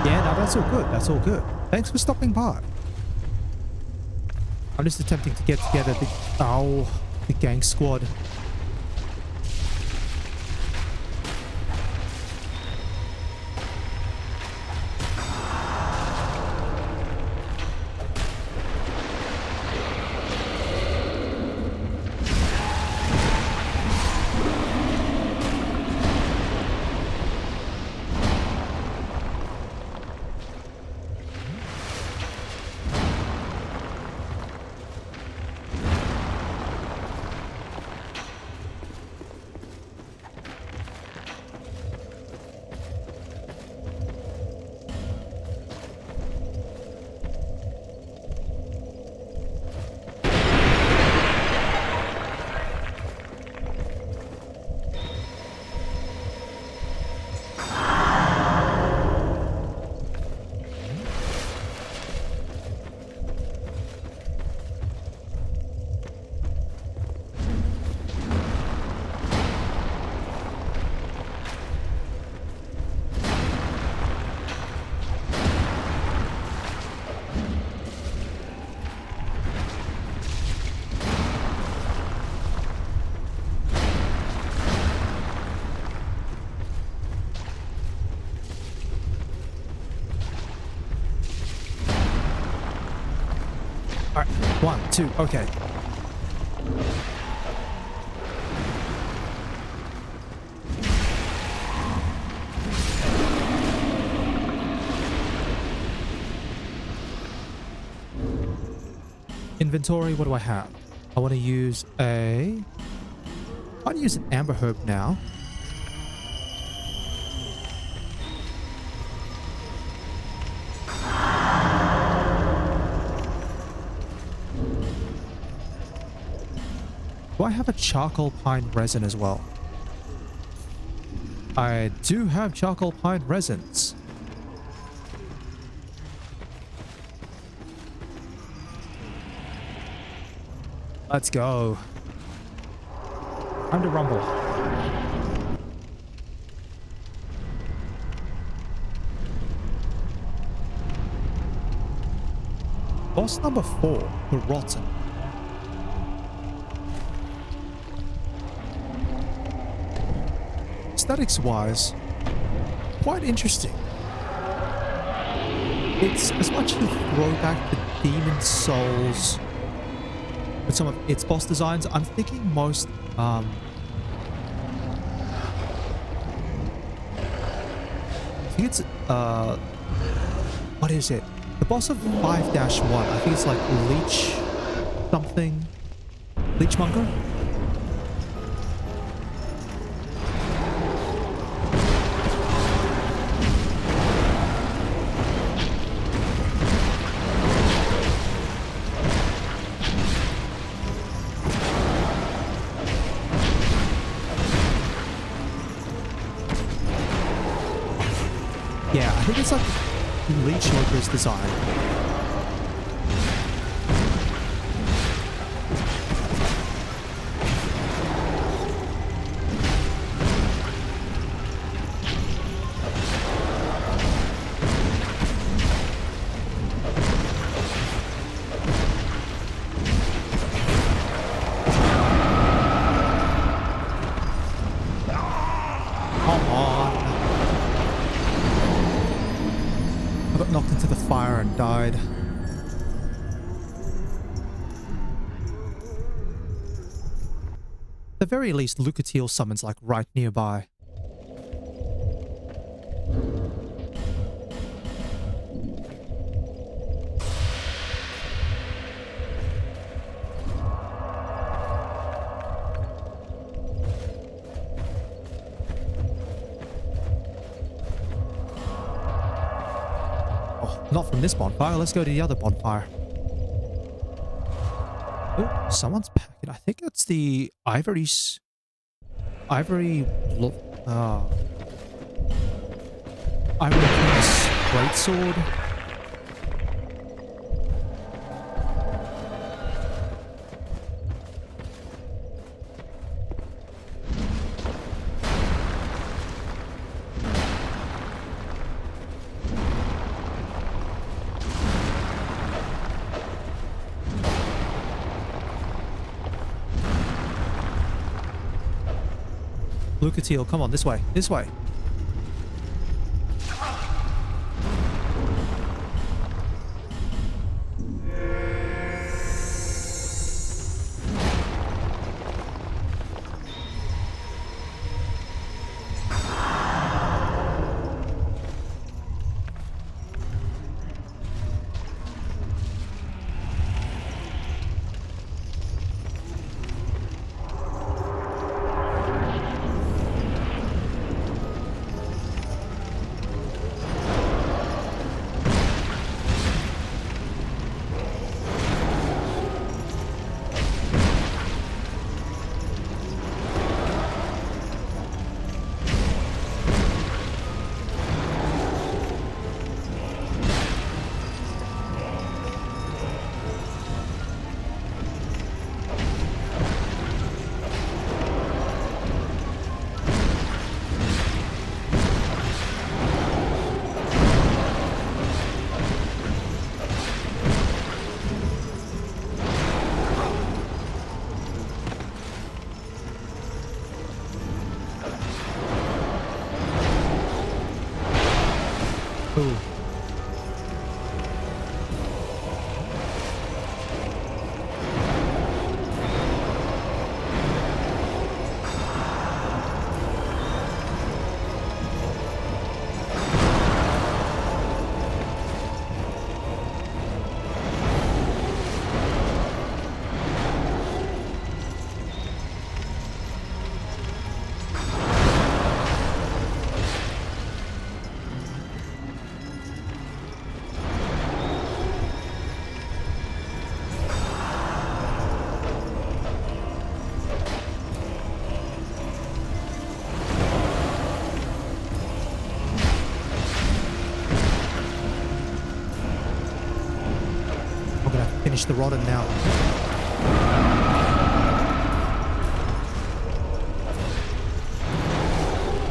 Speaker 1: Yeah, no, that's all good. That's all good. Thanks for stopping by. I'm just attempting to get together the gang squad. 1, 2, okay. Inventory, what do I have? I want to use a... I want to use an amber herb now. Do I have a charcoal pine resin as well? I do have charcoal pine resins. Let's go. Time to rumble. Boss number 4, the Rotten. Aesthetics wise, quite interesting. It's as much a throwback to Demon Souls with some of its boss designs. I'm thinking most I think it's what is it? The boss of 5-1. I think it's like Leech something. Leechmonger? Yeah, I think it's like Leechmonger's design. Come on. I got knocked into the fire and died. At the very least, Lucatiel summons like right nearby. Oh, not from this bonfire. Let's go to the other bonfire. Oh, someone's packing. I think it's the Ivory King's greatsword. Lucatiel, come on, this way, this way. Ooh. the Rodden now.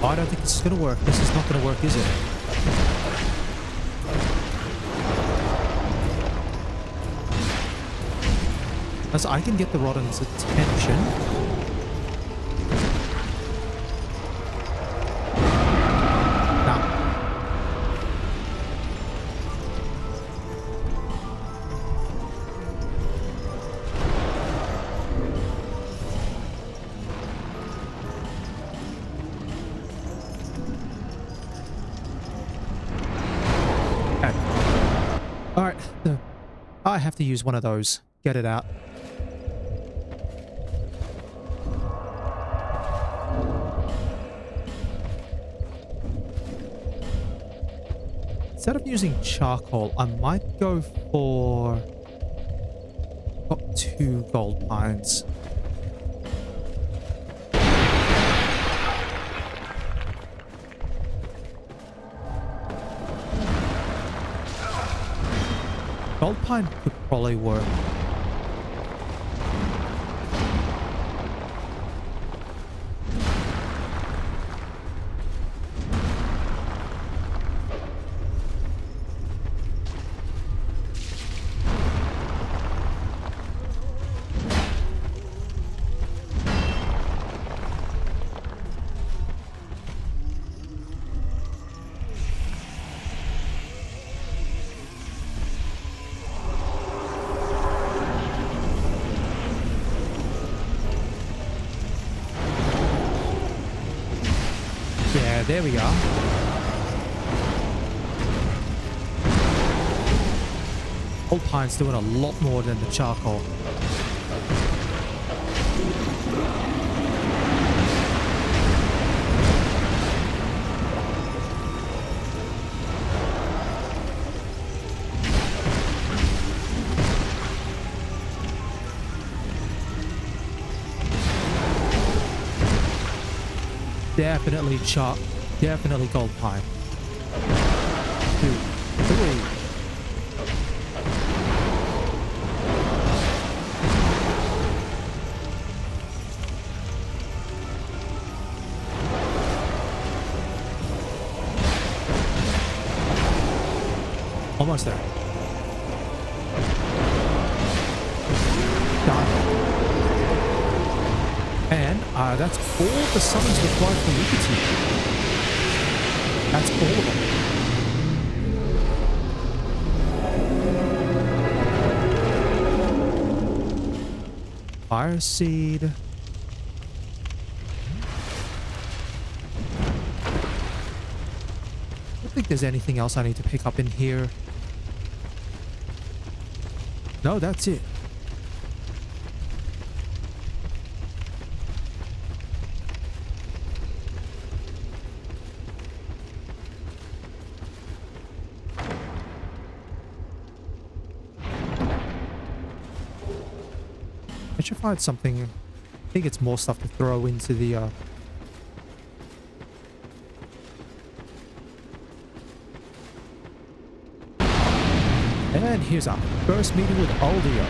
Speaker 1: Oh, I don't think this is going to work. This is not going to work, is it? As I can get the Rodden's attention. Now. Alright, I have to use one of those. Get it out. Instead of using charcoal, I might go for... Got 2 gold pines. Gold pine could probably work. Yeah, there we are. Old pine's doing a lot more than the charcoal. Definitely chop. Definitely gold pine. 2, 3. Almost there. Done. And that's all the summons required for Liberty. That's all of them. Fire seed. I don't think there's anything else I need to pick up in here. No, that's it. I should find something. I think it's more stuff to throw into the And here's our first meeting with Aldio.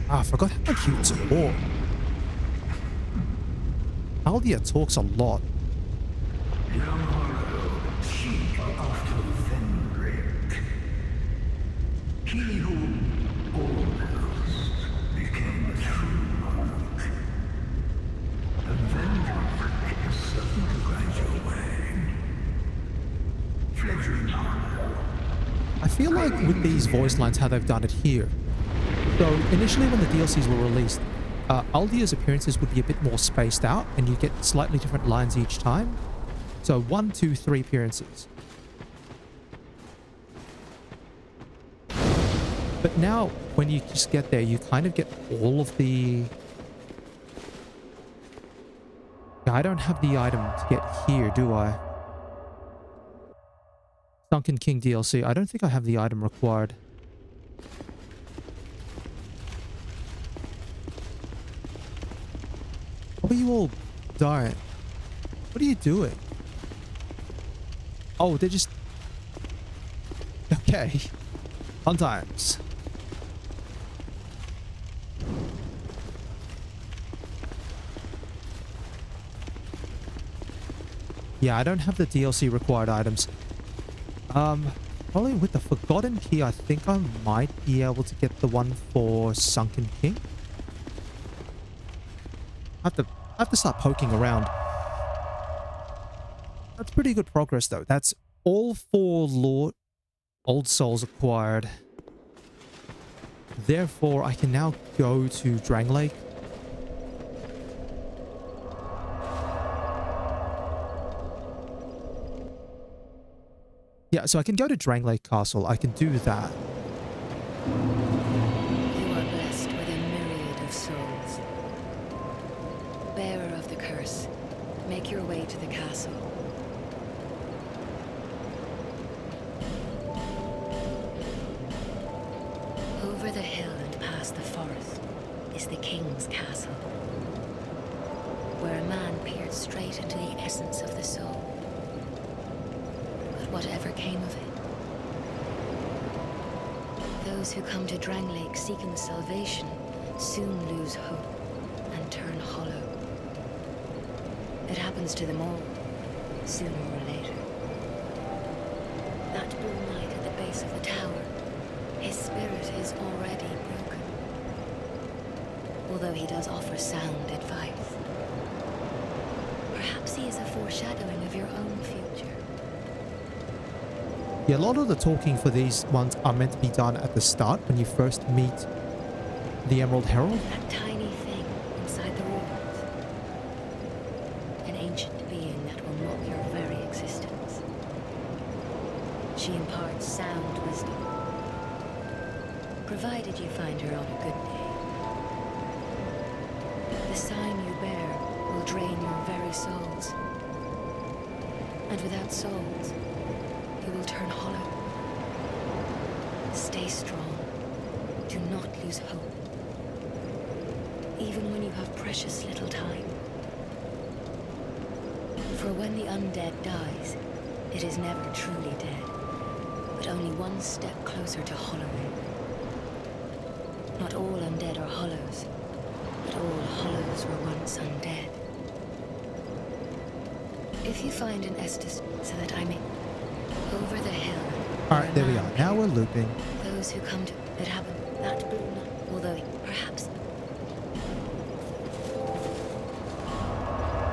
Speaker 1: I forgot how much you talk. Aldia talks a lot.
Speaker 7: Young Hollow, seek after Vendrick. He who almost became a true monk. And Vendrick is certain to guide your way. Fledgling Hollow.
Speaker 1: I feel like with these voice lines, how they've done it here. So initially when the DLCs were released, Aldia's appearances would be a bit more spaced out and you get slightly different lines each time. So 1, 2, 3 appearances. But now when you just get there, you kind of get all of the... Yeah, I don't have the item to get here, do I? Sunken King DLC. I don't think I have the item required. What are you all dying? What are you doing? Oh, they're just... Okay. Fun times. Yeah, I don't have the DLC required items. Probably with the Forgotten Key, I think I might be able to get the one for Sunken King. I have to start poking around. That's pretty good progress, though. That's all 4 Lord Old Souls acquired. Therefore, I can now go to Drang Lake. Yeah, so I can go to Drang Lake Castle. I can do that.
Speaker 5: You are blessed with a myriad of souls. Bearer of the curse, make your way to the castle. Over the hill and past the forest is the king's castle, where a man peered straight into the essence of the soul. But whatever came of it, those who come to Drang Lake seeking salvation soon lose hope and turn hollow. It happens to them all, sooner or later. That blue knight at the base of the tower, his spirit is already broken. Although he does offer sound advice. Perhaps he is a foreshadowing of your own future.
Speaker 1: Yeah, a lot of the talking for these ones are meant to be done at the start when you first meet the Emerald Herald.
Speaker 5: That tiny thing inside the ruins. An ancient being that will mock your very existence. She imparts sound wisdom, provided you find her on a good day. The sign you bear will drain your very souls. And without souls, you will turn hollow. Stay strong. Do not lose hope. Even when you have precious little time. For when the undead dies, it is never truly dead, but only one step closer to hollowing. Not all undead are hollows, but all hollows were once undead. If you find an Estus so that I may... Over the hill.
Speaker 1: Alright, there we are. Now we're looping.
Speaker 5: Those who come to it happen that blue knight, although perhaps.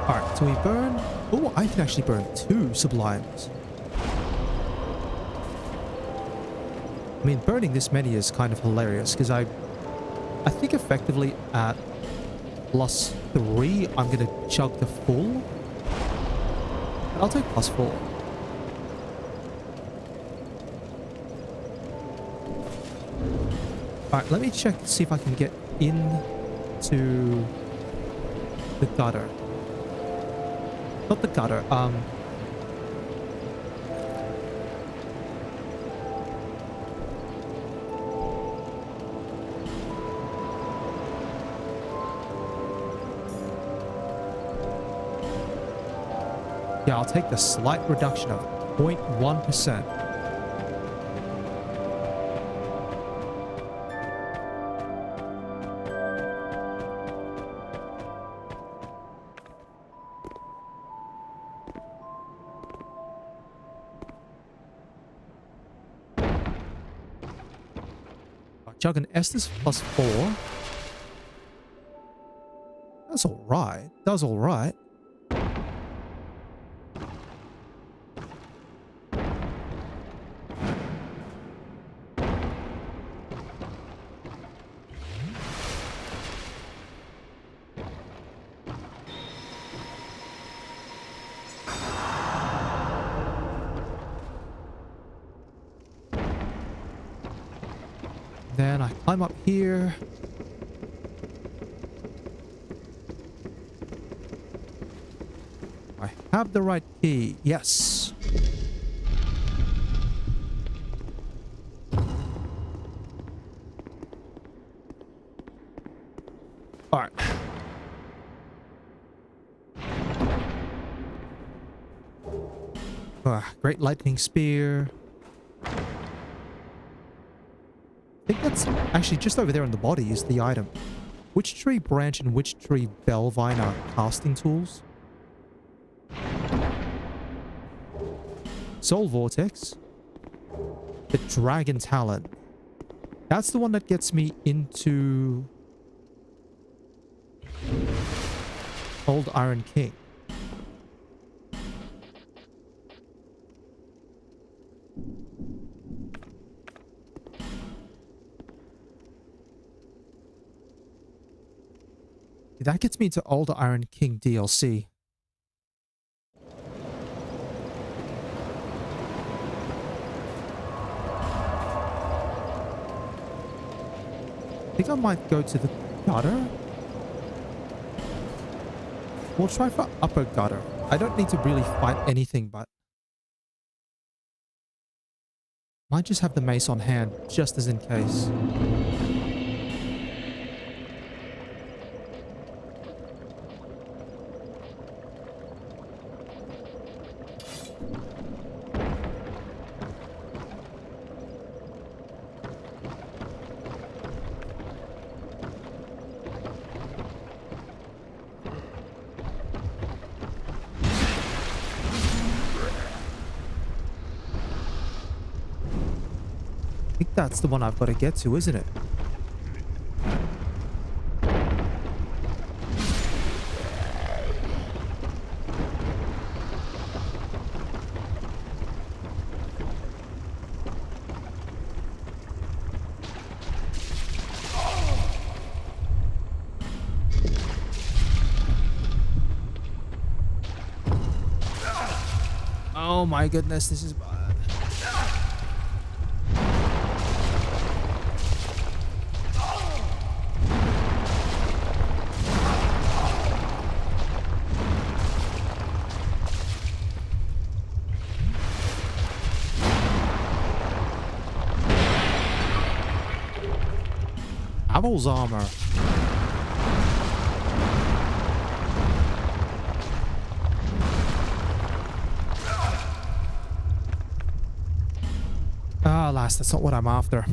Speaker 1: Alright, so we burn... Oh, I can actually burn 2 sublimes. I mean, burning this many is kind of hilarious, because I think effectively at +3, I'm going to chug the full. I'll take +4. Alright, let me check to see if I can get into the gutter. Not the gutter, yeah, I'll take the slight reduction of 0.1%. Jug and Estus plus 4. That's alright. That's alright. Then I climb up here. I have the right key. Yes. All right. Great lightning spear. I think that's actually just over there on the body is the item. Which tree branch and which tree bellvine are casting tools? Soul Vortex. The Dragon Talon. That's the one that gets me into Old Iron King. That gets me to Old Iron King DLC. I think I might go to the gutter. We'll try for upper gutter. I don't need to really fight anything, but might just have the mace on hand, just as in case. I think that's the one I've got to get to, isn't it? Oh my goodness, this is bad. Aval's armor. Ah, alas, that's not what I'm after.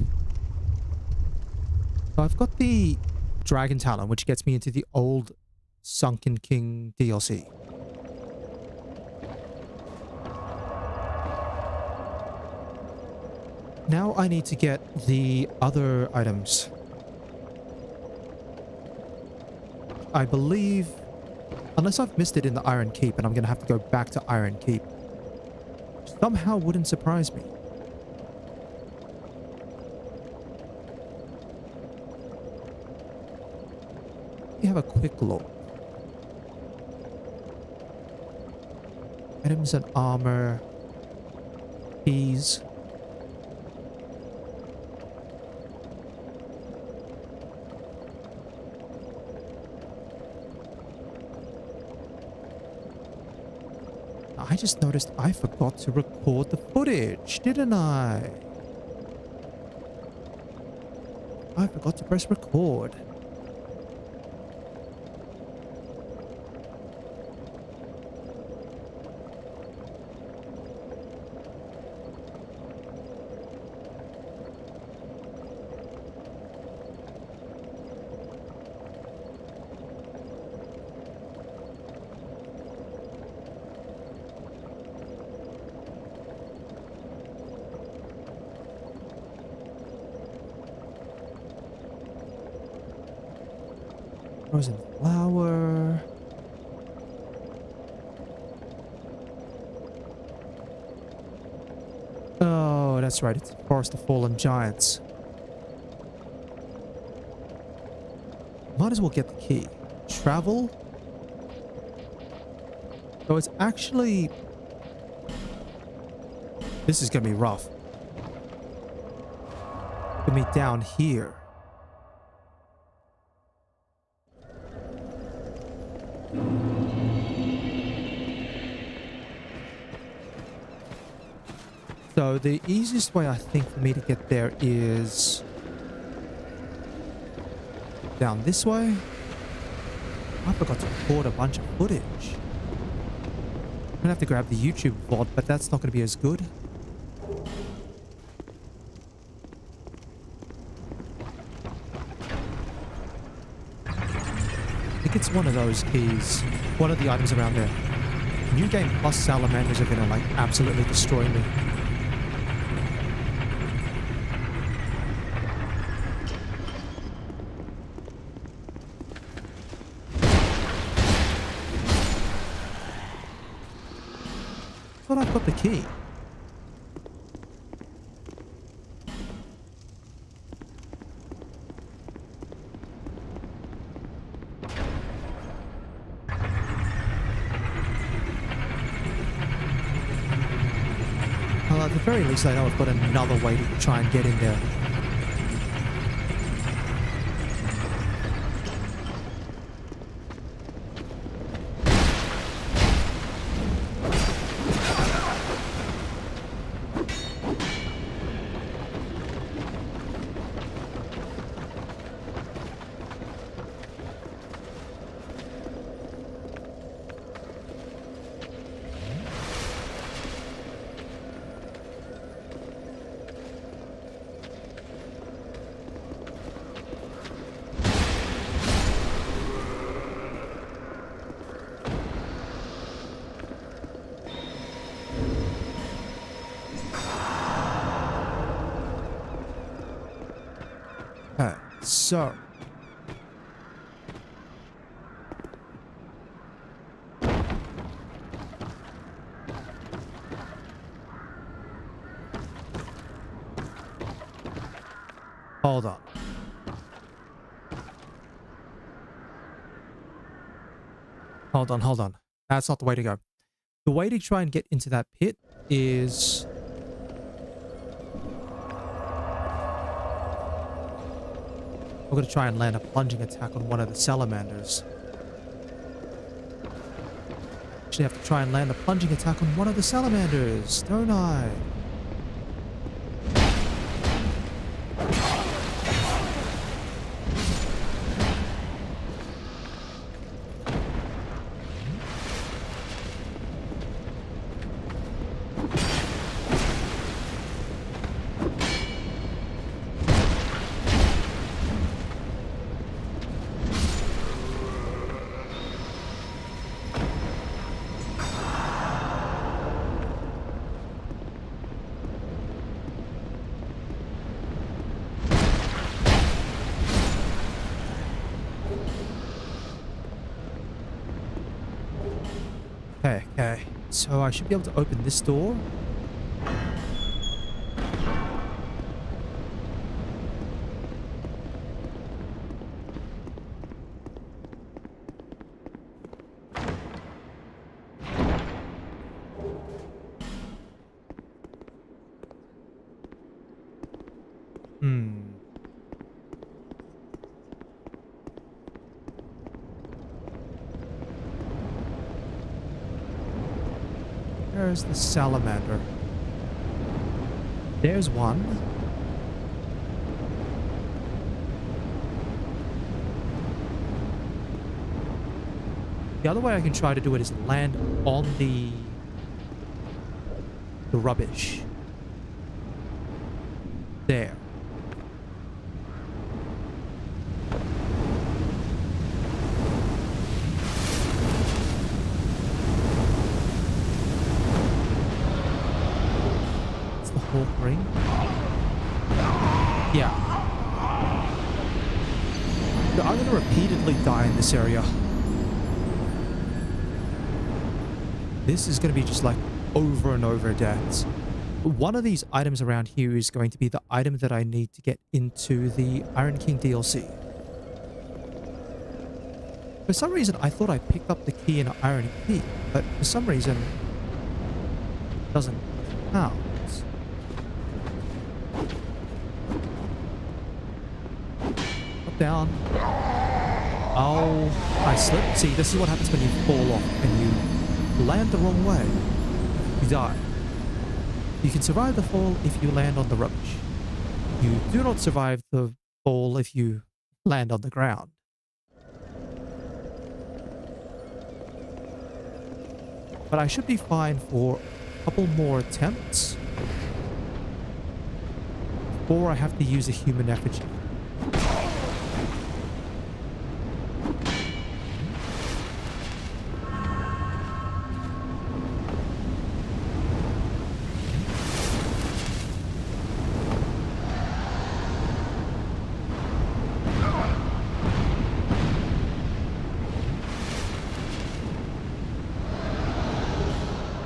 Speaker 1: So I've got the Dragon Talon, which gets me into the old Sunken King DLC. Now I need to get the other items. I believe, unless I've missed it in the Iron Keep and I'm going to have to go back to Iron Keep. Somehow wouldn't surprise me. Let me have a quick look. Items and armor. Keys. I just noticed I forgot to record the footage, didn't I? I forgot to press record. Frozen flower. Oh, that's right. It's Forest of Fallen Giants. Might as well get the key. Travel. So it's actually... This is going to be rough. Put me down here. So the easiest way I think for me to get there is down this way. I forgot to record a bunch of footage. I'm gonna have to grab the YouTube VOD, but that's not gonna be as good. I think it's one of those keys. One of the items around there. New game plus salamanders are gonna like absolutely destroy me. Thought I've got the key. Well, at the very least, I know I've got another way to try and get in there. Okay, so hold on. Hold on. That's not the way to go. The way to try and get into that pit is... we're going to try and land a plunging attack on one of the salamanders. Actually, I have to try and land a plunging attack on one of the salamanders, don't I? Okay. So I should be able to open this door. Where's the salamander? There's one. The other way I can try to do it is land on the rubbish. There. Hawk ring. Yeah. I'm going to repeatedly die in this area. This is going to be just like over and over deaths. One of these items around here is going to be the item that I need to get into the Iron King DLC. For some reason, I thought I picked up the key in Iron Key, but for some reason, it doesn't count. Up, down. Oh, I slipped. See, this is what happens when you fall off and you land the wrong way. You die. You can survive the fall if you land on the rubbish. You do not survive the fall if you land on the ground. But I should be fine for a couple more attempts before I have to use a human effigy.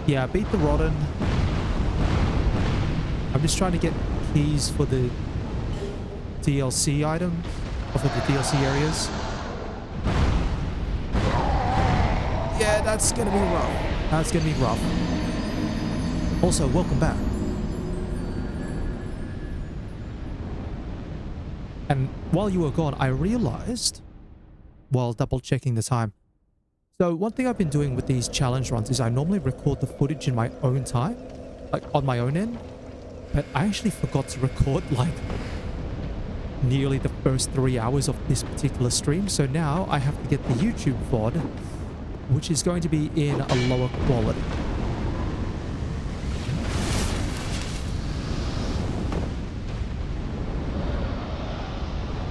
Speaker 1: Yeah, beat the Rodden. I'm just trying to get keys for the DLC items, or for the DLC areas. Yeah, that's gonna be rough. That's gonna be rough. Also, welcome back. And while you were gone, I realized, while double checking the time, so one thing I've been doing with these challenge runs is I normally record the footage in my own time, like on my own end, but I actually forgot to record like nearly the first 3 hours of this particular stream. So now I have to get the YouTube VOD, which is going to be in a lower quality.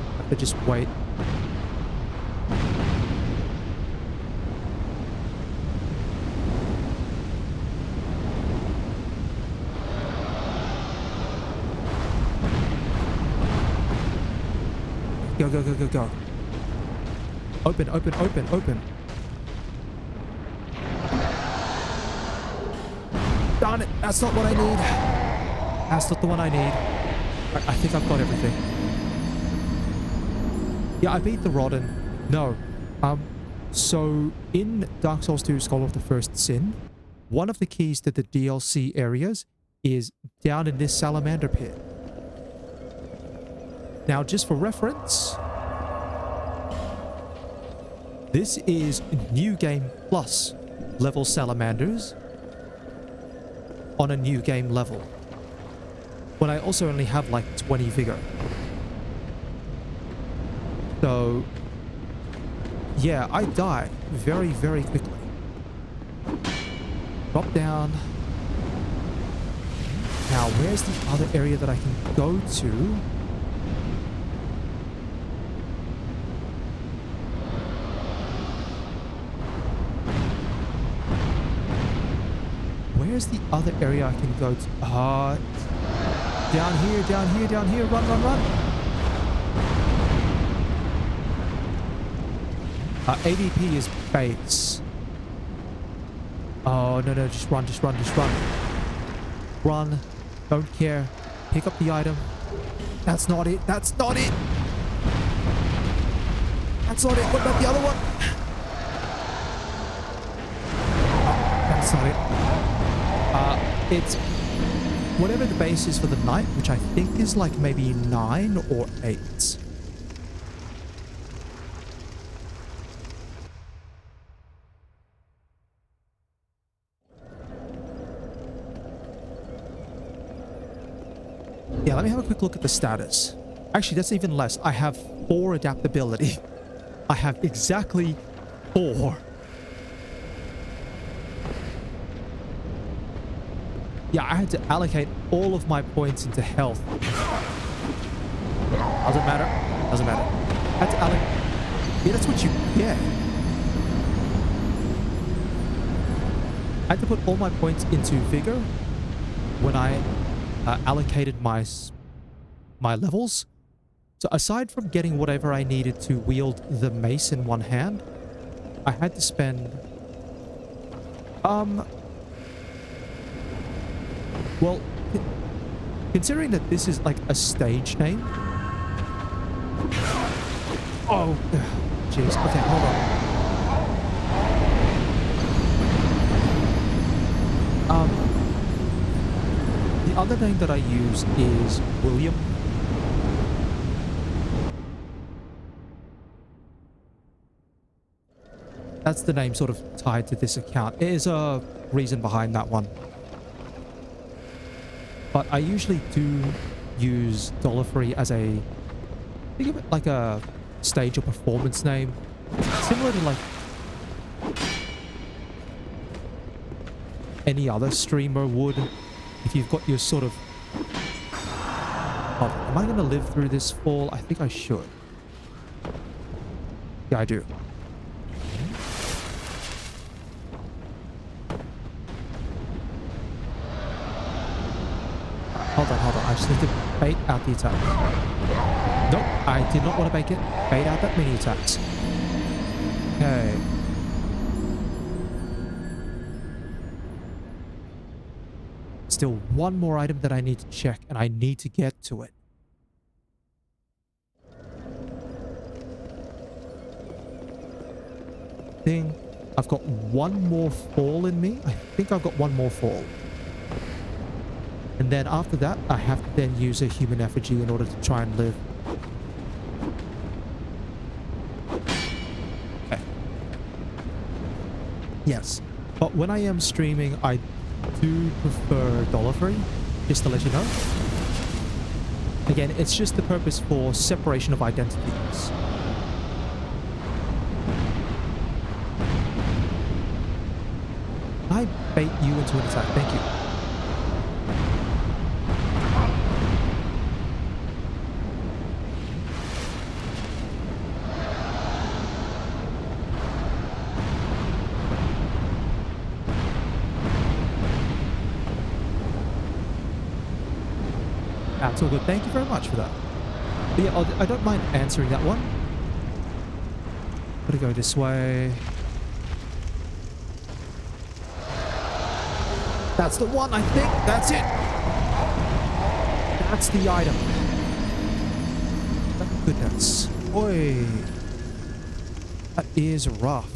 Speaker 1: I have to just wait. Go, go, go, go, go. Open, open, open, open. Darn it, that's not what I need. That's not the one I need. I think I've got everything. Yeah, I beat the Rodden. No. So in Dark Souls 2 Scholar of the First Sin, one of the keys to the DLC areas is down in this salamander pit. Now, just for reference, this is New Game Plus level salamanders on a New Game level, when I also only have like 20 vigor. So, yeah, I die very, very quickly. Drop down. Now, where's the other area that I can go to? Where's the other area I can go to? Down here, down here, down here. Run, run, run. ADP is base. Oh, no, no. Just run, just run, just run. Run. Don't care. Pick up the item. That's not it. That's not it. That's not it. What about the other one? That's not it. It's whatever the base is for the night, which I think is like maybe 9 or 8. Yeah, let me have a quick look at the status. Actually, that's even less. I have 4 adaptability. I have exactly 4. Yeah, I had to allocate all of my points into health. Doesn't matter. Doesn't matter. I had to allocate... Yeah, that's what you get. I had to put all my points into vigor when I allocated my levels. So aside from getting whatever I needed to wield the mace in one hand, I had to spend... Well, considering that this is like a stage name... Oh, jeez. Okay, hold on. The other name that I use is William. That's the name sort of tied to this account. There is a reason behind that one. But I usually do use Dollar Free as a... Think of it like a stage or performance name. Similar to like... any other streamer would. If you've got your sort of... Oh, am I going to live through this fall? I think I should. Yeah, I do. Hold on. I just need to bait out the attack. Nope, I did not want to bait it. Bait out that mini attacks. Okay. Still one more item that I need to check, and I need to get to it. Thing. I've got one more fall in me. I think I've got one more fall. And then after that, I have to then use a human effigy in order to try and live. Okay. Yes. But when I am streaming, I do prefer Dollar Free, just to let you know. Again, it's just the purpose for separation of identities. I bait you into an attack. Thank you. That's all good. Thank you very much for that. But yeah, I don't mind answering that one. Gotta go this way. That's the one, I think. That's it. That's the item. Oh, goodness. Oi. That is rough.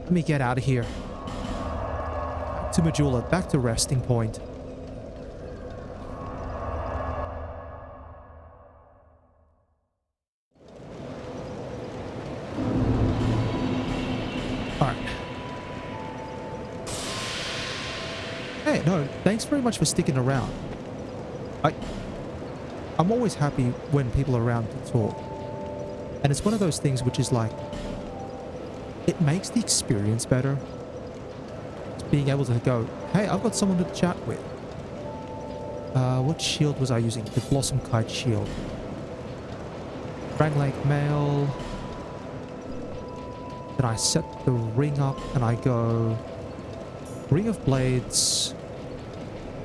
Speaker 1: Let me get out of here. Back to Majula, back to resting point. Alright. Hey, no, thanks very much for sticking around. I'm always happy when people are around to talk. And it's one of those things which is like, it makes the experience better. It's being able to go, hey, I've got someone to chat with. What shield was I using? The Blossom Kite shield. Drang Lake Mail. Then I set the ring up and I go... Ring of Blades.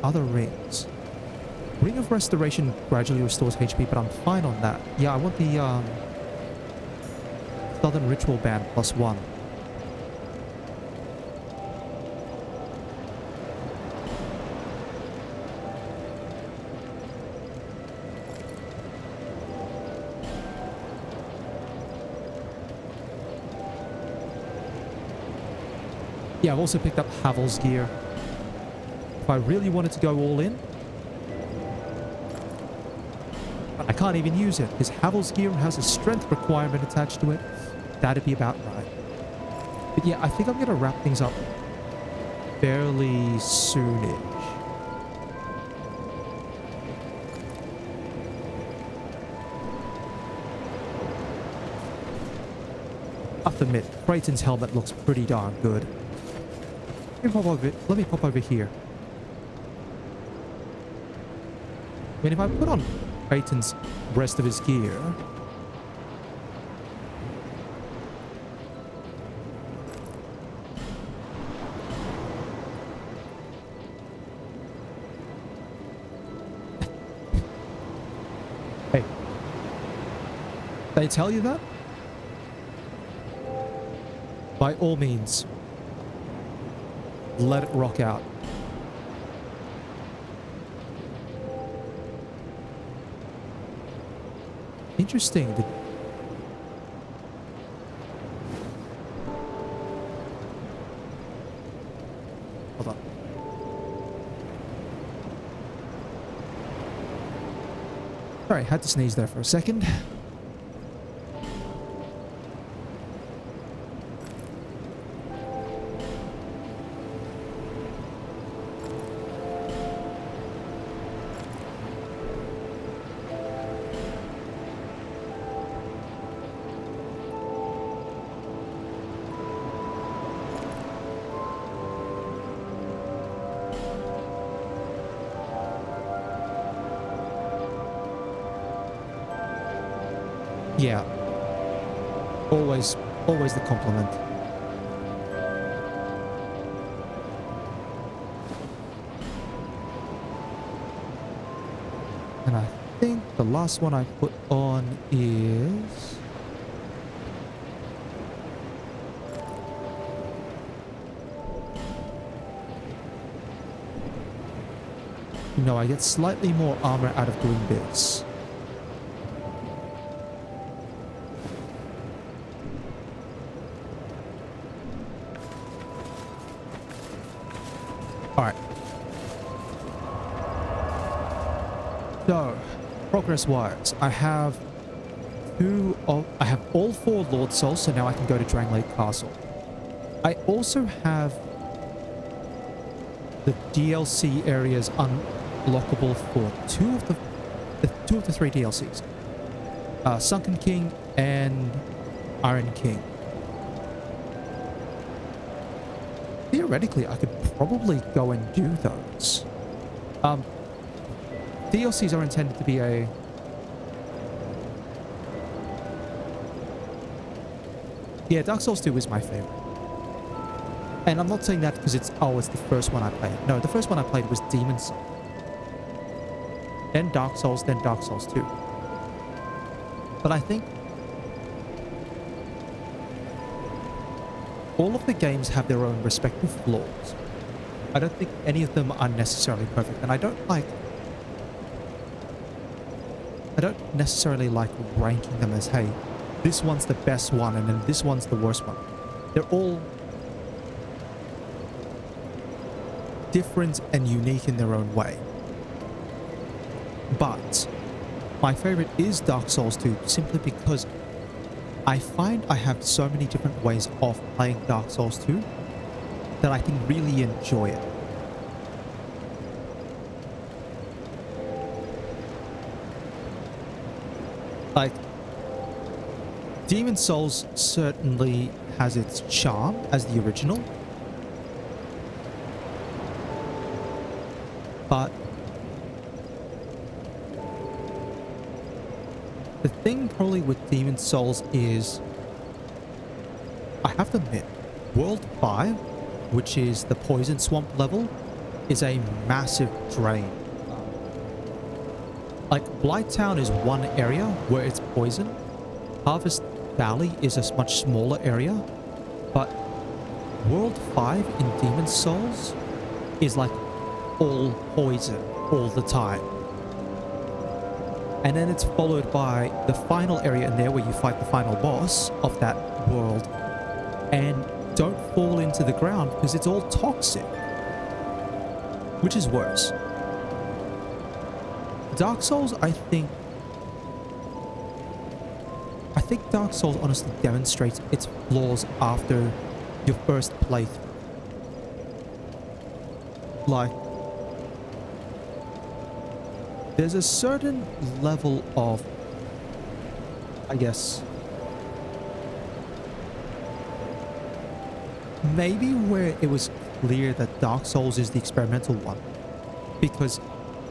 Speaker 1: Other rings. Ring of Restoration gradually restores HP, but I'm fine on that. Yeah, I want the Southern Ritual Band +1. Yeah, I've also picked up Havel's gear. If I really wanted to go all in, but I can't even use it because Havel's gear has a strength requirement attached to it. That'd be about right. But yeah, I think I'm going to wrap things up fairly soonish. I have to admit, Creighton's helmet looks pretty darn good. Let me pop over here. I mean, if I put on Creighton's rest of his gear... They tell you that? By all means, let it rock out. Interesting. Hold on. Sorry, had to sneeze there for a second. Yeah. Always the compliment. And I think the last one I put on is... No, I get slightly more armor out of doing this. Alright. So, progress-wise, I have all 4 Lord Souls, so now I can go to Dranglade Castle. I also have the DLC areas unlockable for two of the 3 DLCs. Sunken King and Iron King. Theoretically, I could probably go and do those. DLCs are intended to be a... Yeah, Dark Souls 2 is my favorite. And I'm not saying that because it's the first one I played. No, the first one I played was Demon Souls. Then Dark Souls, then Dark Souls 2. But I think all of the games have their own respective flaws. I don't think any of them are necessarily perfect, and I don't necessarily like ranking them as, hey, this one's the best one and then this one's the worst one. They're all different and unique in their own way. But my favorite is Dark Souls 2 simply because I find I have so many different ways of playing Dark Souls 2 that I can really enjoy it. Like, Demon Souls certainly has its charm as the original, but the thing probably with Demon Souls is, I have to admit, World 5, which is the Poison Swamp level, is a massive drain. Like, Blighttown is one area where it's poison. Harvest Valley is a much smaller area. But World 5 in Demon Souls is like all poison all the time. And then it's followed by the final area in there where you fight the final boss of that world. And don't fall into the ground because it's all toxic. Which is worse. Dark Souls, I think Dark Souls honestly demonstrates its flaws after your first playthrough. Like, there's a certain level of, I guess, maybe where it was clear that Dark Souls is the experimental one, because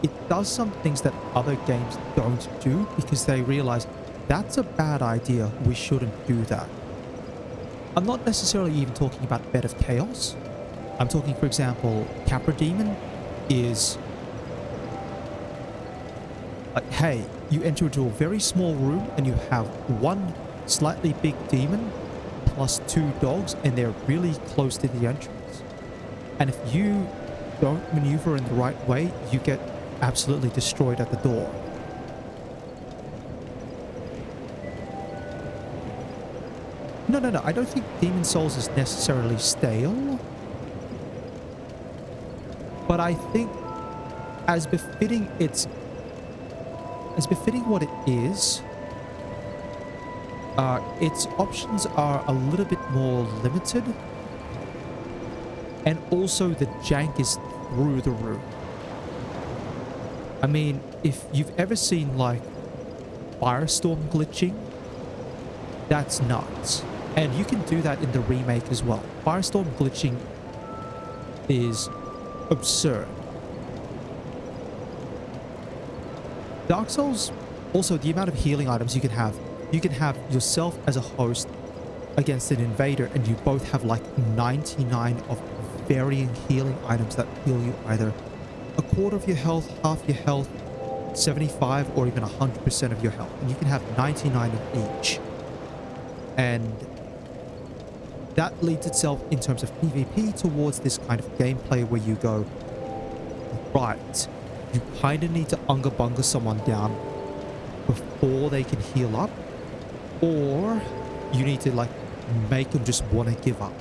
Speaker 1: it does some things that other games don't do because they realize that's a bad idea, we shouldn't do that. I'm not necessarily even talking about Bed of Chaos. I'm talking, for example, Capra Demon is like, hey, you enter into a very small room and you have one slightly big demon plus 2 dogs, and they're really close to the entrance. And if you don't maneuver in the right way, you get absolutely destroyed at the door. No. I don't think Demon Souls is necessarily stale. But I think as befitting what it is, its options are a little bit more limited. And also the jank is through the roof. I mean, if you've ever seen like Firestorm glitching, that's nuts. And you can do that in the remake as well. Firestorm glitching is absurd. Dark Souls, also the amount of healing items you can have. You can have yourself as a host against an invader, and you both have like 99 of varying healing items that heal you either a quarter of your health, half your health, 75, or even 100% of your health. And you can have 99 of each. And that leads itself in terms of PvP towards this kind of gameplay where you go, right, you kind of need to unga bunga someone down before they can heal up, or you need to like make them just want to give up.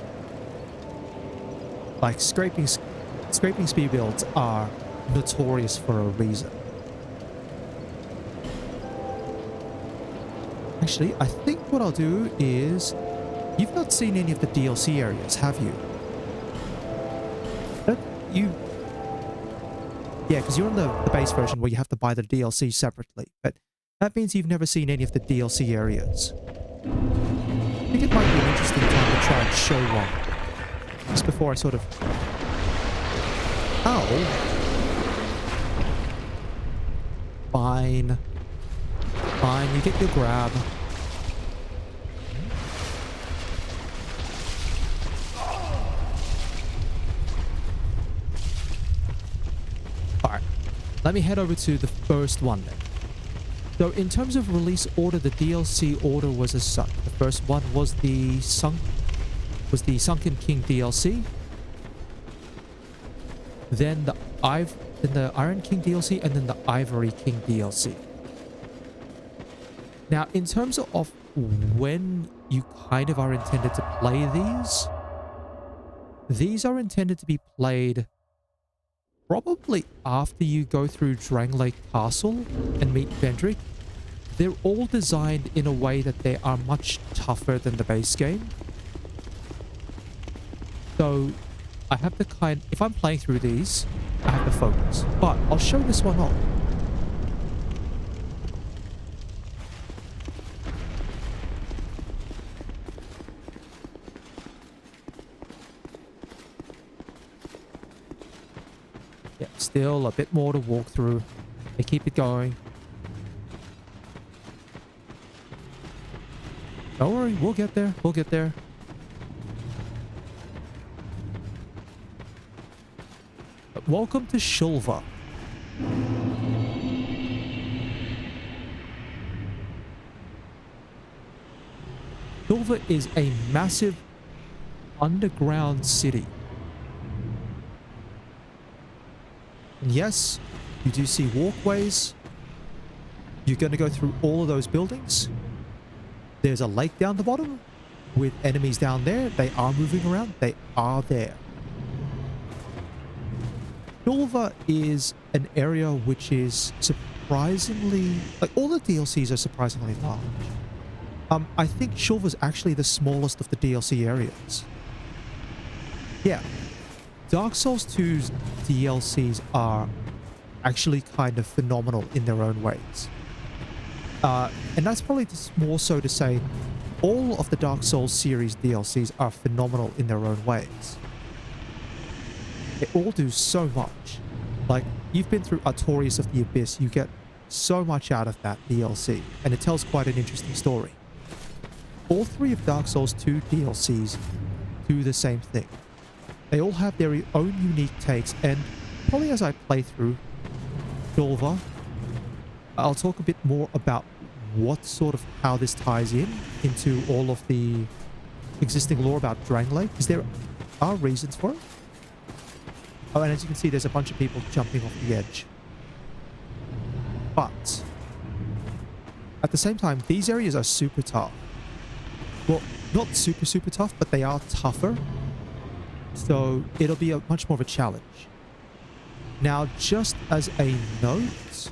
Speaker 1: Like scraping speed builds are notorious for a reason. Actually, I think what I'll do is, you've not seen any of the DLC areas, have you? Yeah, because you're on the base version where you have to buy the DLC separately, but that means you've never seen any of the DLC areas. I think it might be an interesting time to try and show one. Just before I sort of... Ow! Fine. Fine, you get your grab. Alright, let me head over to the first one then. So in terms of release order, the DLC order was as such. The first one was the Sunken King DLC. Then the Iron King DLC, and then the Ivory King DLC. Now, in terms of when you kind of are intended to play these are intended to be played probably after you go through Drang Lake Castle and meet Vendrick. They're all designed in a way that they are much tougher than the base game. So I have to if I'm playing through these, I have to focus. But I'll show this one off. Yeah, still a bit more to walk through. They keep it going. Don't worry, we'll get there. We'll get there. But welcome to Shulva. Shulva is a massive underground city. And yes, you do see walkways. You're going to go through all of those buildings. There's a lake down the bottom with enemies down there. They are moving around. They are there. Shulva is an area which is surprisingly... like, all the DLCs are surprisingly large. I think Shulva is actually the smallest of the DLC areas. Yeah. Dark Souls 2's DLCs are actually kind of phenomenal in their own ways. And that's probably just more so to say all of the Dark Souls series DLCs are phenomenal in their own ways. They all do so much. Like, you've been through Artorias of the Abyss, you get so much out of that DLC, and it tells quite an interesting story. All 3 of Dark Souls 2 DLCs do the same thing. They all have their own unique takes, and probably as I play through Shulva, I'll talk a bit more about how this ties into all of the existing lore about Drangley, because there are reasons for it. Oh, and as you can see, there's a bunch of people jumping off the edge. But at the same time, these areas are super tough. Well, not super, super tough, but they are tougher. So it'll be a much more of a challenge. Now, just as a note,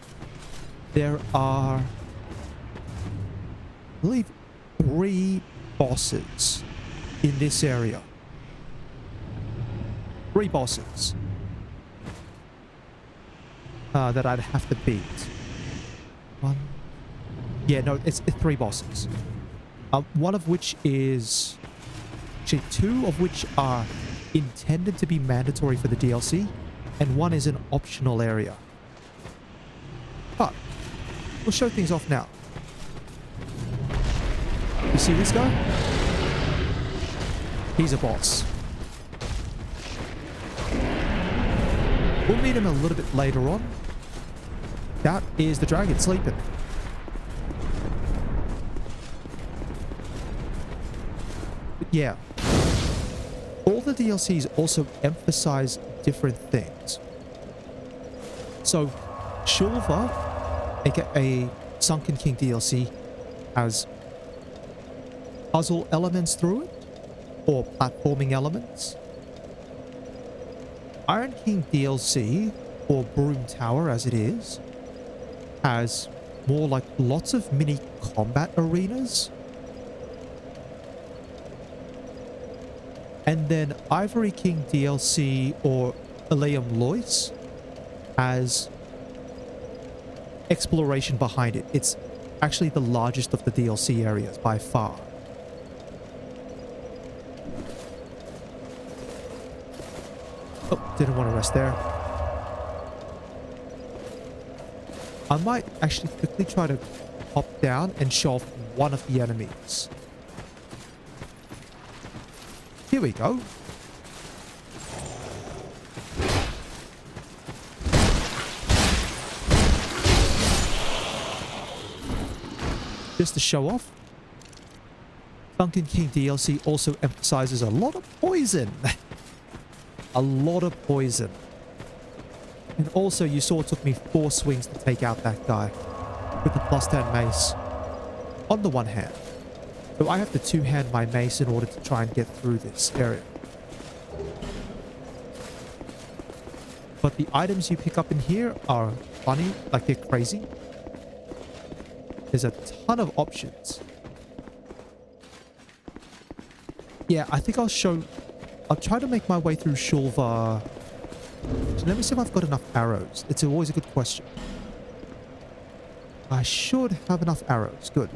Speaker 1: there are, I believe, 3 bosses in this area. 3 bosses that I'd have to beat. Yeah, no, it's 3 bosses. One of which is... Actually, 2 of which are intended to be mandatory for the DLC, and 1 is an optional area. But we'll show things off now. You see this guy? He's a boss. We'll meet him a little bit later on. That is the dragon sleeping. But yeah. All the DLCs also emphasize different things. So, Shulva, aka Sunken King DLC, has puzzle elements through it, or platforming elements. Iron King DLC, or Broom Tower as it is, has more like lots of mini combat arenas. And then Ivory King DLC, or Aleum Lois, has exploration behind it. It's actually the largest of the DLC areas by far. Oh, didn't want to rest there. I might actually quickly try to hop down and show off one of the enemies. Here we go. Just to show off, Sunken King DLC also emphasizes a lot of poison. A lot of poison. And also, you saw it took me 4 swings to take out that guy with the +10 mace. On the one hand. So I have to 2-hand my mace in order to try and get through this area. But the items you pick up in here are funny, like they're crazy. There's a ton of options. Yeah, I think I'll try to make my way through Shulva. So let me see if I've got enough arrows. It's always a good question. I should have enough arrows. Good.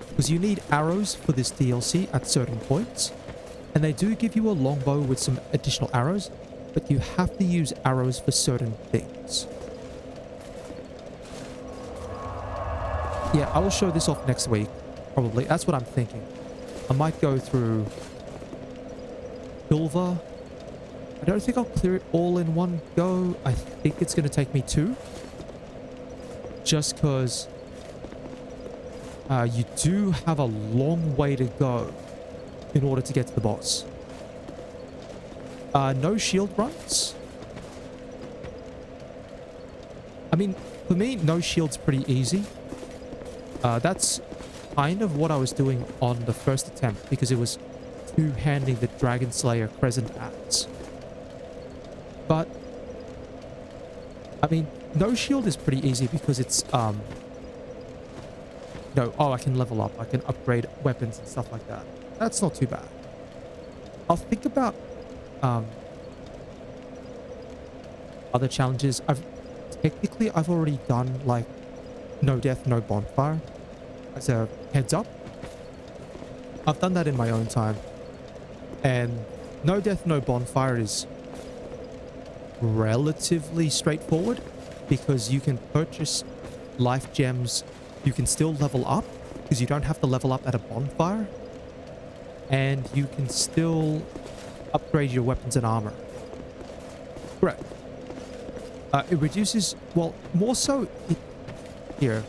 Speaker 1: Because you need arrows for this DLC at certain points. And they do give you a longbow with some additional arrows, but you have to use arrows for certain things. Yeah, I will show this off next week, probably. That's what I'm thinking. I might go through Silver. I don't think I'll clear it all in one go. I think it's going to take me 2. Just because you do have a long way to go in order to get to the boss. No shield runs. I mean, for me, no shield's pretty easy. That's kind of what I was doing on the first attempt, because it was 2-handing the Dragon Slayer Crescent Axe. But, I mean, no shield is pretty easy because it's, I can level up. I can upgrade weapons and stuff like that. That's not too bad. I'll think about, other challenges. I've already done, like, no death, no bonfire as a heads up. I've done that in my own time. And no death, no bonfire is relatively straightforward because you can purchase life gems. You can still level up because you don't have to level up at a bonfire. And you can still upgrade your weapons and armor. Correct. It reduces, well, more so, it Here.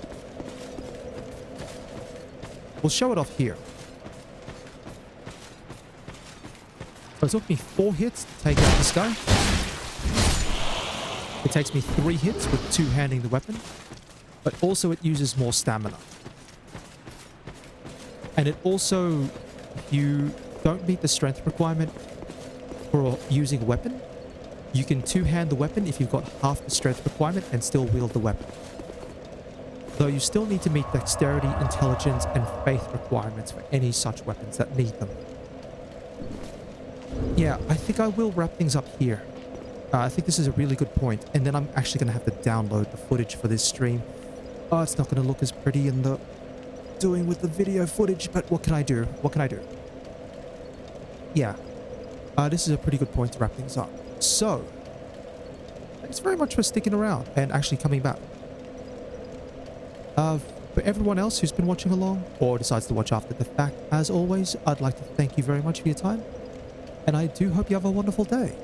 Speaker 1: We'll show it off here. So it took me 4 hits to take out this guy. It takes me 3 hits with two-handing the weapon. But also it uses more stamina. And it also, if you don't meet the strength requirement for using a weapon, you can two-hand the weapon if you've got half the strength requirement and still wield the weapon. Though you still need to meet dexterity, intelligence, and faith requirements for any such weapons that need them. Yeah, I think I will wrap things up here. I think this is a really good point, and then I'm actually going to have to download the footage for this stream. Oh, it's not going to look as pretty in the doing with the video footage, but what can I do? What can I do? Yeah, this is a pretty good point to wrap things up. So, thanks very much for sticking around and actually coming back. For everyone else who's been watching along or decides to watch after the fact, as always, I'd like to thank you very much for your time, and I do hope you have a wonderful day.